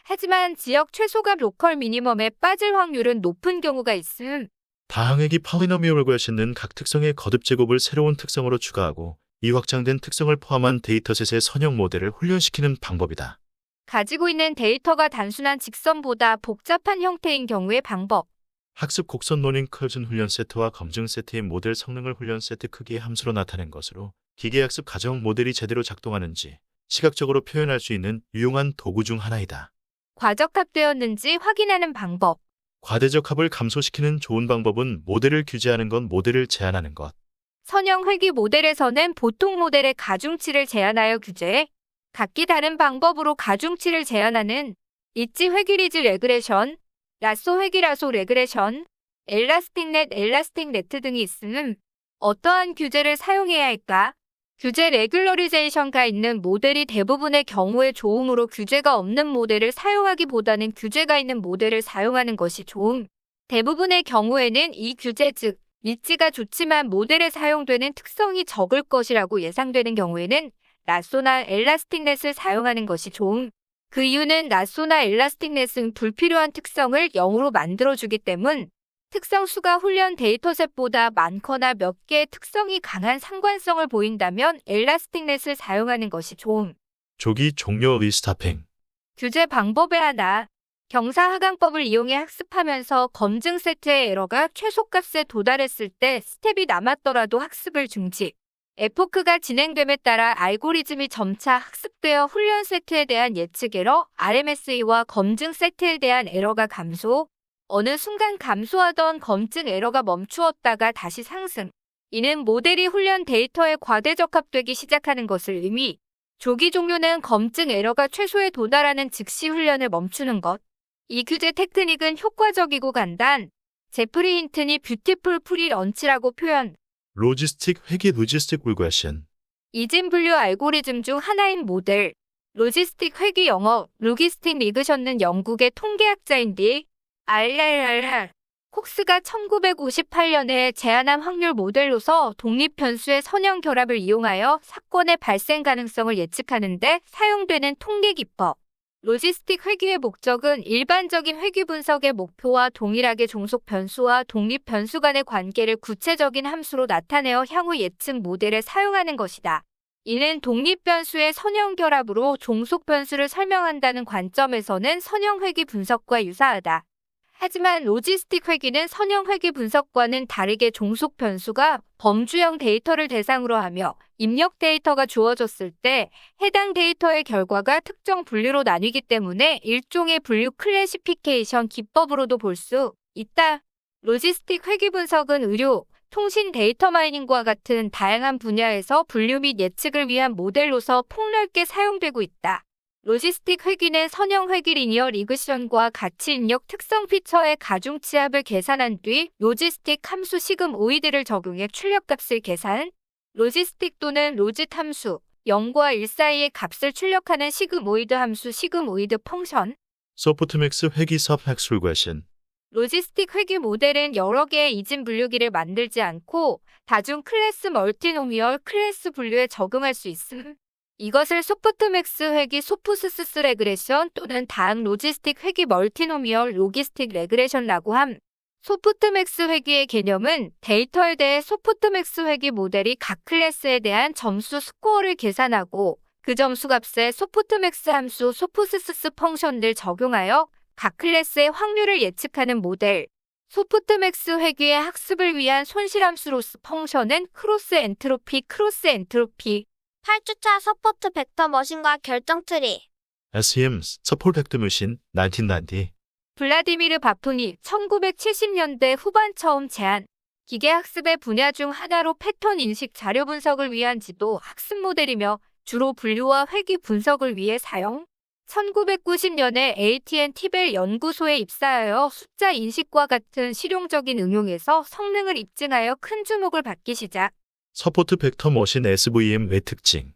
하지만 지역 최소값 로컬 미니멈에 빠질 확률은 높은 경우가 있음. 다항액이 파리너미얼과 싣는 각 특성의 거듭 제곱을 새로운 특성으로 추가하고 이 확장된 특성을 포함한 데이터셋의 선형 모델을 훈련시키는 방법이다. 가지고 있는 데이터가 단순한 직선보다 복잡한 형태인 경우의 방법. 학습 곡선 러닝 커브는 훈련 세트와 검증 세트의 모델 성능을 훈련 세트 크기의 함수로 나타낸 것으로 기계학습 가정 모델이 제대로 작동하는지 시각적으로 표현할 수 있는 유용한 도구 중 하나이다. 과적합되었는지 확인하는 방법. 과대적 합을 감소시키는 좋은 방법은 모델을 규제하는 것, 모델을 제한하는 것. 선형 회귀 모델에서는 보통 모델의 가중치를 제한하여 규제해 각기 다른 방법으로 가중치를 제한하는 있지 회귀리즈 레그레션, 라쏘 회귀 라쏘 레그레션, 엘라스틱 네트 등이 있음. 어떠한 규제를 사용해야 할까? 규제 레귤러리제이션가 있는 모델이 대부분의 경우에 좋으므로 규제가 없는 모델을 사용하기보다는 규제가 있는 모델을 사용하는 것이 좋음. 대부분의 경우에는 이 규제 즉 리치가 좋지만 모델에 사용되는 특성이 적을 것이라고 예상되는 경우에는 라쏘나 엘라스틱넷을 사용하는 것이 좋음. 그 이유는 라쏘나 엘라스틱넷은 불필요한 특성을 0으로 만들어주기 때문 특성 수가 훈련 데이터셋보다 많거나 몇 개의 특성이 강한 상관성을 보인다면 엘라스틱넷을 사용하는 것이 좋음. 조기 종료 리스타핑. 규제 방법의 하나. 경사하강법을 이용해 학습하면서 검증 세트의 에러가 최소값에 도달했을 때 스텝이 남았더라도 학습을 중지. 에포크가 진행됨에 따라 알고리즘이 점차 학습되어 훈련 세트에 대한 예측 에러, RMSE와 검증 세트에 대한 에러가 감소. 어느 순간 감소하던 검증 에러가 멈추었다가 다시 상승. 이는 모델이 훈련 데이터에 과대 적합되기 시작하는 것을 의미. 조기 종료는 검증 에러가 최소에 도달하는 즉시 훈련을 멈추는 것. 이 규제 테크닉은 효과적이고 간단. 제프리 힌튼이 뷰티풀 프리 런치라고 표현. 로지스틱 회계 로지스틱 리그레션. 이진 분류 알고리즘 중 하나인 모델. 로지스틱 회계 영어 로기스틱 리그션은 영국의 통계학자인 디. RRR. 콕스가 1958년에 제안한 확률 모델로서 독립 변수의 선형 결합을 이용하여 사건의 발생 가능성을 예측하는 데 사용되는 통계 기법. 로지스틱 회귀의 목적은 일반적인 회귀 분석의 목표와 동일하게 종속 변수와 독립 변수 간의 관계를 구체적인 함수로 나타내어 향후 예측 모델에 사용하는 것이다. 이는 독립 변수의 선형 결합으로 종속 변수를 설명한다는 관점에서는 선형 회귀 분석과 유사하다. 하지만 로지스틱 회귀는 선형 회귀 분석과는 다르게 종속 변수가 범주형 데이터를 대상으로 하며 입력 데이터가 주어졌을 때 해당 데이터의 결과가 특정 분류로 나뉘기 때문에 일종의 분류 클래시피케이션 기법으로도 볼 수 있다. 로지스틱 회귀 분석은 의료, 통신 데이터 마이닝과 같은 다양한 분야에서 분류 및 예측을 위한 모델로서 폭넓게 사용되고 있다. 로지스틱 회귀는 선형 회귀 리니어 리그션과 가치 입력 특성 피처의 가중 치합을 계산한 뒤 로지스틱 함수 시그모이드를 적용해 출력값을 계산. 로지스틱 또는 로짓 함수 0과 1 사이의 값을 출력하는 시그모이드 함수 시그모이드 펑션. 소프트맥스 회계 서팩스 리그레션. 로지스틱 회귀 모델은 여러 개의 이진 분류기를 만들지 않고 다중 클래스 멀티노미얼 클래스 분류에 적응할 수 있음. 이것을 소프트맥스 회귀 소프스스 레그레션 또는 다음 로지스틱 회귀 멀티노미얼 로기스틱 레그레션이라고 함. 소프트맥스 회귀의 개념은 데이터에 대해 소프트맥스 회귀 모델이 각 클래스에 대한 점수 스코어를 계산하고 그 점수 값에 소프트맥스 함수 소프스스 펑션을 적용하여 각 클래스의 확률을 예측하는 모델. 소프트맥스 회귀의 학습을 위한 손실함수로스 펑션은 크로스 엔트로피 8주차 서포트 벡터 머신과 결정 트리. SEM 서폴 벡터 머신 1990. 블라디미르 바푼이 1970년대 후반 처음 제안. 기계학습의 분야 중 하나로 패턴 인식 자료 분석을 위한 지도 학습 모델이며 주로 분류와 회귀 분석을 위해 사용. 1990년에 AT&T 벨 연구소에 입사하여 숫자 인식과 같은 실용적인 응용에서 성능을 입증하여 큰 주목을 받기 시작. 서포트 벡터 머신 SVM의 특징.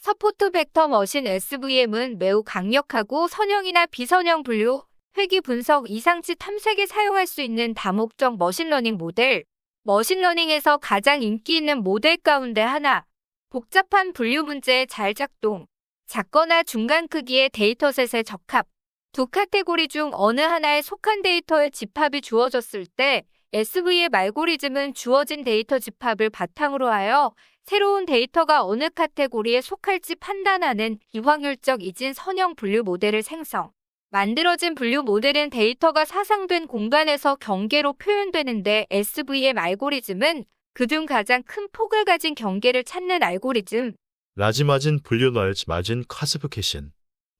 서포트 벡터 머신 SVM은 매우 강력하고 선형이나 비선형 분류, 회귀 분석 이상치 탐색에 사용할 수 있는 다목적 머신러닝 모델. 머신러닝에서 가장 인기 있는 모델 가운데 하나. 복잡한 분류 문제에 잘 작동. 작거나 중간 크기의 데이터셋의 적합. 두 카테고리 중 어느 하나에 속한 데이터의 집합이 주어졌을 때 SVM 알고리즘은 주어진 데이터 집합을 바탕으로 하여 새로운 데이터가 어느 카테고리에 속할지 판단하는 비확률적 이진 선형 분류 모델을 생성. 만들어진 분류 모델은 데이터가 사상된 공간에서 경계로 표현되는데 SVM 알고리즘은 그중 가장 큰 폭을 가진 경계를 찾는 알고리즘. 라지 마진 분류 널지 마진 클래시피케이션.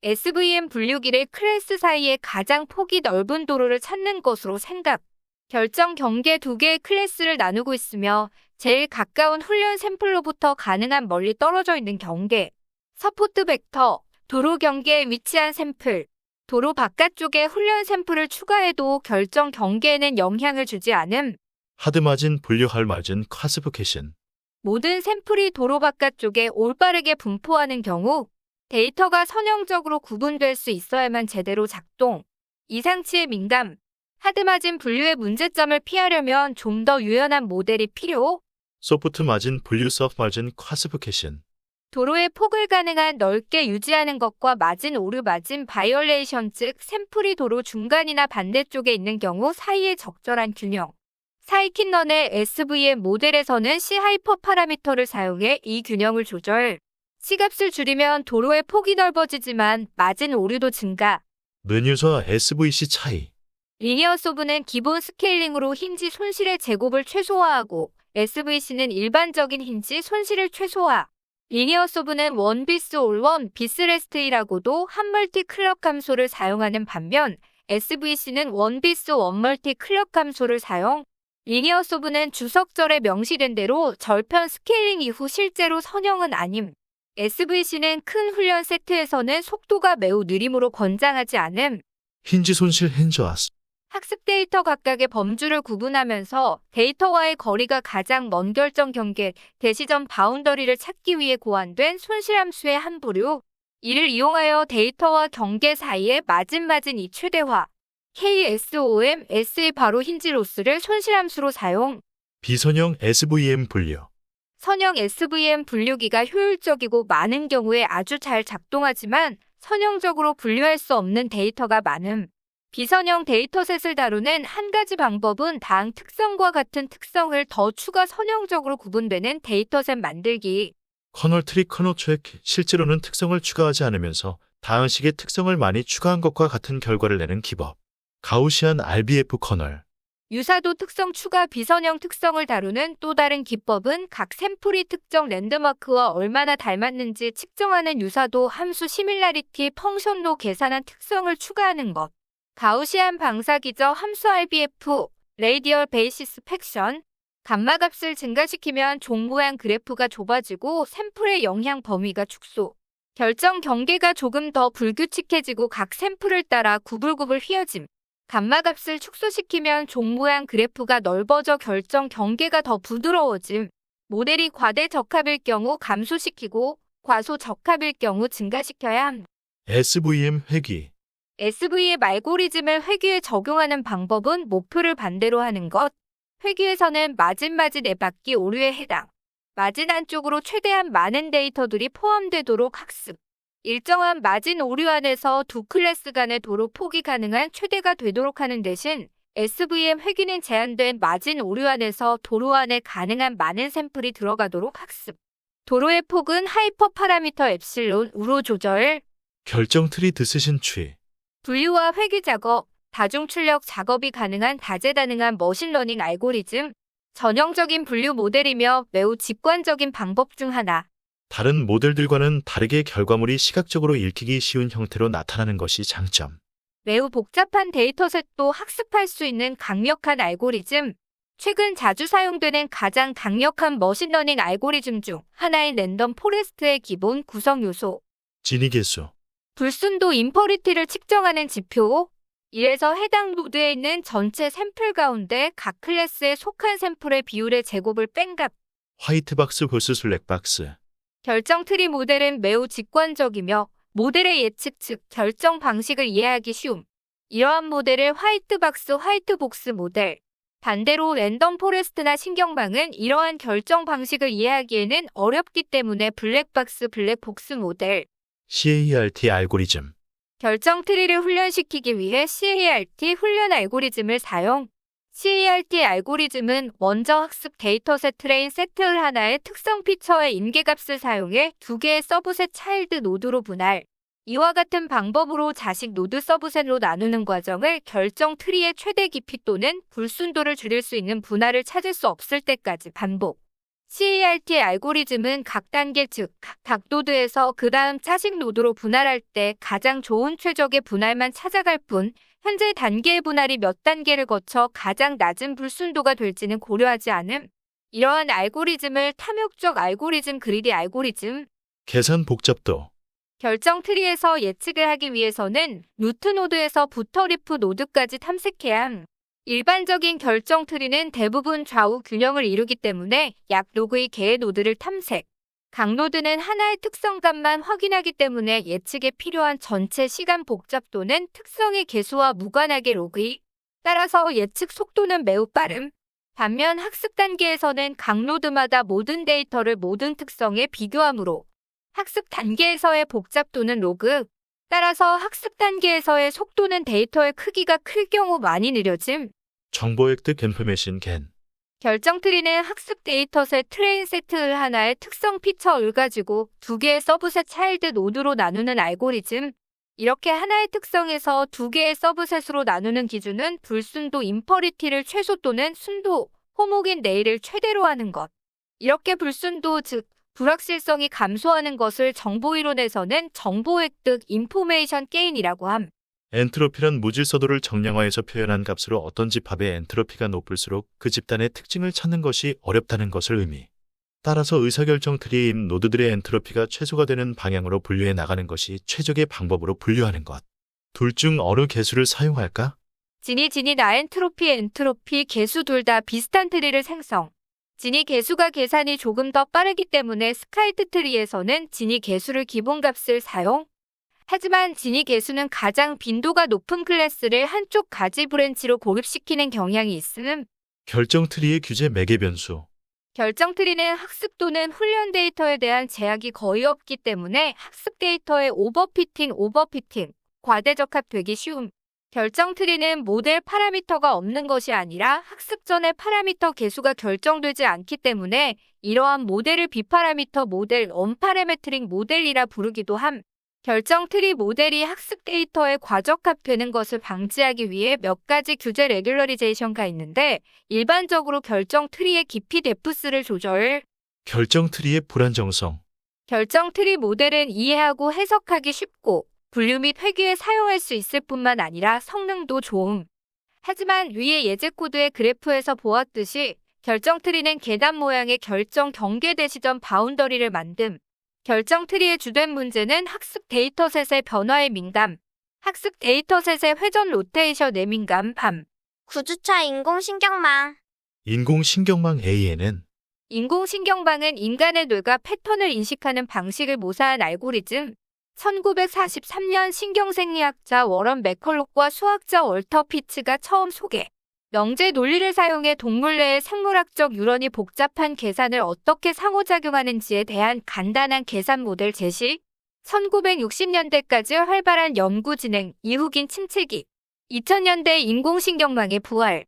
SVM 분류기를 클래스 사이의 가장 폭이 넓은 도로를 찾는 것으로 생각. 결정 경계 두 개의 클래스를 나누고 있으며 제일 가까운 훈련 샘플로부터 가능한 멀리 떨어져 있는 경계. 서포트 벡터, 도로 경계에 위치한 샘플. 도로 바깥쪽에 훈련 샘플을 추가해도 결정 경계에는 영향을 주지 않음. 하드 마진 분류할 마진 클래시피케이션. 모든 샘플이 도로 바깥쪽에 올바르게 분포하는 경우 데이터가 선형적으로 구분될 수 있어야만 제대로 작동. 이상치의 민감. 하드 마진 분류의 문제점을 피하려면 좀 더 유연한 모델이 필요. 소프트 마진 분류 서프 마진 클래시피케이션. 도로의 폭을 가능한 넓게 유지하는 것과 마진 오류 마진 바이올레이션 즉 샘플이 도로 중간이나 반대쪽에 있는 경우 사이의 적절한 균형. 사이킨런의 SVM 모델에서는 C 하이퍼 파라미터를 사용해 이 균형을 조절. C값을 줄이면 도로의 폭이 넓어지지만 마진 오류도 증가. 메뉴서 SVC 차이. 리니어 소브는 기본 스케일링으로 힌지 손실의 제곱을 최소화하고 SVC는 일반적인 힌지 손실을 최소화. 리니어 소브는 원 비스 올 원 비스 레스트이라고도 한 멀티 클럭 감소를 사용하는 반면 SVC는 원 비스 원 멀티 클럭 감소를 사용. 리니어 소브는 주석절에 명시된 대로 절편 스케일링 이후 실제로 선형은 아님. SVC는 큰 훈련 세트에서는 속도가 매우 느림으로 권장하지 않음. 힌지 손실 힌저아스. 학습 데이터 각각의 범주를 구분하면서 데이터와의 거리가 가장 먼 결정 경계, 대시점 바운더리를 찾기 위해 고안된 손실함수의 한 부류. 이를 이용하여 데이터와 경계 사이의 마진 최대화. KSOM, SA 바로 힌지 로스를 손실함수로 사용. 비선형 SVM 분류. 선형 SVM 분류기가 효율적이고 많은 경우에 아주 잘 작동하지만 선형적으로 분류할 수 없는 데이터가 많음. 비선형 데이터셋을 다루는 한 가지 방법은 다항 특성과 같은 특성을 더 추가 선형적으로 구분되는 데이터셋 만들기. 커널 트리 커널 트랙. 실제로는 특성을 추가하지 않으면서 다항식의 특성을 많이 추가한 것과 같은 결과를 내는 기법. 가우시안 RBF 커널. 유사도 특성 추가 비선형 특성을 다루는 또 다른 기법은 각 샘플이 특정 랜드마크와 얼마나 닮았는지 측정하는 유사도 함수 시밀라리티 펑션로 계산한 특성을 추가하는 것. 가우시안 방사기저 함수 RBF, 레이디얼 베이시스 팩션. 감마값을 증가시키면 종 모양 그래프가 좁아지고 샘플의 영향 범위가 축소. 결정 경계가 조금 더 불규칙해지고 각 샘플을 따라 구불구불 휘어짐. 감마값을 축소시키면 종 모양 그래프가 넓어져 결정 경계가 더 부드러워짐. 모델이 과대 적합일 경우 감소시키고 과소 적합일 경우 증가시켜야 함. SVM 회귀. SVM 알고리즘을 회귀에 적용하는 방법은 목표를 반대로 하는 것. 회귀에서는 마진 앱받기 오류에 해당. 마진 안쪽으로 최대한 많은 데이터들이 포함되도록 학습. 일정한 마진 오류 안에서 두 클래스 간의 도로 폭이 가능한 최대가 되도록 하는 대신 SVM 회귀는 제한된 마진 오류 안에서 도로 안에 가능한 많은 샘플이 들어가도록 학습. 도로의 폭은 하이퍼 파라미터 엡실론으로 조절. 결정 트리 드시신 취. 분류와 회귀 작업, 다중 출력 작업이 가능한 다재다능한 머신러닝 알고리즘. 전형적인 분류 모델이며 매우 직관적인 방법 중 하나. 다른 모델들과는 다르게 결과물이 시각적으로 읽히기 쉬운 형태로 나타나는 것이 장점. 매우 복잡한 데이터셋도 학습할 수 있는 강력한 알고리즘. 최근 자주 사용되는 가장 강력한 머신러닝 알고리즘 중 하나인 랜덤 포레스트의 기본 구성 요소. 진위 계수. 불순도 임퍼리티를 측정하는 지표. 이에서 해당 노드에 있는 전체 샘플 가운데 각 클래스에 속한 샘플의 비율의 제곱을 뺀 값. 화이트박스 vs 블랙박스. 결정 트리 모델은 매우 직관적이며 모델의 예측 즉 결정 방식을 이해하기 쉬움. 이러한 모델을 화이트복스 모델. 반대로 랜덤 포레스트나 신경망은 이러한 결정 방식을 이해하기에는 어렵기 때문에 블랙복스 모델. CART 알고리즘. 결정 트리를 훈련시키기 위해 CART 훈련 알고리즘을 사용. CART 알고리즘은 먼저 학습 데이터셋 트레인 세트를 하나의 특성 피처의 임계값을 사용해 두 개의 서브셋 차일드 노드로 분할. 이와 같은 방법으로 자식 노드 서브셋로 나누는 과정을 결정 트리의 최대 깊이 또는 불순도를 줄일 수 있는 분할을 찾을 수 없을 때까지 반복. CART 알고리즘은 각 단계 즉 각 노드에서 그 다음 차식 노드로 분할할 때 가장 좋은 최적의 분할만 찾아갈 뿐 현재 단계의 분할이 몇 단계를 거쳐 가장 낮은 불순도가 될지는 고려하지 않음. 이러한 알고리즘을 탐욕적 알고리즘 그리디 알고리즘. 계산 복잡도. 결정 트리에서 예측을 하기 위해서는 루트 노드에서 부터 리프 노드까지 탐색해야 함. 일반적인 결정 트리는 대부분 좌우 균형을 이루기 때문에 약 로그의 개의 노드를 탐색. 각 노드는 하나의 특성값만 확인하기 때문에 예측에 필요한 전체 시간 복잡도는 특성의 개수와 무관하게 로그의 따라서 예측 속도는 매우 빠름. 반면 학습 단계에서는 각 노드마다 모든 데이터를 모든 특성에 비교하므로 학습 단계에서의 복잡도는 로그. 따라서 학습 단계에서의 속도는 데이터의 크기가 클 경우 많이 느려짐. 정보 획득 인포메이션 겐. 결정 트리는 학습 데이터셋 트레인 세트를 하나의 특성 피처를 가지고 두 개의 서브셋 차일드 노드로 나누는 알고리즘. 이렇게 하나의 특성에서 두 개의 서브셋으로 나누는 기준은 불순도 임퍼리티를 최소 또는 순도 호모겐 네일을 최대로 하는 것. 이렇게 불순도 즉 불확실성이 감소하는 것을 정보이론에서는 정보 획득 인포메이션 게인이라고 함. 엔트로피란 무질서도를 정량화해서 표현한 값으로 어떤 집합의 엔트로피가 높을수록 그 집단의 특징을 찾는 것이 어렵다는 것을 의미. 따라서 의사결정 트리인 노드들의 엔트로피가 최소가 되는 방향으로 분류해 나가는 것이 최적의 방법으로 분류하는 것. 둘 중 어느 개수를 사용할까? 진이 엔트로피 개수 둘 다 비슷한 트리를 생성. 진이 개수가 계산이 조금 더 빠르기 때문에 스카이트 트리에서는 진이 개수를 기본값을 사용. 하지만 진이 개수는 가장 빈도가 높은 클래스를 한쪽 가지 브랜치로 고립시키는 경향이 있음. 결정 트리의 규제 매개 변수. 결정 트리는 학습 또는 훈련 데이터에 대한 제약이 거의 없기 때문에 학습 데이터의 오버피팅, 과대적합되기 쉬움. 결정 트리는 모델 파라미터가 없는 것이 아니라 학습 전에 파라미터 개수가 결정되지 않기 때문에 이러한 모델을 비파라미터 모델, 언파라메트릭 모델이라 부르기도 함. 결정 트리 모델이 학습 데이터에 과적합되는 것을 방지하기 위해 몇 가지 규제 레귤러리제이션가 있는데 일반적으로 결정 트리의 깊이 데프스를 조절. 결정 트리의 불안정성. 결정 트리 모델은 이해하고 해석하기 쉽고 분류 및 회귀에 사용할 수 있을 뿐만 아니라 성능도 좋음. 하지만 위의 예제 코드의 그래프에서 보았듯이 결정 트리는 계단 모양의 결정 경계 대시점 바운더리를 만듦. 결정 트리의 주된 문제는 학습 데이터셋의 변화에 민감, 학습 데이터셋의 회전 로테이션에 민감함. 구주차 인공신경망. 인공신경망 AI는 인공신경망은 인간의 뇌가 패턴을 인식하는 방식을 모사한 알고리즘. 1943년 신경생리학자 워런 맥컬록과 수학자 월터 피츠가 처음 소개. 명제 논리를 사용해 동물 내의 생물학적 유런이 복잡한 계산을 어떻게 상호작용하는지에 대한 간단한 계산 모델 제시. 1960년대까지 활발한 연구 진행 이후긴 침체기. 2000년대 인공신경망의 부활.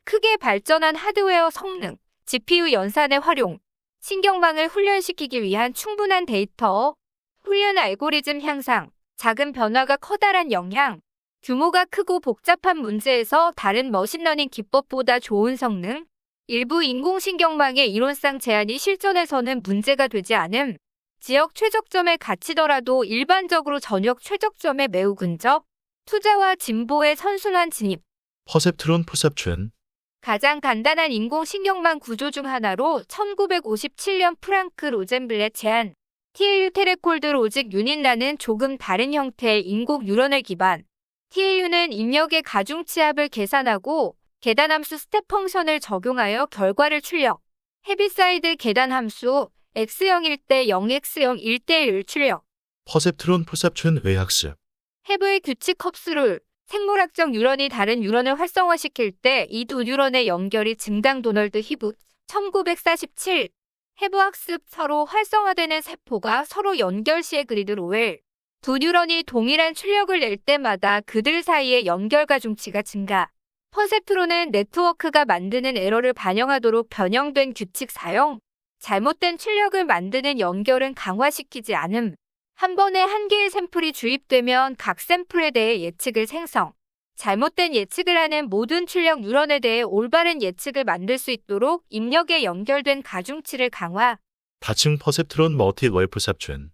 크게 발전한 하드웨어 성능, GPU 연산의 활용. 신경망을 훈련시키기 위한 충분한 데이터. 훈련 알고리즘 향상. 작은 변화가 커다란 영향. 규모가 크고 복잡한 문제에서 다른 머신러닝 기법보다 좋은 성능. 일부 인공신경망의 이론상 제한이 실전에서는 문제가 되지 않음. 지역 최적점에 갇히더라도 일반적으로 전역 최적점에 매우 근접. 투자와 진보의 선순환 진입. 퍼셉트론 푸삽춘. 가장 간단한 인공신경망 구조 중 하나로 1957년 프랑크 로젠블렛 제안. TLU 테레콜드 로직 유닛라는 조금 다른 형태의 인공 뉴런을 기반. TLU는 입력의 가중치합을 계산하고 계단함수 스텝 펑션을 적용하여 결과를 출력. 헤비사이드 계단함수 x0일 때 0x0 1대1 출력. 퍼셉트론 푸삽춘 의학습. 헤브의 규칙 컵스룰. 생물학적 뉴런이 다른 뉴런을 활성화시킬 때 이 두 뉴런의 연결이 증당 도널드 히브 1947. 해부학습 서로 활성화되는 세포가 서로 연결 시의 그리드 로웰. 두 뉴런이 동일한 출력을 낼 때마다 그들 사이의 연결 가중치가 증가. 퍼셉트론은 네트워크가 만드는 에러를 반영하도록 변형된 규칙 사용. 잘못된 출력을 만드는 연결은 강화시키지 않음. 한 번에 한 개의 샘플이 주입되면 각 샘플에 대해 예측을 생성. 잘못된 예측을 하는 모든 출력 뉴런에 대해 올바른 예측을 만들 수 있도록 입력에 연결된 가중치를 강화. 다층 퍼셉트론 멀티월 푸삽춘.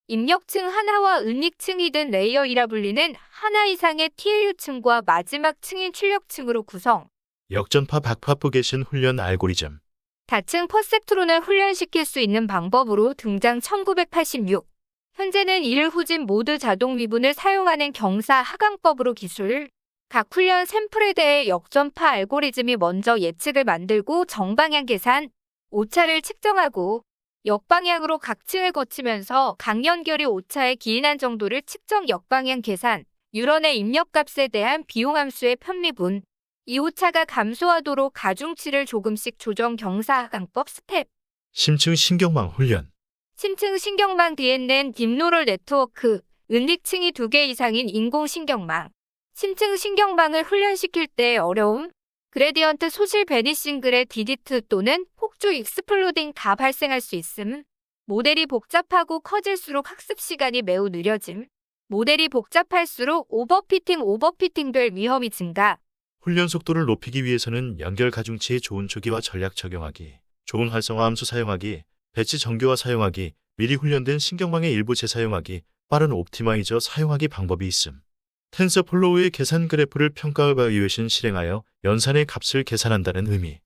입력층 하나와 은닉층이든 레이어이라 불리는 하나 이상의 TLU층과 마지막 층인 출력층으로 구성. 역전파 박파프게신 훈련 알고리즘. 다층 퍼셉트론을 훈련시킬 수 있는 방법으로 등장 1986. 현재는 이를 후진 모드 자동 미분을 사용하는 경사 하강법으로 기술. 각 훈련 샘플에 대해 역전파 알고리즘이 먼저 예측을 만들고 정방향 계산, 오차를 측정하고 역방향으로 각 층을 거치면서 각 연결이 오차에 기인한 정도를 측정 역방향 계산, 뉴런의 입력값에 대한 비용함수의 편미분. 이 오차가 감소하도록 가중치를 조금씩 조정 경사하강법 스텝. 심층 신경망 훈련. 심층 신경망 뒤에는 딥노럴 네트워크, 은닉층이 2개 이상인 인공신경망. 심층 신경망을 훈련시킬 때 어려움, 그레디언트 소실 베니싱 그레 디디트 또는 폭주 익스플로딩 다 발생할 수 있음. 모델이 복잡하고 커질수록 학습 시간이 매우 느려짐. 모델이 복잡할수록 오버피팅될 위험이 증가. 훈련 속도를 높이기 위해서는 연결 가중치의 좋은 초기화 전략 적용하기, 좋은 활성화 함수 사용하기, 배치 정교화 사용하기, 미리 훈련된 신경망의 일부 재사용하기, 빠른 옵티마이저 사용하기 방법이 있음. 텐서플로우의 계산 그래프를 평가 이베이에이션 실행하여 연산의 값을 계산한다는 의미.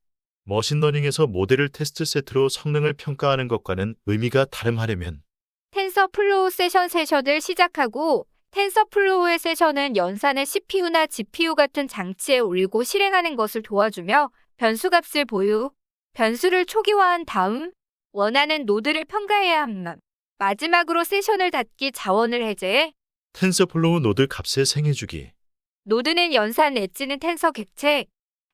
머신러닝에서 모델을 테스트 세트로 성능을 평가하는 것과는 의미가 다름하려면 텐서플로우 세션을 시작하고 텐서플로우의 세션은 연산을 CPU나 GPU 같은 장치에 올리고 실행하는 것을 도와주며 변수값을 보유, 변수를 초기화한 다음 원하는 노드를 평가해야 함. 마지막으로 세션을 닫기 자원을 해제해 텐서플로우 노드 값의 생해주기. 노드는 연산 엣지는 텐서 객체.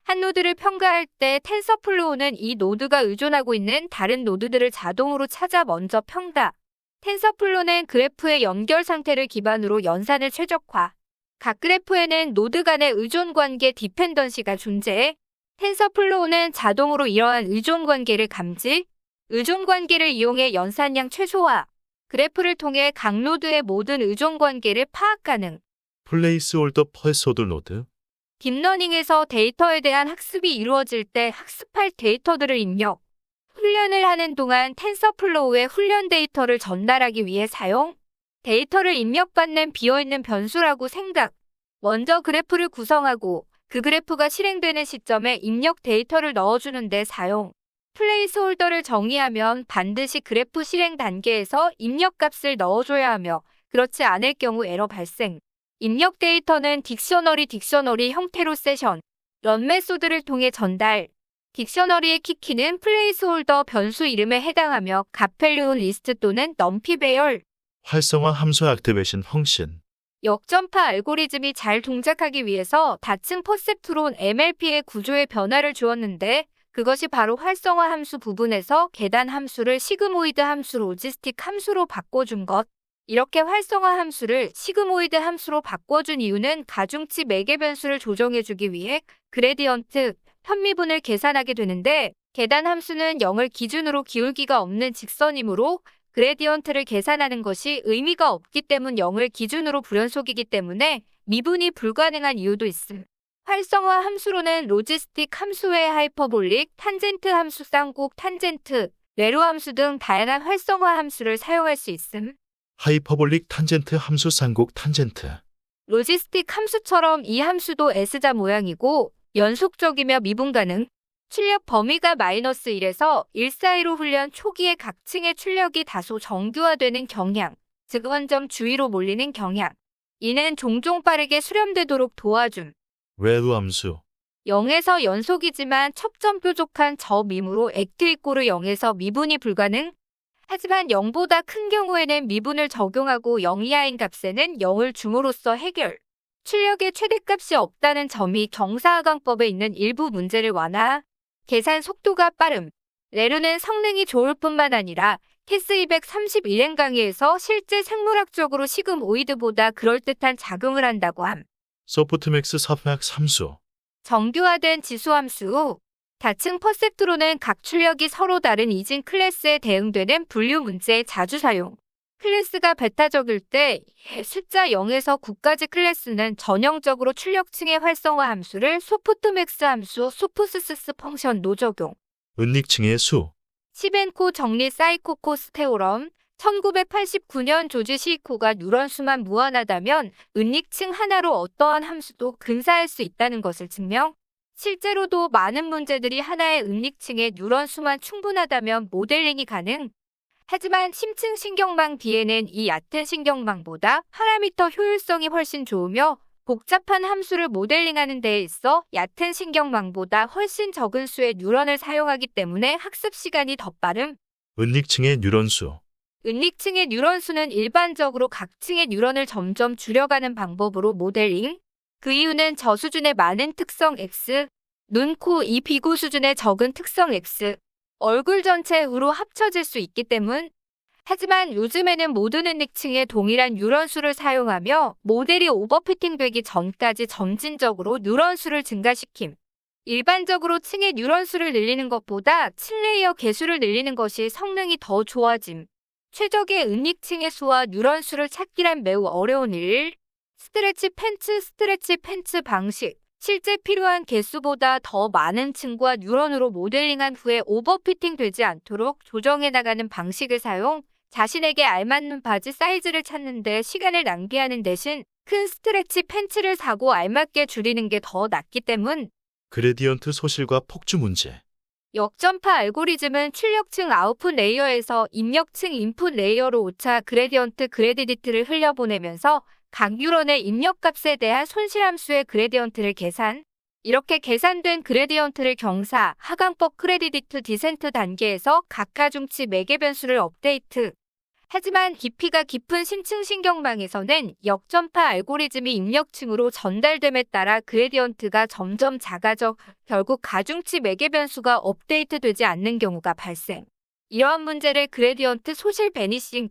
한 노드를 평가할 때 텐서플로우는 이 노드가 의존하고 있는 다른 노드들을 자동으로 찾아 먼저 평가. 텐서플로우는 그래프의 연결 상태를 기반으로 연산을 최적화. 각 그래프에는 노드 간의 의존 관계 디펜던시가 존재해 텐서플로우는 자동으로 이러한 의존 관계를 감지, 의존 관계를 이용해 연산량 최소화. 그래프를 통해 각 노드의 모든 의존 관계를 파악 가능. 플레이스홀더 퍼소드 노드. 딥러닝에서 데이터에 대한 학습이 이루어질 때 학습할 데이터들을 입력, 훈련을 하는 동안 텐서플로우에 훈련 데이터를 전달하기 위해 사용, 데이터를 입력받는 비어있는 변수라고 생각. 먼저 그래프를 구성하고 그 그래프가 실행되는 시점에 입력 데이터를 넣어주는 데 사용. 플레이스홀더를 정의하면 반드시 그래프 실행 단계에서 입력값을 넣어줘야 하며 그렇지 않을 경우 에러 발생. 입력 데이터는 딕셔너리 형태로 세션, 런 메소드를 통해 전달. 딕셔너리의 키키는 플레이스홀더 변수 이름에 해당하며 값밸류 리스트 또는 넘피 배열. 활성화 함수 액티베이션 펑션. 역전파 알고리즘이 잘 동작하기 위해서 다층 퍼셉트론 MLP의 구조에 변화를 주었는데 그것이 바로 활성화 함수 부분에서 계단 함수를 시그모이드 함수 로지스틱 함수로 바꿔준 것. 이렇게 활성화 함수를 시그모이드 함수로 바꿔준 이유는 가중치 매개 변수를 조정해주기 위해 그레디언트, 편미분을 계산하게 되는데 계단 함수는 0을 기준으로 기울기가 없는 직선이므로 그레디언트를 계산하는 것이 의미가 없기 때문 0을 기준으로 불연속이기 때문에 미분이 불가능한 이유도 있음. 활성화 함수로는 로지스틱 함수 외 하이퍼볼릭, 탄젠트 함수, 쌍곡, 탄젠트, 레로 함수 등 다양한 활성화 함수를 사용할 수 있음. 하이퍼볼릭 탄젠트 함수 쌍곡 탄젠트. 로지스틱 함수처럼 이 함수도 S자 모양이고 연속적이며 미분 가능. 출력 범위가 -1에서 1 사이로 훈련 초기에 각 층의 출력이 다소 정교화되는 경향, 즉 원점 주위로 몰리는 경향. 이는 종종 빠르게 수렴되도록 도와줌. 레로 함수. 0에서 연속이지만 첩점 뾰족한 저미므로 액트 이꼬르 0에서 미분이 불가능. 하지만 0보다 큰 경우에는 미분을 적용하고 0 이하인 값에는 0을 줌으로써 해결. 출력의 최대값이 없다는 점이 경사하강법에 있는 일부 문제를 완화. 계산 속도가 빠름. 레로는 성능이 좋을 뿐만 아니라 캐스 231행 강의에서 실제 생물학적으로 시그모이드보다 그럴듯한 작용을 한다고 함. 소프트맥스 섭맥 함수. 정교화된 지수함수. 다층 퍼셉트로는 각 출력이 서로 다른 이진 클래스에 대응되는 분류 문제에 자주 사용. 클래스가 베타적일 때 숫자 0에서 9까지 클래스는 전형적으로 출력층의 활성화 함수를 소프트맥스 함수 소프스스 펑션로 적용. 은닉층의 수. 시벤코 정리 사이코코스 테오럼. 1989년 조지 시이코가 뉴런 수만 무한하다면 은닉층 하나로 어떠한 함수도 근사할 수 있다는 것을 증명. 실제로도 많은 문제들이 하나의 은닉층의 뉴런 수만 충분하다면 모델링이 가능. 하지만 심층 신경망 뒤에는 이 얕은 신경망보다 파라미터 효율성이 훨씬 좋으며 복잡한 함수를 모델링하는 데에 있어 얕은 신경망보다 훨씬 적은 수의 뉴런을 사용하기 때문에 학습 시간이 더 빠름. 은닉층의 뉴런수. 은닉층의 뉴런 수는 일반적으로 각 층의 뉴런을 점점 줄여가는 방법으로 모델링. 그 이유는 저수준의 많은 특성 X, 눈, 코, 입, 비구 수준의 적은 특성 X, 얼굴 전체로 합쳐질 수 있기 때문. 하지만 요즘에는 모든 은닉층에 동일한 뉴런수를 사용하며 모델이 오버피팅되기 전까지 점진적으로 뉴런수를 증가시킴. 일반적으로 층의 뉴런수를 늘리는 것보다 층레이어 개수를 늘리는 것이 성능이 더 좋아짐. 최적의 은닉층의 수와 뉴런수를 찾기란 매우 어려운 일. 스트레치 팬츠 방식. 실제 필요한 개수보다 더 많은 층과 뉴런으로 모델링한 후에 오버피팅 되지 않도록 조정해 나가는 방식을 사용, 자신에게 알맞는 바지 사이즈를 찾는 데 시간을 낭비하는 대신 큰 스트레치 팬츠를 사고 알맞게 줄이는 게 더 낫기 때문. 그레디언트 소실과 폭주 문제. 역전파 알고리즘은 출력층 아웃풋 레이어에서 입력층 인풋 레이어로 오차 그레디언트를 흘려보내면서 각 뉴런의 입력값에 대한 손실함수의 그레디언트를 계산. 이렇게 계산된 그레디언트를 경사, 하강법 크레디트 디센트 단계에서 각 가중치 매개 변수를 업데이트. 하지만 깊이가 깊은 심층 신경망에서는 역전파 알고리즘이 입력층으로 전달됨에 따라 그레디언트가 점점 작아져 결국 가중치 매개 변수가 업데이트되지 않는 경우가 발생. 이러한 문제를 그레디언트 소실 베니싱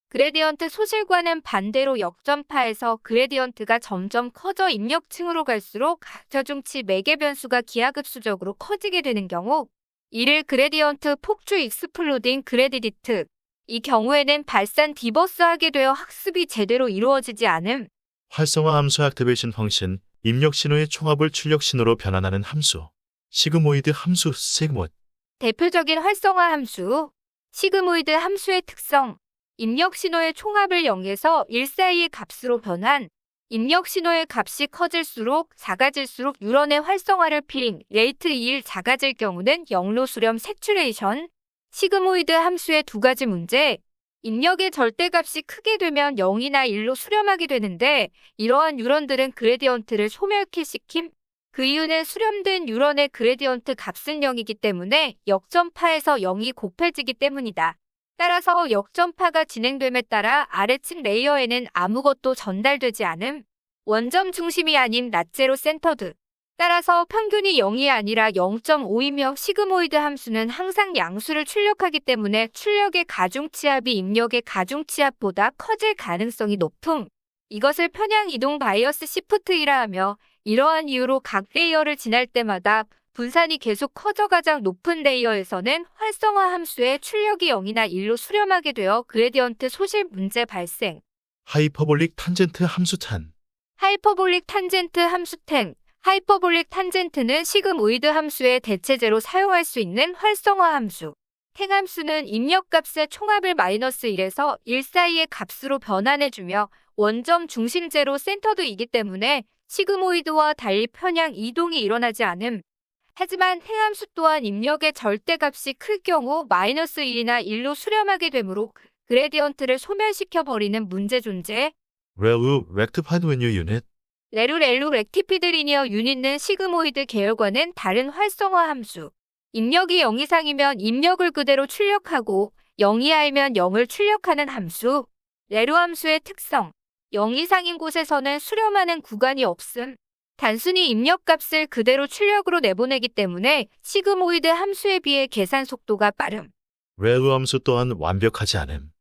그레디언트 소실과는 반대로 역전파에서 그레디언트가 점점 커져 입력층으로 갈수록 저중치 매개 변수가 기하급수적으로 커지게 되는 경우, 이를 그레디언트 폭주 익스플로딩 그레디디트. 이 경우에는 발산 디버스하게 되어 학습이 제대로 이루어지지 않음. 활성화 함수 액티베이션 펑션, 입력 신호의 총합을 출력 신호로 변환하는 함수. 시그모이드 함수 시그모드. 대표적인 활성화 함수. 시그모이드 함수의 특성. 입력 신호의 총합을 0에서 1 사이의 값으로 변환. 입력 신호의 값이 커질수록 작아질수록 뉴런의 활성화를 필링, 레이트 2일 작아질 경우는 0로 수렴 세츄레이션. 시그모이드 함수의 두 가지 문제. 입력의 절대값이 크게 되면 0이나 1로 수렴하게 되는데 이러한 뉴런들은 그레디언트를 소멸시킴. 그 이유는 수렴된 뉴런의 그레디언트 값은 0이기 때문에 역전파에서 0이 곱해지기 때문이다. 따라서 역전파가 진행됨에 따라 아래층 레이어에는 아무것도 전달되지 않음. 원점 중심이 아닌 낫제로 센터드. 따라서 평균이 0이 아니라 0.5이며 시그모이드 함수는 항상 양수를 출력하기 때문에 출력의 가중치합이 입력의 가중치합보다 커질 가능성이 높음. 이것을 편향 이동 바이어스 시프트이라 하며 이러한 이유로 각 레이어를 지날 때마다 분산이 계속 커져 가장 높은 레이어에서는 활성화 함수의 출력이 0이나 1로 수렴하게 되어 그레디언트 소실 문제 발생. 하이퍼볼릭 탄젠트 함수 탄. 하이퍼볼릭 탄젠트 함수 탱. 하이퍼볼릭 탄젠트는 시그모이드 함수의 대체제로 사용할 수 있는 활성화 함수. 탱 함수는 입력값의 총합을 마이너스 1에서 1 사이의 값으로 변환해주며 원점 중심제로 센터드이기 때문에 시그모이드와 달리 편향 이동이 일어나지 않음. 하지만 탱 함수 또한 입력의 절대값이 클 경우 마이너스 1이나 1로 수렴하게 되므로 그레디언트를 소멸시켜버리는 문제 존재. 레우 렉티파이드 웨뉴 유닛. 레루 렉티피드 리니어 유닛은 시그모이드 계열과는 다른 활성화 함수. 입력이 0 이상이면 입력을 그대로 출력하고 0 이하이면 0을 출력하는 함수. 레루 함수의 특성. 0 이상인 곳에서는 수렴하는 구간이 없음. 단순히 입력값을 그대로 출력으로 내보내기 때문에 시그모이드 함수에 비해 계산 속도가 빠름. 레우 함수 또한 완벽하지 않음.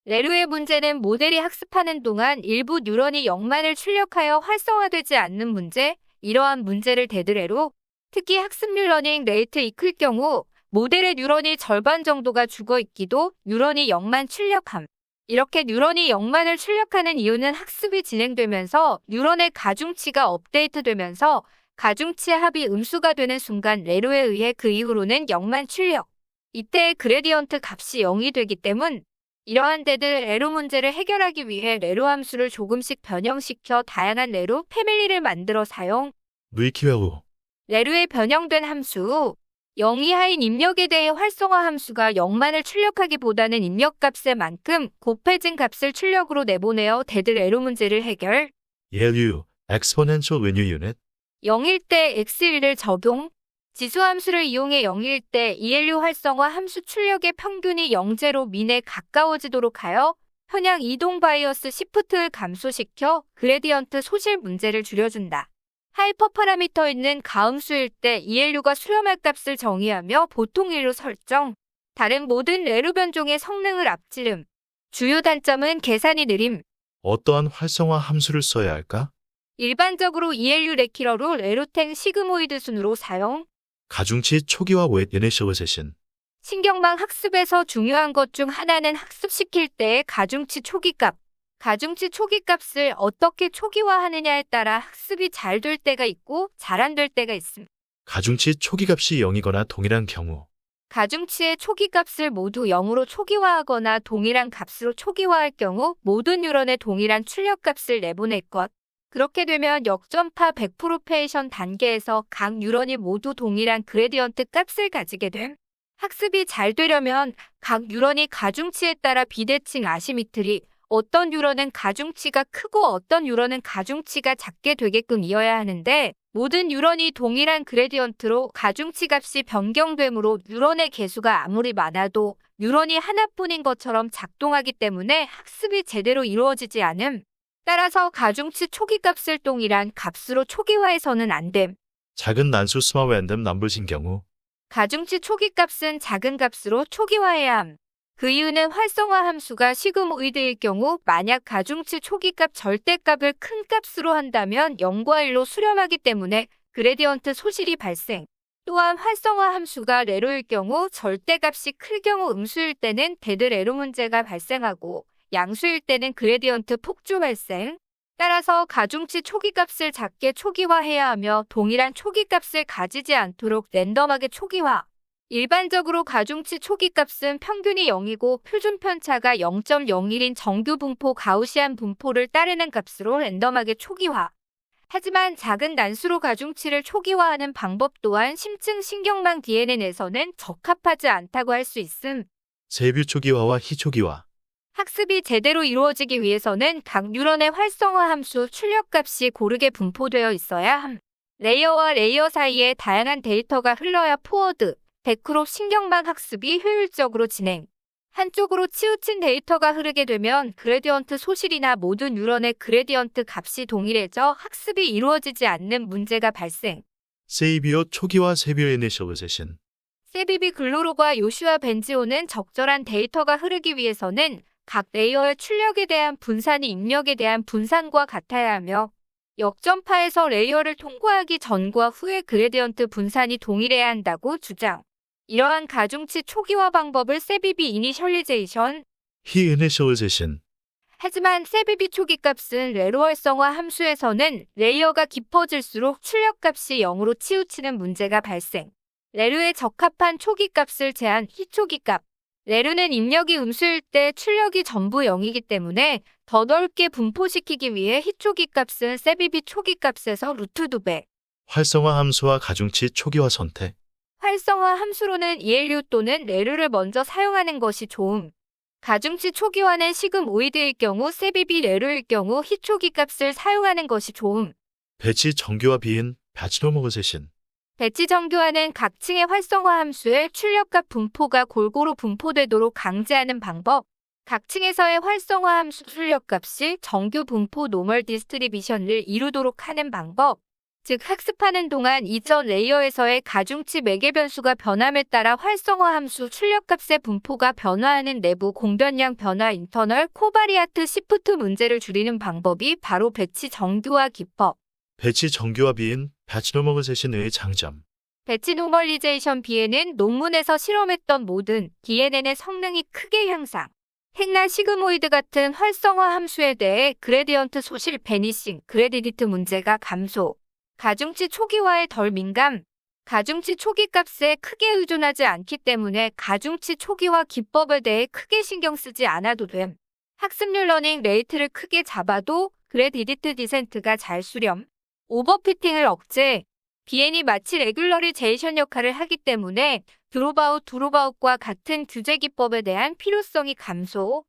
레루의 문제는 모델이 학습하는 동안 일부 뉴런이 0만을 출력하여 활성화되지 않는 문제. 이러한 문제를 대드레로 특히 학습 뉴러닝 레이트 클 경우 모델의 뉴런이 절반 정도가 죽어있기도 뉴런이 0만 출력함. 이렇게 뉴런이 0만을 출력하는 이유는 학습이 진행되면서 뉴런의 가중치가 업데이트되면서 가중치 합이 음수가 되는 순간 레루에 의해 그 이후로는 0만 출력. 이때 그레디언트 값이 0이 되기 때문. 이러한 데드 레루 문제를 해결하기 위해 레루 함수를 조금씩 변형시켜 다양한 레루 패밀리를 만들어 사용. 누이키웨우. 레루의 변형된 함수. 0 이하인 입력에 대해 활성화 함수가 0만을 출력하기보다는 입력값의 만큼 곱해진 값을 출력으로 내보내어 데드 레루 문제를 해결. 예류 엑스포넨셜 웨뉴 유닛. 0일 때 x1을 적용. 지수함수를 이용해 0일 때 ELU 활성화 함수 출력의 평균이 0제로 민에 가까워지도록 하여 현양 이동 바이어스 시프트를 감소시켜 그레디언트 소실 문제를 줄여준다. 하이퍼 파라미터 있는 가음수일 때 ELU가 수렴할 값을 정의하며 보통 일로 설정. 다른 모든 레루 변종의 성능을 앞지름. 주요 단점은 계산이 느림. 어떠한 활성화 함수를 써야 할까? 일반적으로 ELU 레키러로 레루탱 시그모이드 순으로 사용. 가중치 초기화 웨 이니셜세션. 신경망 학습에서 중요한 것 중 하나는 학습시킬 때의 가중치 초기값. 가중치 초기값을 어떻게 초기화하느냐에 따라 학습이 잘 될 때가 있고 잘 안 될 때가 있음. 가중치 초기값이 0이거나 동일한 경우. 가중치의 초기값을 모두 0으로 초기화하거나 동일한 값으로 초기화할 경우 모든 뉴런의 동일한 출력값을 내보낼 것. 그렇게 되면 역전파 100%페이션 단계에서 각 뉴런이 모두 동일한 그레디언트 값을 가지게 됨. 학습이 잘 되려면 각 뉴런이 가중치에 따라 비대칭 아시미트리, 어떤 뉴런은 가중치가 크고 어떤 뉴런은 가중치가 작게 되게끔 이어야 하는데 모든 뉴런이 동일한 그레디언트로 가중치 값이 변경되므로 뉴런의 개수가 아무리 많아도 뉴런이 하나뿐인 것처럼 작동하기 때문에 학습이 제대로 이루어지지 않음. 따라서 가중치 초기값을 동일한 값으로 초기화해서는 안 됨. 작은 난수 스마 랜덤 넘버인 경우. 가중치 초기값은 작은 값으로 초기화해야 함. 그 이유는 활성화 함수가 시그모이드일 경우 만약 가중치 초기값 절대값을 큰 값으로 한다면 0과 1로 수렴하기 때문에 그레디언트 소실이 발생. 또한 활성화 함수가 레로일 경우 절대값이 클 경우 음수일 때는 데드 레로 문제가 발생하고 양수일 때는 그레디언트 폭주 발생. 따라서 가중치 초기값을 작게 초기화해야 하며 동일한 초기값을 가지지 않도록 랜덤하게 초기화. 일반적으로 가중치 초기값은 평균이 0이고 표준 편차가 0.01인 정규 분포 가우시안 분포를 따르는 값으로 랜덤하게 초기화. 하지만 작은 난수로 가중치를 초기화하는 방법 또한 심층 신경망 DNN에서는 적합하지 않다고 할 수 있음. 세뷰 초기화와 희초기화. 학습이 제대로 이루어지기 위해서는 각 뉴런의 활성화 함수 출력값이 고르게 분포되어 있어야 함. 레이어와 레이어 사이에 다양한 데이터가 흘러야 포워드, 백크롭 신경망 학습이 효율적으로 진행. 한쪽으로 치우친 데이터가 흐르게 되면 그레디언트 소실이나 모든 뉴런의 그레디언트 값이 동일해져 학습이 이루어지지 않는 문제가 발생. 세이비오 초기화 세뷰 이니셜세션. 세비비 글로로과 요슈아 벤지오는 적절한 데이터가 흐르기 위해서는 각 레이어의 출력에 대한 분산이 입력에 대한 분산과 같아야 하며 역전파에서 레이어를 통과하기 전과 후의 그레디언트 분산이 동일해야 한다고 주장. 이러한 가중치 초기화 방법을 세비비 이니셜리제이션. 희 이니셜세션. 하지만 세비비 초기값은 레로 활성화 함수에서는 레이어가 깊어질수록 출력값이 0으로 치우치는 문제가 발생. 레루에 적합한 초기값을 제한 희초기값. 레루는 입력이 음수일 때 출력이 전부 0이기 때문에 더 넓게 분포시키기 위해 희초기값은 세비비 초기값에서 루트 2배. 활성화 함수와 가중치 초기화 선택. 활성화 함수로는 ELU 또는 레루를 먼저 사용하는 것이 좋음. 가중치 초기화는 시그모이드일 경우 세비비 레루일 경우 희초기값을 사용하는 것이 좋음. 배치 정규화 비인 바치노모세션. 배치 정교화는 각 층의 활성화 함수의 출력값 분포가 골고루 분포되도록 강제하는 방법. 각 층에서의 활성화 함수 출력값이 정규 분포 노멀 디스트리비션을 이루도록 하는 방법. 즉 학습하는 동안 이전 레이어에서의 가중치 매개 변수가 변함에 따라 활성화 함수 출력값의 분포가 변화하는 내부 공변량 변화 인터널 코바리아트 시프트 문제를 줄이는 방법이 바로 배치 정교화 기법. 배치 정규화 비인 바치노모세션의 장점. 배치 노멀리제이션 비에는 논문에서 실험했던 모든 DNN의 성능이 크게 향상. 핵나 시그모이드 같은 활성화 함수에 대해 그레디언트 소실 베니싱, 그레디디트 문제가 감소. 가중치 초기화에 덜 민감. 가중치 초기값에 크게 의존하지 않기 때문에 가중치 초기화 기법에 대해 크게 신경 쓰지 않아도 됨. 학습률 러닝 레이트를 크게 잡아도 그레디디트 디센트가 잘 수렴. 오버피팅을 억제. 비엔이 마치 레귤러리제이션 역할을 하기 때문에 드롭아웃과 같은 규제 기법에 대한 필요성이 감소.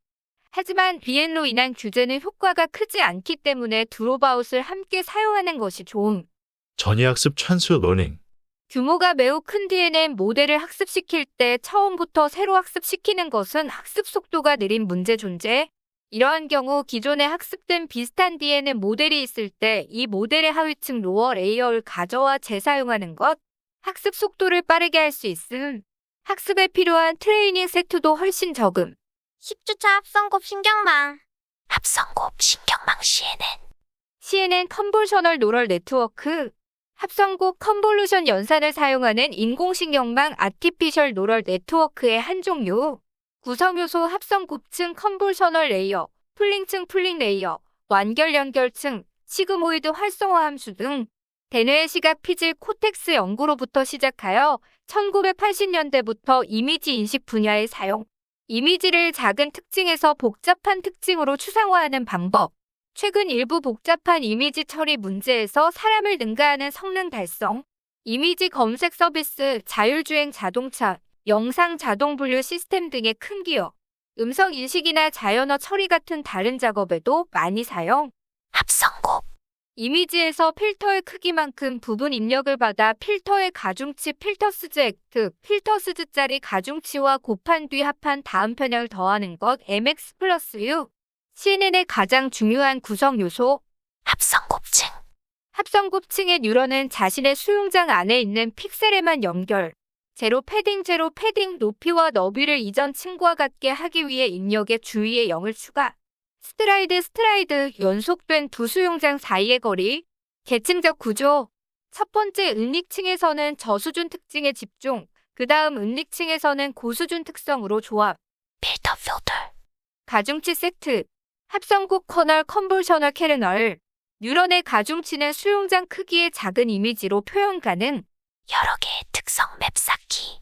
하지만 비엔로 인한 규제는 효과가 크지 않기 때문에 드롭아웃을 함께 사용하는 것이 좋음. 전이학습 찬수 러닝. 규모가 매우 큰 DNN 모델을 학습시킬 때 처음부터 새로 학습시키는 것은 학습 속도가 느린 문제 존재. 이러한 경우 기존에 학습된 비슷한 DNA 모델이 있을 때 이 모델의 하위층 로어 레이어를 가져와 재사용하는 것, 학습 속도를 빠르게 할 수 있음. 학습에 필요한 트레이닝 세트도 훨씬 적음. 10주차 합성곱 신경망. 합성곱 신경망 CNN 컨볼셔널 노럴 네트워크. 합성곱 컨볼루션 연산을 사용하는 인공신경망 아티피셜 노럴 네트워크의 한 종류. 구성요소 합성곱층 컨볼셔널 레이어, 풀링층 풀링 레이어, 완결 연결층, 시그모이드 활성화 함수 등. 대뇌의 시각 피질 코텍스 연구로부터 시작하여 1980년대부터 이미지 인식 분야의 사용. 이미지를 작은 특징에서 복잡한 특징으로 추상화하는 방법. 최근 일부 복잡한 이미지 처리 문제에서 사람을 능가하는 성능 달성. 이미지 검색 서비스, 자율주행 자동차, 영상 자동 분류 시스템 등의 큰 기여. 음성 인식이나 자연어 처리 같은 다른 작업에도 많이 사용. 합성곱 이미지에서 필터의 크기만큼 부분 입력을 받아 필터의 가중치 필터스즈 액트, 필터스즈짜리 가중치와 곱한 뒤 합한 다음 편향을 더하는 것 MX 플러스 U. CNN의 가장 중요한 구성 요소. 합성곱층 합성곱층의 뉴런은 자신의 수용장 안에 있는 픽셀에만 연결. 제로 패딩 높이와 너비를 이전 층과 같게 하기 위해 입력의 주위에 0을 추가. 스트라이드 연속된 두 수용장 사이의 거리. 계층적 구조. 첫 번째 은닉층에서는 저수준 특징에 집중, 그 다음 은닉층에서는 고수준 특성으로 조합. 필터 가중치 세트. 합성곱 커널 컨볼셔널 캐르널. 뉴런의 가중치는 수용장 크기의 작은 이미지로 표현 가능. 여러 개의 특성 맵 쌓기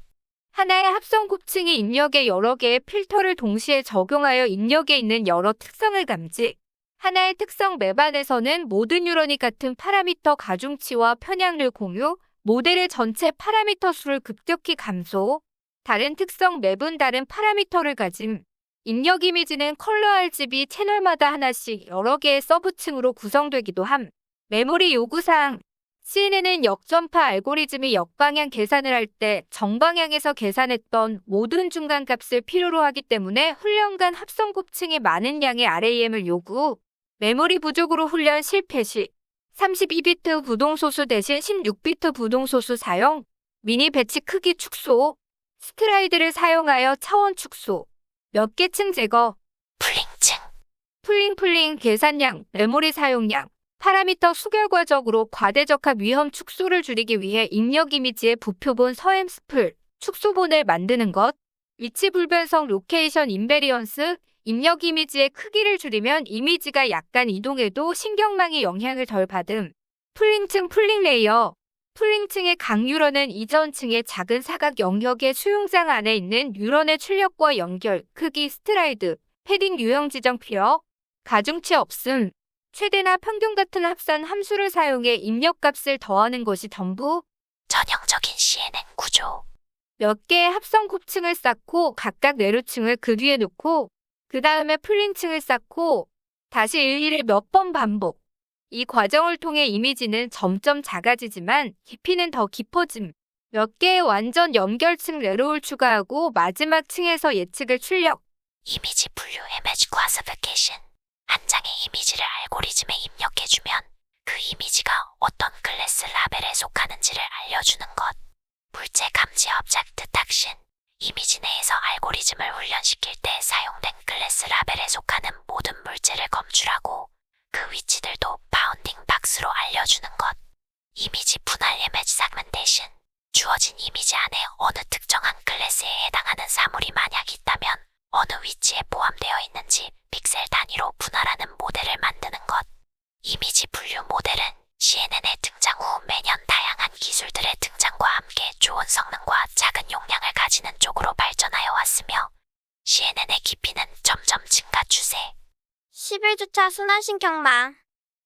하나의 합성곱층이 입력에 여러 개의 필터를 동시에 적용하여 입력에 있는 여러 특성을 감지. 하나의 특성 맵 안에서는 모든 뉴런이 같은 파라미터 가중치와 편향을 공유, 모델의 전체 파라미터 수를 급격히 감소. 다른 특성 맵은 다른 파라미터를 가짐. 입력 이미지는 컬러 RGB 채널마다 하나씩 여러 개의 서브층으로 구성되기도 함. 메모리 요구사항. CNN은 역전파 알고리즘이 역방향 계산을 할 때 정방향에서 계산했던 모든 중간값을 필요로 하기 때문에 훈련간 합성곱층에 많은 양의 RAM을 요구. 메모리 부족으로 훈련 실패 시 32비트 부동소수 대신 16비트 부동소수 사용. 미니 배치 크기 축소. 스트라이드를 사용하여 차원 축소. 몇 개 층 제거. 풀링층 풀링 계산량, 메모리 사용량. 파라미터 수결과적으로 과대적합 위험 축소를 줄이기 위해 입력 이미지의 부표본 서엠스플, 축소본을 만드는 것. 위치 불변성 로케이션 인베리언스. 입력 이미지의 크기를 줄이면 이미지가 약간 이동해도 신경망이 영향을 덜 받음. 풀링층 풀링 레이어. 풀링층의 강뉴런은 이전 층의 작은 사각 영역의 수용장 안에 있는 뉴런의 출력과 연결, 크기 스트라이드, 패딩 유형 지정 필요. 가중치 없음. 최대나 평균 같은 합산 함수를 사용해 입력값을 더하는 것이 전부. 전형적인 CNN 구조 몇 개의 합성 곱층을 쌓고 각각 내루층을 그 뒤에 놓고 그 다음에 풀링층을 쌓고 다시 일일이 몇 번 반복. 이 과정을 통해 이미지는 점점 작아지지만 깊이는 더 깊어짐. 몇 개의 완전 연결층 레로를 추가하고 마지막 층에서 예측을 출력. 이미지 분류 이미지 클래시피케이션 한 장의 이미지를 알고리즘에 입력해주면 그 이미지가 어떤 클래스 라벨에 속하는지를 알려주는 것. 물체 감지 업젝트 탁신 이미지 내에서 알고리즘을 훈련시킬 때 사용된 클래스 라벨에 속하는 모든 물체를 검출하고 그 위치들도 바운딩 박스로 알려주는 것. 이미지 분할 이미지 세그멘테이션 주어진 이미지 안에 어느 특정한 클래스에 해당하는 사물이 만약 있다면 어느 위치에 포함되어 있는지 픽셀 단위로 분할하는 모델을 만드는 것. 이미지 분류 모델은 CNN의 등장 후 매년 다양한 기술들의 등장과 함께 좋은 성능과 작은 용량을 가지는 쪽으로 발전하여 왔으며 CNN의 깊이는 점점 증가 추세. 11주차 순환신경망.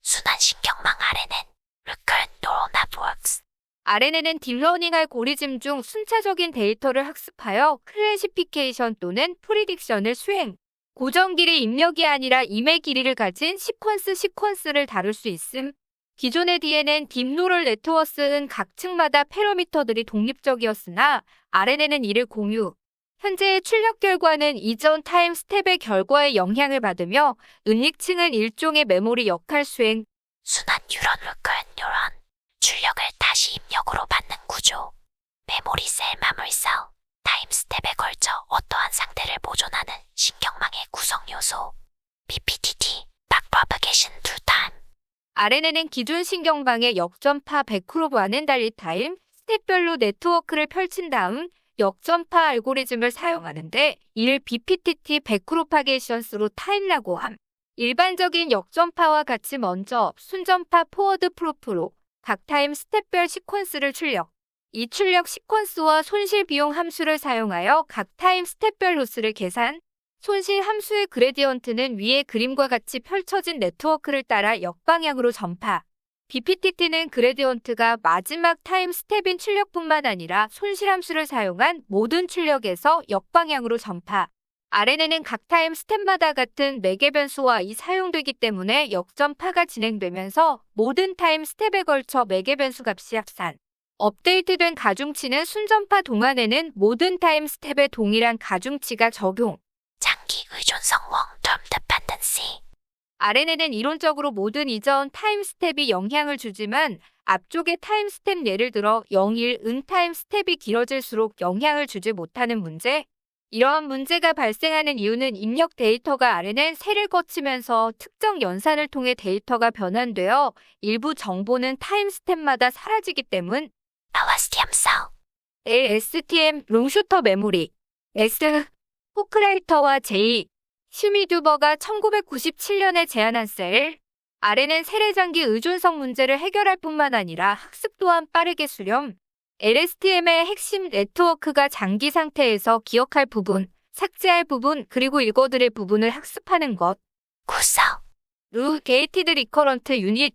순환신경망 RNN Recurrent Neural Networks RNN은 딥러닝 알고리즘 중 순차적인 데이터를 학습하여 클래시피케이션 또는 프리딕션을 수행. 고정 길이 입력이 아니라 임의 길이를 가진 시퀀스를 다룰 수 있음. 기존의 DNN 딥뉴럴 네트워크는 각 층마다 패러미터들이 독립적이었으나 RNN은 이를 공유. 현재의 출력 결과는 이전 타임 스텝의 결과에 영향을 받으며 은닉층은 일종의 메모리 역할 수행, 순환 뉴런 루크한 뉴런 출력을 다시 입력으로 받는 구조. 메모리 셀 마물서 타임 스텝에 걸쳐 어떠한 상태를 보존하는 신경망의 구성 요소. BPTT 바프로퍼게이션 툴타임. RNN은 기존 신경망의 역전파 100%와는 달리 타임 스텝별로 네트워크를 펼친 다음 역전파 알고리즘을 사용하는데 이를 BPTT 100%파게이션스로 타임이라고 함. 일반적인 역전파와 같이 먼저 순전파 포워드 프로프로 각 타임 스텝별 시퀀스를 출력. 이 출력 시퀀스와 손실 비용 함수를 사용하여 각 타임 스텝별 로스를 계산. 손실 함수의 그레디언트는 위의 그림과 같이 펼쳐진 네트워크를 따라 역방향으로 전파. BPTT는 그레디언트가 마지막 타임 스텝인 출력뿐만 아니라 손실 함수를 사용한 모든 출력에서 역방향으로 전파. RNN은 각 타임 스텝마다 같은 매개 변수와 이 사용되기 때문에 역전파가 진행되면서 모든 타임 스텝에 걸쳐 매개 변수 값이 합산. 업데이트된 가중치는 순전파 동안에는 모든 타임 스텝에 동일한 가중치가 적용. 장기 의존성 long-term dependency. RNN은 이론적으로 모든 이전 타임 스텝이 영향을 주지만 앞쪽의 타임 스텝 예를 들어 0일 은 타임 스텝이 길어질수록 영향을 주지 못하는 문제. 이러한 문제가 발생하는 이유는 입력 데이터가 RNN 세를 거치면서 특정 연산을 통해 데이터가 변환되어 일부 정보는 타임 스텝마다 사라지기 때문. LSTM cell. LSTM 롱슈터 메모리 S. 호크라이터와 J. 슈미듀버가 1997년에 제안한 셀. RNN 세례장기 의존성 문제를 해결할 뿐만 아니라 학습 또한 빠르게 수렴. LSTM의 핵심 네트워크가 장기 상태에서 기억할 부분, 삭제할 부분, 그리고 읽어들을 부분을 학습하는 것. 구성. 루 게이티드 리커런트 유닛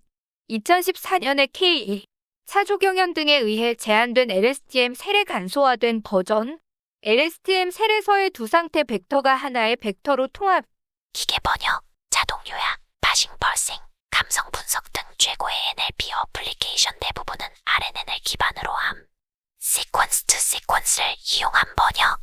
2014년에 K. 차조경연 등에 의해 제안된 LSTM 세례 간소화된 버전. LSTM 세례서의 두 상태 벡터가 하나의 벡터로 통합. 기계 번역, 자동 요약, 파싱 펄싱, 감성 분석 등 최고의 NLP 어플리케이션 대부분은 RNN을 기반으로 함. 시퀀스 투 시퀀스를 이용한 번역.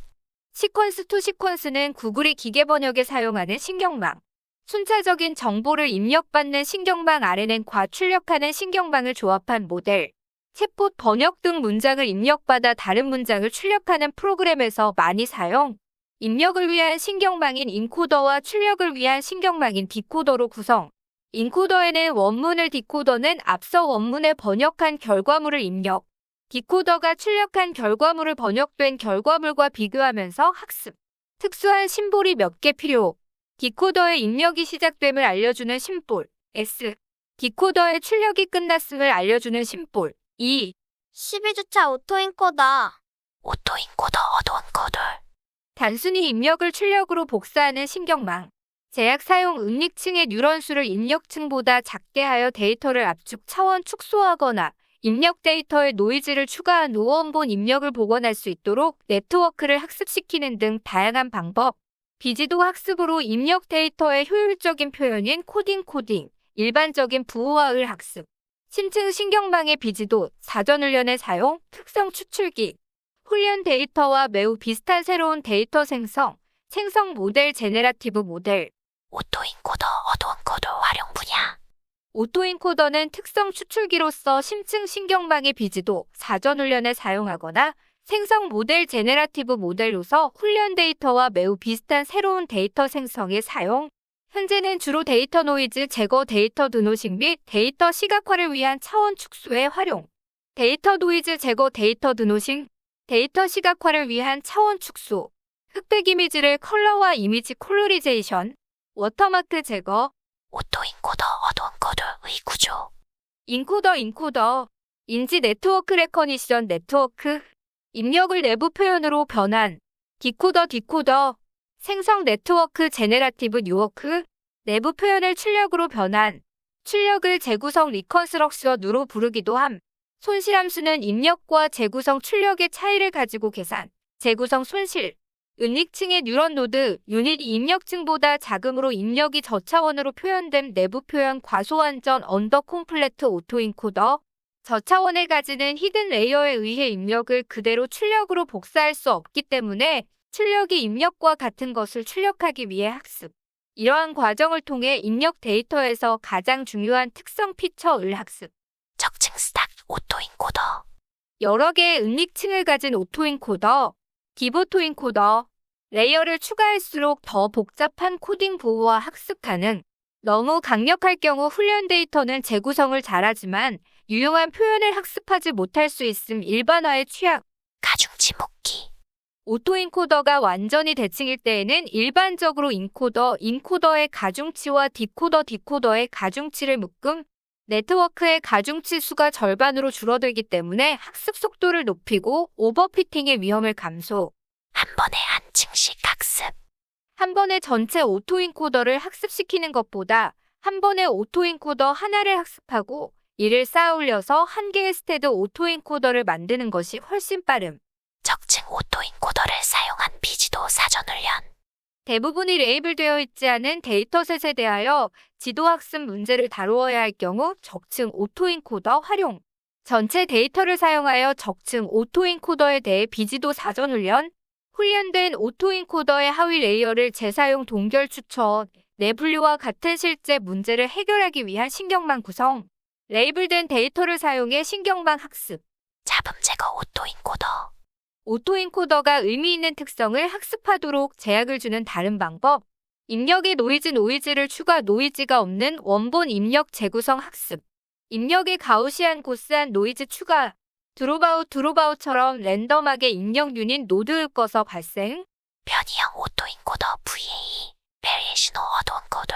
시퀀스 투 시퀀스는 구글이 기계 번역에 사용하는 신경망. 순차적인 정보를 입력받는 신경망 RNN과 출력하는 신경망을 조합한 모델. 챗봇 번역 등 문장을 입력받아 다른 문장을 출력하는 프로그램에서 많이 사용. 입력을 위한 신경망인 인코더와 출력을 위한 신경망인 디코더로 구성. 인코더에는 원문을, 디코더는 앞서 원문에 번역한 결과물을 입력. 디코더가 출력한 결과물을 번역된 결과물과 비교하면서 학습. 특수한 심볼이 몇 개 필요. 디코더의 입력이 시작됨을 알려주는 심볼 S. 디코더의 출력이 끝났음을 알려주는 심볼 E. 12주차 오토인코더. 오토인코더 어도언코더. 단순히 입력을 출력으로 복사하는 신경망. 제약 사용 은닉층의 뉴런수를 입력층보다 작게 하여 데이터를 압축 차원 축소하거나 입력 데이터에 노이즈를 추가한 후 원본 입력을 복원할 수 있도록 네트워크를 학습시키는 등 다양한 방법. 비지도 학습으로 입력 데이터의 효율적인 표현인 코딩, 일반적인 부호화을 학습. 심층 신경망의 비지도, 사전훈련의 사용, 특성 추출기. 훈련 데이터와 매우 비슷한 새로운 데이터 생성 모델 제네라티브 모델. 오토인코더 어도언코더 활용 분야. 오토인코더는 특성 추출기로서 심층 신경망의 비지도, 사전훈련에 사용하거나 생성 모델 제네라티브 모델로서 훈련 데이터와 매우 비슷한 새로운 데이터 생성에 사용. 현재는 주로 데이터 노이즈 제거, 데이터 드노싱 및 데이터 시각화를 위한 차원 축소에 활용. 데이터 노이즈 제거, 데이터 드노싱, 데이터 시각화를 위한 차원 축소. 흑백 이미지를 컬러화 이미지 콜로리제이션. 워터마크 제거. 오토인코더 어도언코더의 구조. 인코더. 인지 네트워크 레커니션 네트워크. 입력을 내부 표현으로 변환. 디코더. 생성 네트워크 제네라티브 뉴워크. 내부 표현을 출력으로 변환. 출력을 재구성 리컨스트럭션으로 부르기도 함. 손실 함수는 입력과 재구성 출력의 차이를 가지고 계산. 재구성 손실. 은닉층의 뉴런 노드, 유닛 입력층보다 작음으로 입력이 저차원으로 표현된 내부 표현 과소완전 언더 콤플레트 오토인코더. 저차원을 가지는 히든 레이어에 의해 입력을 그대로 출력으로 복사할 수 없기 때문에 출력이 입력과 같은 것을 출력하기 위해 학습. 이러한 과정을 통해 입력 데이터에서 가장 중요한 특성 피처을 학습. 적층 스탁 오토인코더. 여러 개의 은닉층을 가진 오토인코더, 딥오토인코더, 레이어를 추가할수록 더 복잡한 코딩 보호와 학습 가능. 너무 강력할 경우 훈련 데이터는 재구성을 잘하지만 유용한 표현을 학습하지 못할 수 있음. 일반화의 취약. 가중치 묶기. 오토인코더가 완전히 대칭일 때에는 일반적으로 인코더의 가중치와 디코더의 가중치를 묶음. 네트워크의 가중치 수가 절반으로 줄어들기 때문에 학습 속도를 높이고 오버피팅의 위험을 감소. 한 번에 한 층씩 학습. 한 번에 전체 오토인코더를 학습시키는 것보다 한 번에 오토인코더 하나를 학습하고 이를 쌓아 올려서 한 개의 스테드 오토인코더를 만드는 것이 훨씬 빠름. 적층 오토인코더를 사용한 비지도 사전 훈련. 대부분이 레이블되어 있지 않은 데이터셋에 대하여 지도학습 문제를 다루어야 할 경우 적층 오토인코더 활용. 전체 데이터를 사용하여 적층 오토인코더에 대해 비지도 사전 훈련. 훈련된 오토인코더의 하위 레이어를 재사용 동결 추천. 내분류와 같은 실제 문제를 해결하기 위한 신경망 구성. 레이블된 데이터를 사용해 신경망 학습. 잡음 제거 오토인코더. 오토인코더가 의미 있는 특성을 학습하도록 제약을 주는 다른 방법. 입력의 노이즈를 추가 노이즈가 없는 원본 입력 재구성 학습. 입력의 가우시안 고스한 노이즈 추가. 드롭아웃처럼 랜덤하게 입력 유닛 노드 꺼서 발생. 변이형 오토인코더 VA. 베리에이션 오더 엔코더.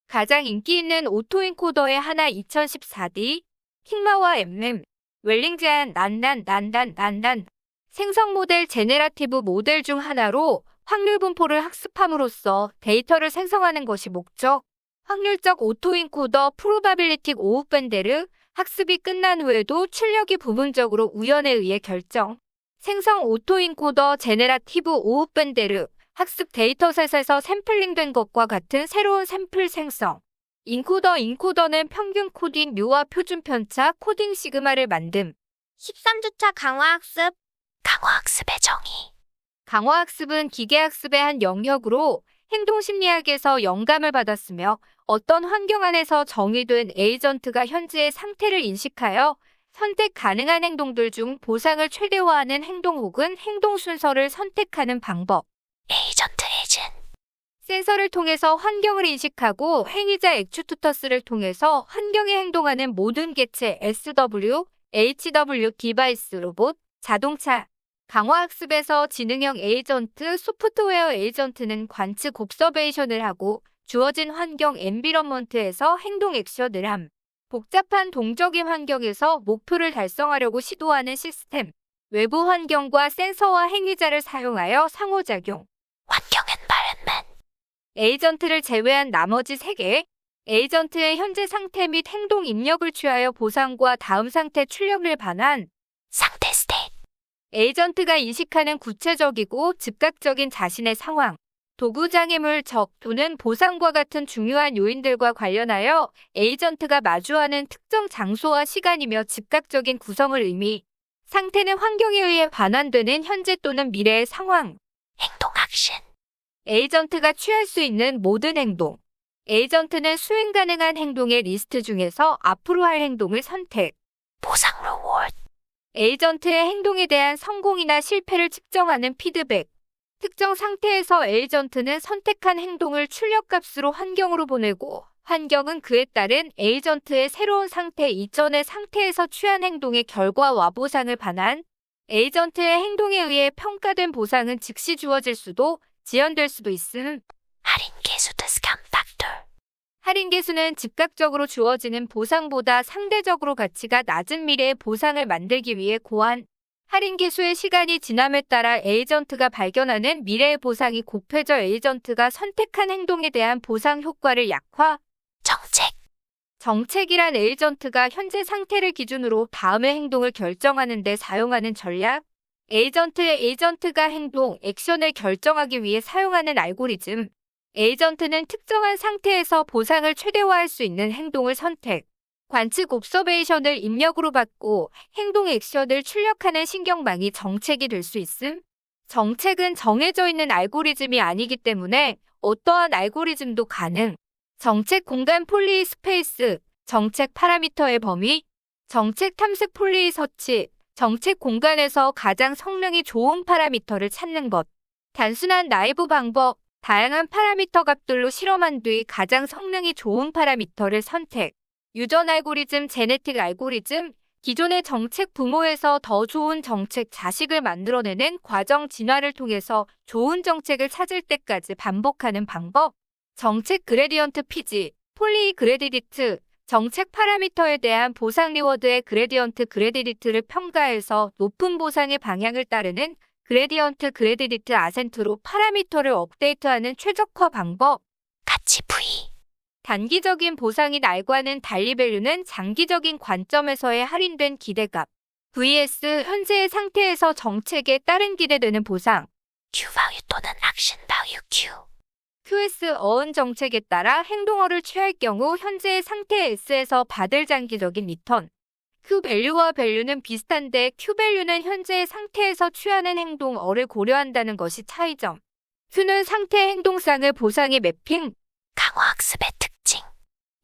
가장 인기 있는 오토인코더의 하나 2014D. 킹마와 MM. 웰링제한 난단. 생성 모델 제네라티브 모델 중 하나로 확률 분포를 학습함으로써 데이터를 생성하는 것이 목적. 확률적 오토인코더 프로바빌리틱 오후밴데르. 학습이 끝난 후에도 출력이 부분적으로 우연에 의해 결정. 생성 오토인코더 제네라티브 오후밴데르. 학습 데이터셋에서 샘플링된 것과 같은 새로운 샘플 생성. 인코더는 평균 코딩 묘와 표준 편차 코딩 시그마를 만듦. 13주차 강화학습. 강화학습의 정의. 강화학습은 기계학습의 한 영역으로 행동심리학에서 영감을 받았으며 어떤 환경 안에서 정의된 에이전트가 현재의 상태를 인식하여 선택 가능한 행동들 중 보상을 최대화하는 행동 혹은 행동 순서를 선택하는 방법. 에이전트 에이즌. 센서를 통해서 환경을 인식하고 행위자 액추투터스를 통해서 환경에 행동하는 모든 개체 SW, HW 디바이스 로봇, 자동차. 강화학습에서 지능형 에이전트, 소프트웨어 에이전트는 관측 옵서베이션을 하고 주어진 환경 엔비런먼트에서 행동 액션을 함. 복잡한 동적인 환경에서 목표를 달성하려고 시도하는 시스템. 외부 환경과 센서와 행위자를 사용하여 상호작용. 환경 엔바이런먼트. 에이전트를 제외한 나머지 3개. 에이전트의 현재 상태 및 행동 입력을 취하여 보상과 다음 상태 출력을 반환. 상태 스테이트. 에이전트가 인식하는 구체적이고 즉각적인 자신의 상황, 도구 장애물 또는 보상과 같은 중요한 요인들과 관련하여 에이전트가 마주하는 특정 장소와 시간이며 즉각적인 구성을 의미. 상태는 환경에 의해 반환되는 현재 또는 미래의 상황. 행동 액션. 에이전트가 취할 수 있는 모든 행동. 에이전트는 수행 가능한 행동의 리스트 중에서 앞으로 할 행동을 선택. 보상 리워드. 에이전트의 행동에 대한 성공이나 실패를 측정하는 피드백. 특정 상태에서 에이전트는 선택한 행동을 출력값으로 환경으로 보내고 환경은 그에 따른 에이전트의 새로운 상태 이전의 상태에서 취한 행동의 결과와 보상을 반환. 에이전트의 행동에 의해 평가된 보상은 즉시 주어질 수도 지연될 수도 있음. 할인 개수 디스카운트 팩터. 할인 개수는 즉각적으로 주어지는 보상보다 상대적으로 가치가 낮은 미래의 보상을 만들기 위해 고안. 할인 개수의 시간이 지남에 따라 에이전트가 발견하는 미래의 보상이 곱해져 에이전트가 선택한 행동에 대한 보상 효과를 약화. 정책. 정책이란 에이전트가 현재 상태를 기준으로 다음의 행동을 결정하는 데 사용하는 전략. 에이전트가 행동, 액션을 결정하기 위해 사용하는 알고리즘. 에이전트는 특정한 상태에서 보상을 최대화할 수 있는 행동을 선택. 관측 옵서베이션을 입력으로 받고 행동 액션을 출력하는 신경망이 정책이 될 수 있음. 정책은 정해져 있는 알고리즘이 아니기 때문에 어떠한 알고리즘도 가능. 정책 공간 폴리 스페이스, 정책 파라미터의 범위, 정책 탐색 폴리 서치, 정책 공간에서 가장 성능이 좋은 파라미터를 찾는 것. 단순한 나이브 방법, 다양한 파라미터 값들로 실험한 뒤 가장 성능이 좋은 파라미터를 선택. 유전 알고리즘, 제네틱 알고리즘, 기존의 정책 부모에서 더 좋은 정책 자식을 만들어내는 과정 진화를 통해서 좋은 정책을 찾을 때까지 반복하는 방법. 정책 그레디언트 피지, 폴리 그레디디트, 정책 파라미터에 대한 보상 리워드의 그레디언트 그레디디트를 평가해서 높은 보상의 방향을 따르는 그레디언트 그레디디트 아센트로 파라미터를 업데이트하는 최적화 방법. 가치 V. 단기적인 보상인 R과는 달리 밸류는 장기적인 관점에서의 할인된 기대값. vs 현재의 상태에서 정책에 따른 기대되는 보상. Q value 또는 액션 value Q. QS 어은 정책에 따라 행동어를 취할 경우 현재의 상태 S에서 받을 장기적인 리턴. Q 밸류와 밸류는 비슷한데 Q 밸류는 현재의 상태에서 취하는 행동어를 고려한다는 것이 차이점. Q는 상태 행동상을 보상의 매핑. 강화학습의 특징.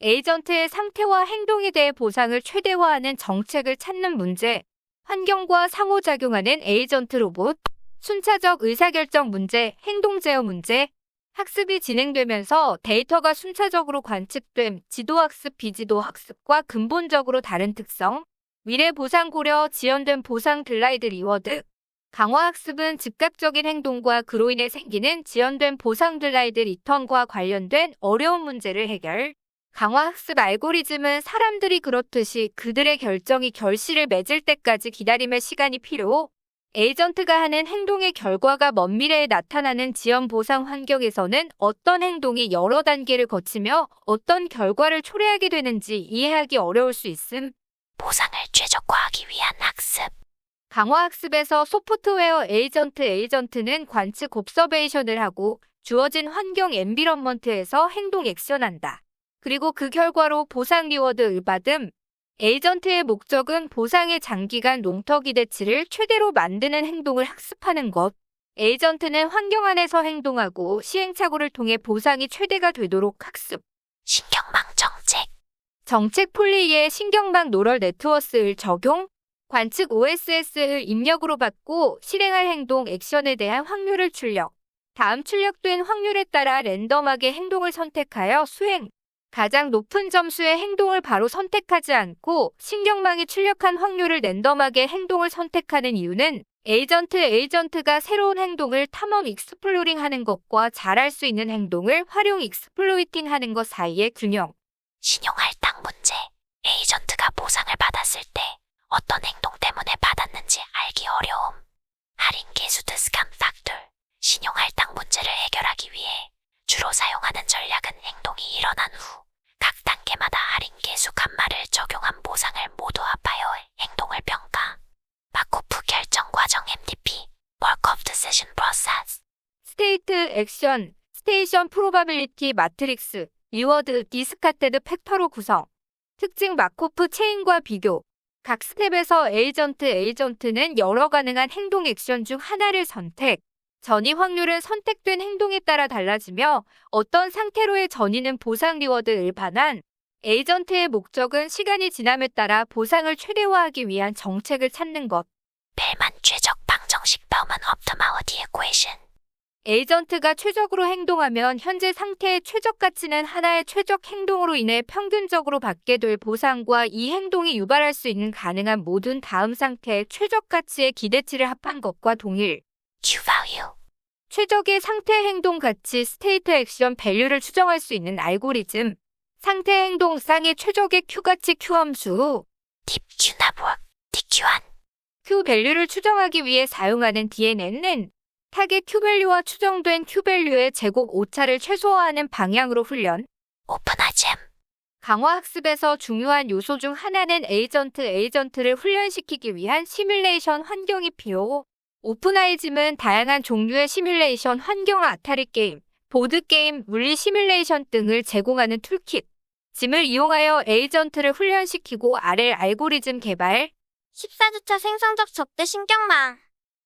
에이전트의 상태와 행동에 대해 보상을 최대화하는 정책을 찾는 문제. 환경과 상호작용하는 에이전트 로봇. 순차적 의사결정 문제, 행동 제어 문제. 학습이 진행되면서 데이터가 순차적으로 관측됨, 지도학습, 비지도학습과 근본적으로 다른 특성. 미래 보상 고려, 지연된 보상 글라이드 리워드. 강화학습은 즉각적인 행동과 그로 인해 생기는 지연된 보상 글라이드 리턴과 관련된 어려운 문제를 해결. 강화학습 알고리즘은 사람들이 그렇듯이 그들의 결정이 결실을 맺을 때까지 기다림의 시간이 필요. 에이전트가 하는 행동의 결과가 먼 미래에 나타나는 지연 보상 환경에서는 어떤 행동이 여러 단계를 거치며 어떤 결과를 초래하게 되는지 이해하기 어려울 수 있음. 보상을 최적화하기 위한 학습. 강화학습에서 소프트웨어 에이전트는 관측 옵서베이션을 하고 주어진 환경 엔비런먼트에서 행동 액션한다. 그리고 그 결과로 보상 리워드를 받음. 에이전트의 목적은 보상의 장기간 롱터 기대치를 최대로 만드는 행동을 학습하는 것. 에이전트는 환경 안에서 행동하고 시행착오를 통해 보상이 최대가 되도록 학습. 신경망 정책. 정책 폴리의 신경망 노럴 네트워크를 적용. 관측 OSS를 입력으로 받고 실행할 행동 액션에 대한 확률을 출력. 다음 출력된 확률에 따라 랜덤하게 행동을 선택하여 수행. 가장 높은 점수의 행동을 바로 선택하지 않고 신경망이 출력한 확률을 랜덤하게 행동을 선택하는 이유는 에이전트가 새로운 행동을 탐험 익스플로링 하는 것과 잘할 수 있는 행동을 활용 익스플로이팅 하는 것 사이의 균형. 신용할당 문제. 에이전트가 보상을 받았을 때 어떤 행동 때문에 받았는지 알기 어려움. 할인 개수 디스카운트 팩터. 신용할당 문제를 해결하기 위해 주로 사용하는 전략은 행동이 일어난 후 각 단계마다 할인 개수 값말을 적용한 보상을 모두 합하여 행동을 평가. 마코프 결정 과정 MDP. Work of Decision Process. 스테이트 액션, 스테이션 프로바빌리티 마트릭스, 리워드 디스카테드 팩터로 구성. 특징 마코프 체인과 비교. 각 스텝에서 에이전트는 여러 가능한 행동 액션 중 하나를 선택. 전이 확률은 선택된 행동에 따라 달라지며 어떤 상태로의 전이는 보상 리워드를 반환. 에이전트의 목적은 시간이 지남에 따라 보상을 최대화하기 위한 정책을 찾는 것. 벨만 최적 방정식 Bellman Optimality Equation. 에이전트가 최적으로 행동하면 현재 상태의 최적 가치는 하나의 최적 행동으로 인해 평균적으로 받게 될 보상과 이 행동이 유발할 수 있는 가능한 모든 다음 상태의 최적 가치의 기대치를 합한 것과 동일. Q value. 최적의 상태 행동 가치 스테이트 액션 밸류를 추정할 수 있는 알고리즘. 상태 행동 쌍의 최적의 Q 가치 Q 함수. Deep Q network. DQ한. Q 밸류를 추정하기 위해 사용하는 DNN은 타겟 Q 밸류와 추정된 Q 밸류의 제곱 오차를 최소화하는 방향으로 훈련. 오픈하잼. 강화학습에서 중요한 요소 중 하나는 에이전트를 훈련시키기 위한 시뮬레이션 환경이 필요. 오픈아이즘은 다양한 종류의 시뮬레이션 환경 아타리 게임, 보드게임, 물리 시뮬레이션 등을 제공하는 툴킷. 짐을 이용하여 에이전트를 훈련시키고 RL 알고리즘 개발. 14주차 생성적 적대 신경망.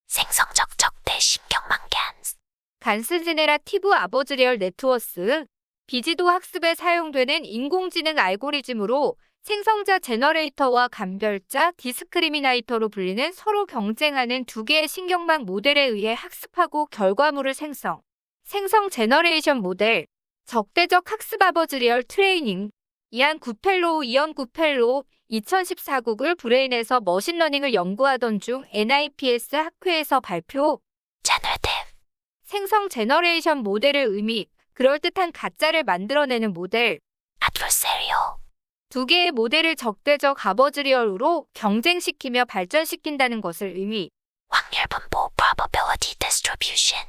생성적 적대 신경 간스 제네라티브 아버즈리얼 네트워스, 비지도 학습에 사용되는 인공지능 알고리즘으로 생성자 제너레이터와 감별자 디스크리미나이터로 불리는 서로 경쟁하는 두 개의 신경망 모델에 의해 학습하고 결과물을 생성 제너레이션 모델, 적대적 학습 아버즈리얼 트레이닝, 이안 구펠로우 2014 구글 브레인에서 머신러닝을 연구하던 중 NIPS 학회에서 발표. 제너레이티브 생성 제너레이션 모델의 의미, 그럴듯한 가짜를 만들어내는 모델. adversarial 두 개의 모델을 적대적 아버즈리얼로 경쟁시키며 발전시킨다는 것을 의미. 확률 분포 probability distribution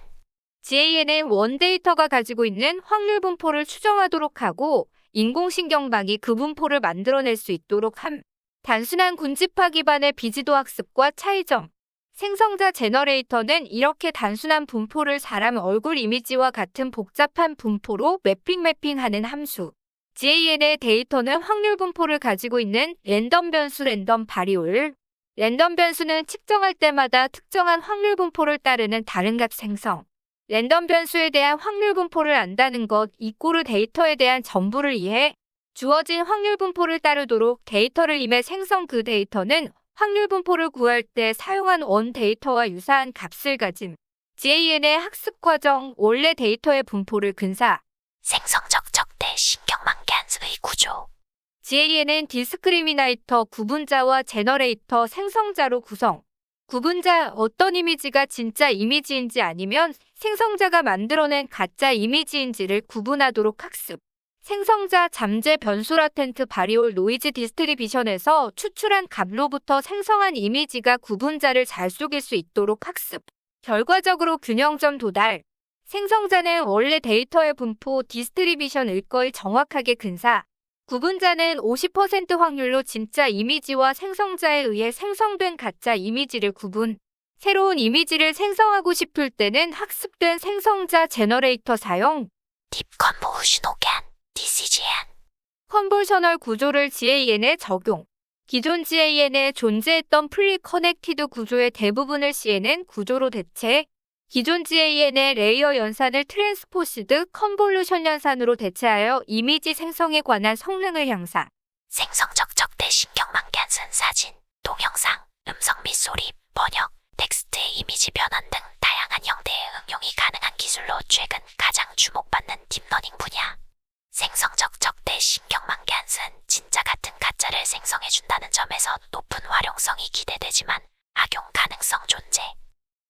GAN은 원 데이터가 가지고 있는 확률 분포를 추정하도록 하고 인공신경망이 그 분포를 만들어낼 수 있도록 함. 단순한 군집화 기반의 비지도 학습과 차이점. 생성자 제너레이터는 이렇게 단순한 분포를 사람 얼굴 이미지와 같은 복잡한 분포로 매핑하는 함수. GAN의 데이터는 확률 분포를 가지고 있는 랜덤 변수 랜덤 바리올. 랜덤 변수는 측정할 때마다 특정한 확률 분포를 따르는 다른 값 생성. 랜덤 변수에 대한 확률 분포를 안다는 것 이꼬르 데이터에 대한 전부를 이해. 주어진 확률 분포를 따르도록 데이터를 임해 생성 그 데이터는 확률 분포를 구할 때 사용한 원 데이터와 유사한 값을 가짐. GAN의 학습 과정, 원래 데이터의 분포를 근사. 생성적 적대 신경망 간스의 구조 GAN은 디스크리미나이터 구분자와 제너레이터 생성자로 구성. 구분자, 어떤 이미지가 진짜 이미지인지 아니면 생성자가 만들어낸 가짜 이미지인지를 구분하도록 학습. 생성자 잠재 변수 라텐트 바리올 노이즈 디스트리비션에서 추출한 값로부터 생성한 이미지가 구분자를 잘 속일 수 있도록 학습. 결과적으로 균형점 도달. 생성자는 원래 데이터의 분포 디스트리비션을 거의 정확하게 근사. 구분자는 50% 확률로 진짜 이미지와 생성자에 의해 생성된 가짜 이미지를 구분. 새로운 이미지를 생성하고 싶을 때는 학습된 생성자 제너레이터 사용. 딥 컨보루션 오간 DCGN 컨볼셔널 구조를 GAN에 적용. 기존 GAN에 존재했던 플리 커넥티드 구조의 대부분을 CNN 구조로 대체. 기존 GAN의 레이어 연산을 트랜스포시드 컨볼루션 연산으로 대체하여 이미지 생성에 관한 성능을 향상. 생성적 적대 신경망 간슨 사진, 동영상, 음성 및 소리, 번역, 텍스트의 이미지 변환 등 다양한 형태의 응용이 가능한 기술로 최근 가장 주목받는 딥러닝 분야. 생성적 적대 신경망 간슨 진짜 같은 가짜를 생성해준다는 점에서 높은 활용성이 기대되지만 악용 가능성 존재.